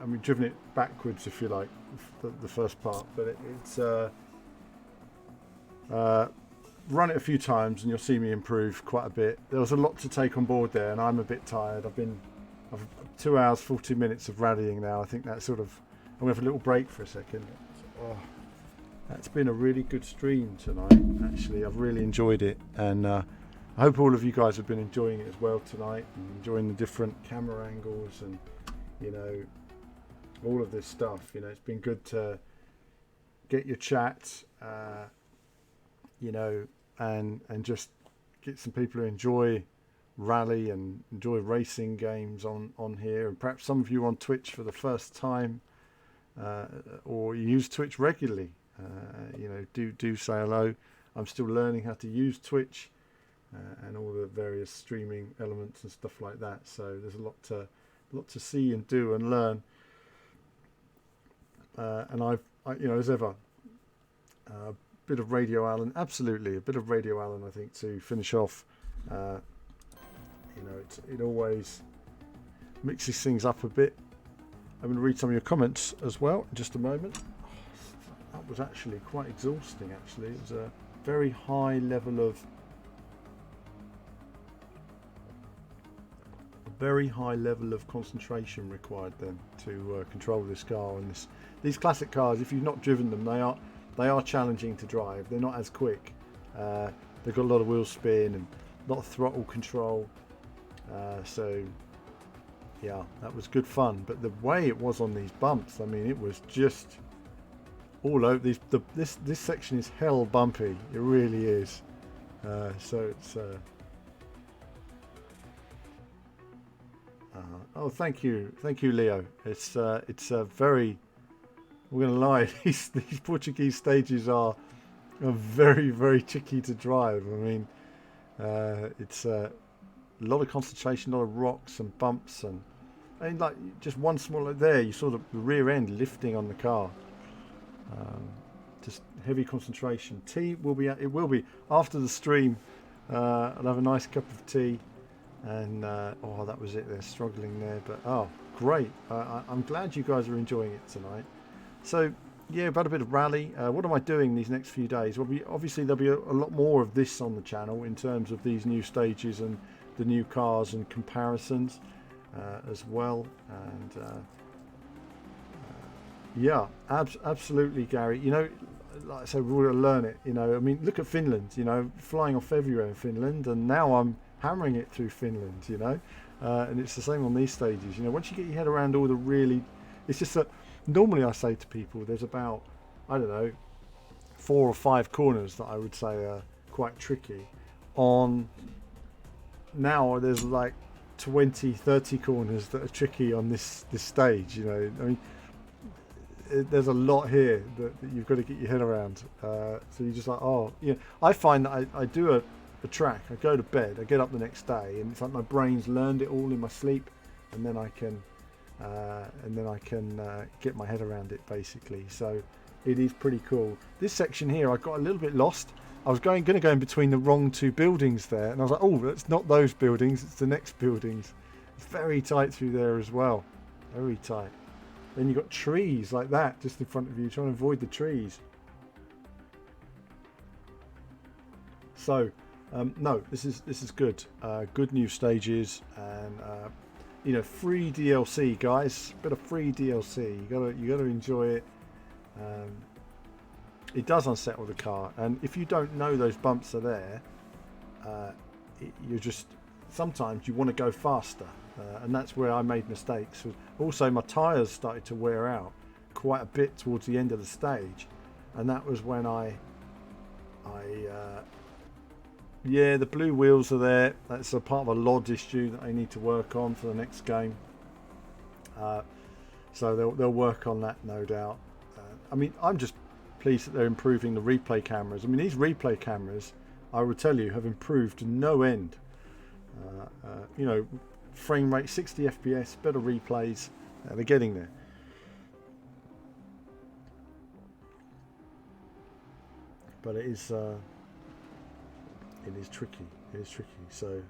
I mean driven it backwards if you like, the first part, but it's run it a few times and you'll see me improve quite a bit. There was a lot to take on board there, and I'm a bit tired. I've 2 hours 40 minutes of rallying now. I think that's sort of, I'm gonna have a little break for a second. Oh, that's been a really good stream tonight, actually. I've really enjoyed it, and I hope all of you guys have been enjoying it as well tonight, and enjoying the different camera angles and, you know, all of this stuff. You know, it's been good to get your chat, you know, and just get some people who enjoy rally and enjoy racing games on here, and perhaps some of you on Twitch for the first time, or you use Twitch regularly. You know, do say hello. I'm still learning how to use Twitch and all the various streaming elements and stuff like that, so there's a lot to see and do and learn. And I you know, as ever, a bit of Radio Allen, absolutely a bit of Radio Allen, I think, to finish off. You know, it always mixes things up a bit. I'm going to read some of your comments as well in just a moment. That was actually quite exhausting. Actually, it was a very high level of concentration required then to control this car. And these classic cars, if you've not driven them, they are challenging to drive. They're not as quick. They've got a lot of wheel spin and a lot of throttle control. So yeah, that was good fun. But the way it was on these bumps, I mean, it was just all over. This section is hell bumpy. It really is. So it's. Oh, thank you, Leo. It's very. We're gonna lie. These Portuguese stages are very, very tricky to drive. I mean, it's a lot of concentration, a lot of rocks and bumps, and like just one small there, you saw the rear end lifting on the car. Just heavy concentration. Tea will be. It will be after the stream. I'll have a nice cup of tea, and oh, that was it. They're struggling there, but oh, great. I'm glad you guys are enjoying it tonight. So yeah, about a bit of rally. What am I doing these next few days? Well, obviously there'll be a lot more of this on the channel in terms of these new stages and the new cars and comparisons as well. And yeah, absolutely, Gary. You know, like I said, we're going to learn it. You know, I mean, look at Finland. You know, flying off everywhere in Finland, and now I'm hammering it through Finland. You know, and it's the same on these stages. You know, once you get your head around all the really, it's just that normally I say to people, there's about, I don't know, 4 or 5 corners that I would say are quite tricky. On now, there's like 20, 30 corners that are tricky on this stage. You know, I mean, there's a lot here that you've got to get your head around. So you're just like, oh, yeah. I find that I do a track, I go to bed, I get up the next day, and it's like my brain's learned it all in my sleep, and then I can get my head around it basically. So it is pretty cool. This section here, I got a little bit lost. I was going to go in between the wrong 2 buildings there, and I was like, oh, that's not those buildings, it's the next buildings. It's very tight through there as well, very tight. Then you've got trees like that just in front of you, trying to avoid the trees. So no, this is good. Good new stages, and you know, free DLC, guys. Bit of free DLC. You gotta enjoy it. It does unsettle the car, and if you don't know those bumps are there, you're just sometimes you want to go faster, and that's where I made mistakes. Also, my tyres started to wear out quite a bit towards the end of the stage, and that was when yeah, the blue wheels are there. That's a part of a LOD issue that I need to work on for the next game. So they'll work on that, no doubt. I mean, I'm just pleased that they're improving the replay cameras. I mean, these replay cameras, I will tell you, have improved to no end. You know, frame rate, 60 FPS, better replays. They're getting there. But it is tricky. It is tricky. So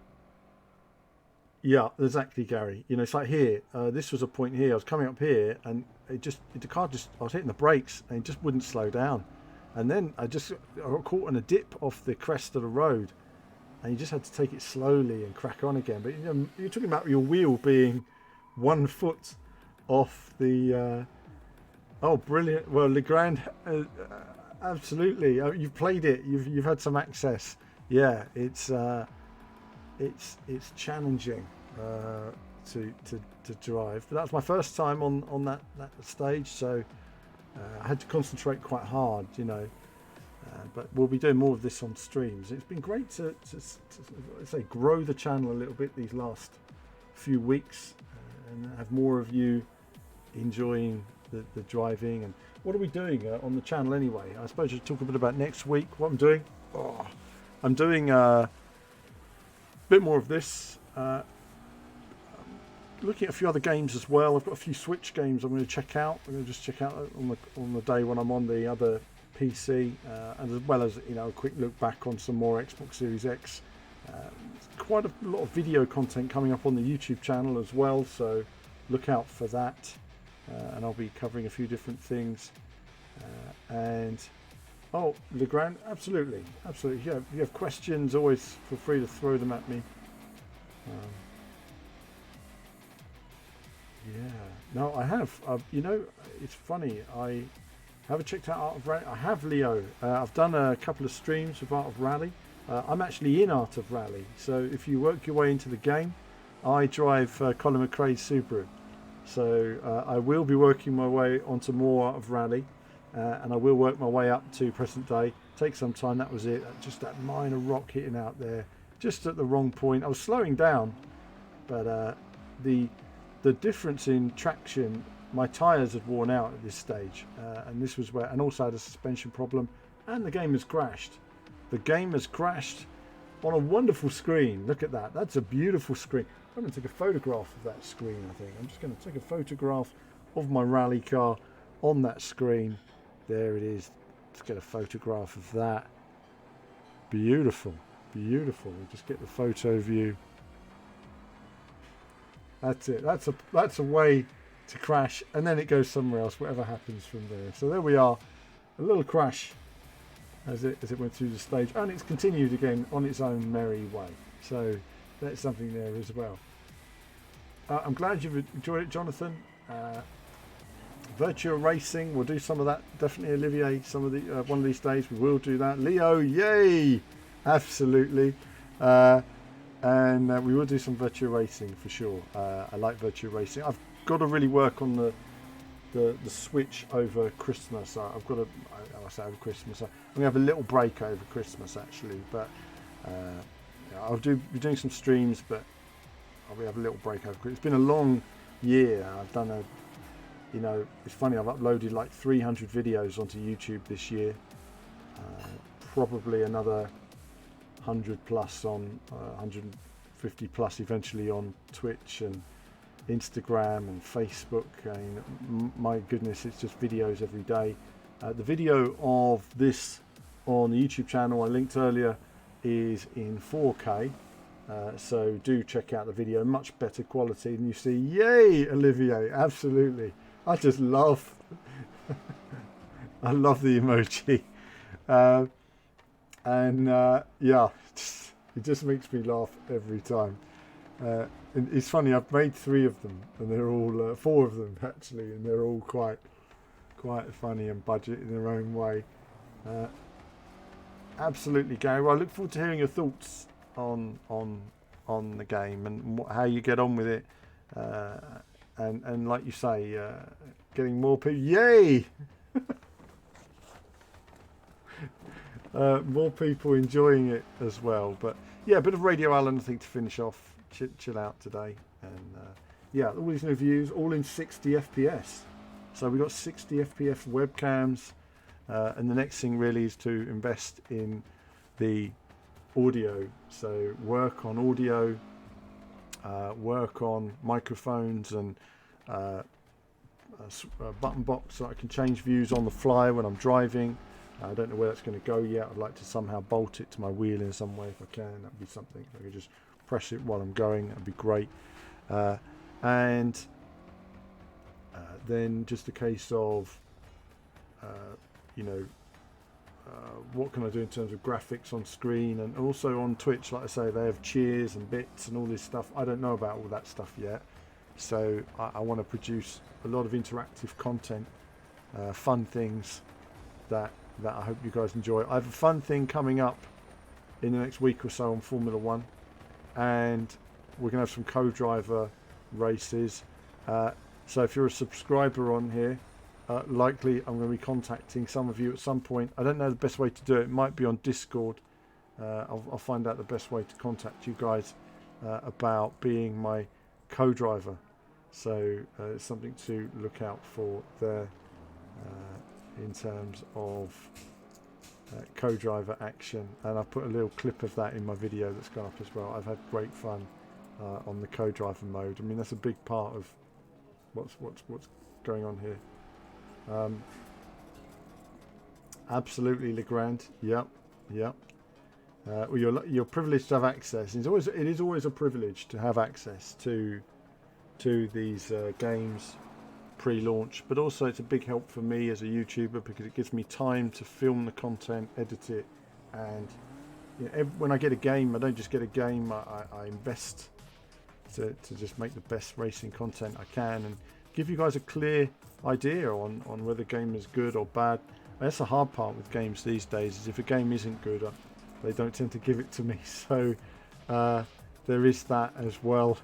yeah, exactly, Gary. You know, it's like here. This was a point here. I was coming up here, and the car just. I was hitting the brakes, and it just wouldn't slow down. And then I got caught in a dip off the crest of the road, and you just had to take it slowly and crack on again. But you know, you're talking about your wheel being 1 foot off the. Oh, brilliant! Well, Legrand, absolutely. You've played it. You've had some access. Yeah, it's challenging to drive, but that was my first time on that stage, so I had to concentrate quite hard, you know. But we'll be doing more of this on streams. It's been great to say grow the channel a little bit these last few weeks, and have more of you enjoying the driving. And what are we doing on the channel anyway? I suppose you'll talk a bit about next week. What I'm doing. Oh, I'm doing a bit more of this, looking at a few other games as well. I've got a few Switch games I'm going to check out. I'm going to just check out on the day when I'm on the other PC, and as well as, you know, a quick look back on some more Xbox Series X. Quite a lot of video content coming up on the YouTube channel as well, so look out for that. and I'll be covering a few different things. And oh, Legrand, absolutely. If you have questions, always feel free to throw them at me. Yeah, no, I have. You know, it's funny. I haven't checked out Art of Rally. I have, Leo. I've done a couple of streams of Art of Rally. I'm actually in Art of Rally. So if you work your way into the game, I drive Colin McRae's Subaru. So I will be working my way onto more Art of Rally. And I will work my way up to present day. Take some time. That was it. Just that minor rock hitting out there, just at the wrong point. I was slowing down, but the difference in traction, my tyres had worn out at this stage, and this was where, and also had a suspension problem, and the game has crashed. The game has crashed on a wonderful screen. Look at that. That's a beautiful screen. I'm going to take a photograph of that screen. I think I'm just going to take a photograph of my rally car on that screen. There it is. Let's get a photograph of that. Beautiful, beautiful. We'll just get the photo view. That's it. That's a way to crash, and then it goes somewhere else. Whatever happens from there. So there we are. A little crash as it went through the stage, and it's continued again on its own merry way. So that's something there as well. I'm glad you've enjoyed it, Jonathan. Virtual racing, we'll do some of that. Definitely, Olivier. Some of the one of these days we will do that. Leo, yay! Absolutely, and we will do some virtual racing for sure. I like virtual racing. I've got to really work on the switch over Christmas. I've got to. I say over Christmas. I'm gonna have a little break over Christmas actually, but I'll be doing some streams, but I'll have a little break over Christmas. It's been a long year. I've done a. You know, it's funny, I've uploaded like 300 videos onto YouTube this year. Probably another 100 plus on 150 plus eventually on Twitch and Instagram and Facebook. I mean, my goodness, it's just videos every day. The video of this on the YouTube channel I linked earlier is in 4K. So do check out the video, much better quality than you see. Yay, Olivier, absolutely. I just love I love the emoji, and yeah, it just makes me laugh every time. It's funny, I've made 3 of them, and they're all 4 of them actually, and they're all quite funny and budget in their own way. Absolutely, Gary. Well, I look forward to hearing your thoughts on the game and how you get on with it. And like you say, getting more people. Yay! More people enjoying it as well. But yeah, a bit of Radio Allen, I think, to finish off. Chill out today. And yeah, all these new views, all in 60 FPS. So we've got 60 FPS webcams. And the next thing really is to invest in the audio. So work on audio. Work on microphones and a button box so I can change views on the fly when I'm driving. I don't know where that's going to go yet. I'd like to somehow bolt it to my wheel in some way if I can. That'd be something. If I could just press it while I'm going, that'd be great. And then just a case of you know, what can I do in terms of graphics on screen, and also on Twitch, like I say, they have cheers and bits and all this stuff. I don't know about all that stuff yet, so I want to produce a lot of interactive content, fun things that I hope you guys enjoy. I have a fun thing coming up in the next week or so on Formula 1, and we're going to have some co-driver races. So if you're a subscriber on here, likely I'm going to be contacting some of you at some point. I don't know the best way to do it. It might be on Discord. I'll find out the best way to contact you guys about being my co-driver. So it's something to look out for there in terms of co-driver action. And I've put a little clip of that in my video that's gone up as well. I've had great fun on the co-driver mode. I mean, that's a big part of what's going on here. Absolutely, Legrand. Yep. Well, you're privileged to have access. It is always a privilege to have access to these games pre-launch, but also it's a big help for me as a YouTuber because it gives me time to film the content, edit it, and you know, when I get a game, I don't just get a game, I invest to just make the best racing content I can and give you guys a clear idea on whether the game is good or bad. And that's the hard part with games these days, is if a game isn't good, they don't tend to give it to me. So there is that as well.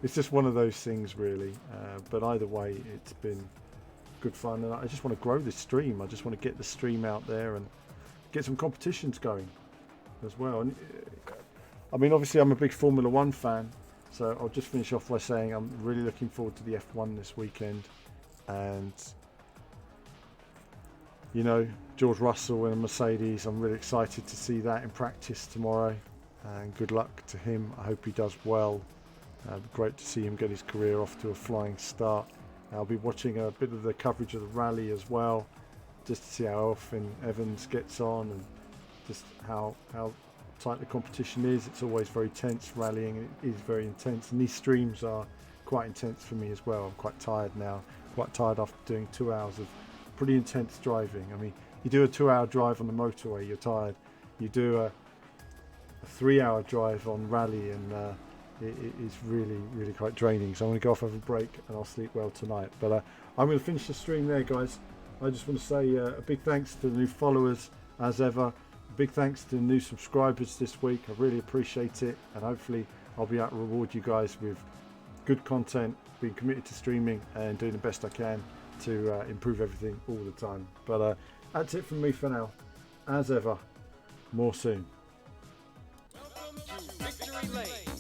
It's just one of those things really, but either way it's been good fun, and I just want to grow this stream. I just want to get the stream out there and get some competitions going as well. And I mean, obviously I'm a big Formula 1 fan, so I'll just finish off by saying I'm really looking forward to the F1 this weekend, and you know, George Russell in a Mercedes, I'm really excited to see that in practice tomorrow, and good luck to him. I hope he does well. Great to see him get his career off to a flying start. I'll be watching a bit of the coverage of the rally as well, just to see how often Evans gets on and just how tight the competition is. It's always very tense rallying, it is very intense, and these streams are quite intense for me as well. I'm quite tired now, quite tired after doing 2 hours of pretty intense driving. I mean, you do a 2-hour drive on the motorway, you're tired. You do a 3-hour drive on rally, and it is really quite draining. So I'm going to go off, have a break, and I'll sleep well tonight. But I'm going to finish the stream there, guys. I just want to say a big thanks to the new followers as ever. Big thanks to the new subscribers this week. I really appreciate it, and hopefully I'll be able to reward you guys with good content, being committed to streaming and doing the best I can to improve everything all the time. But that's it from me for now. As ever, more soon. Welcome to Victory Lane.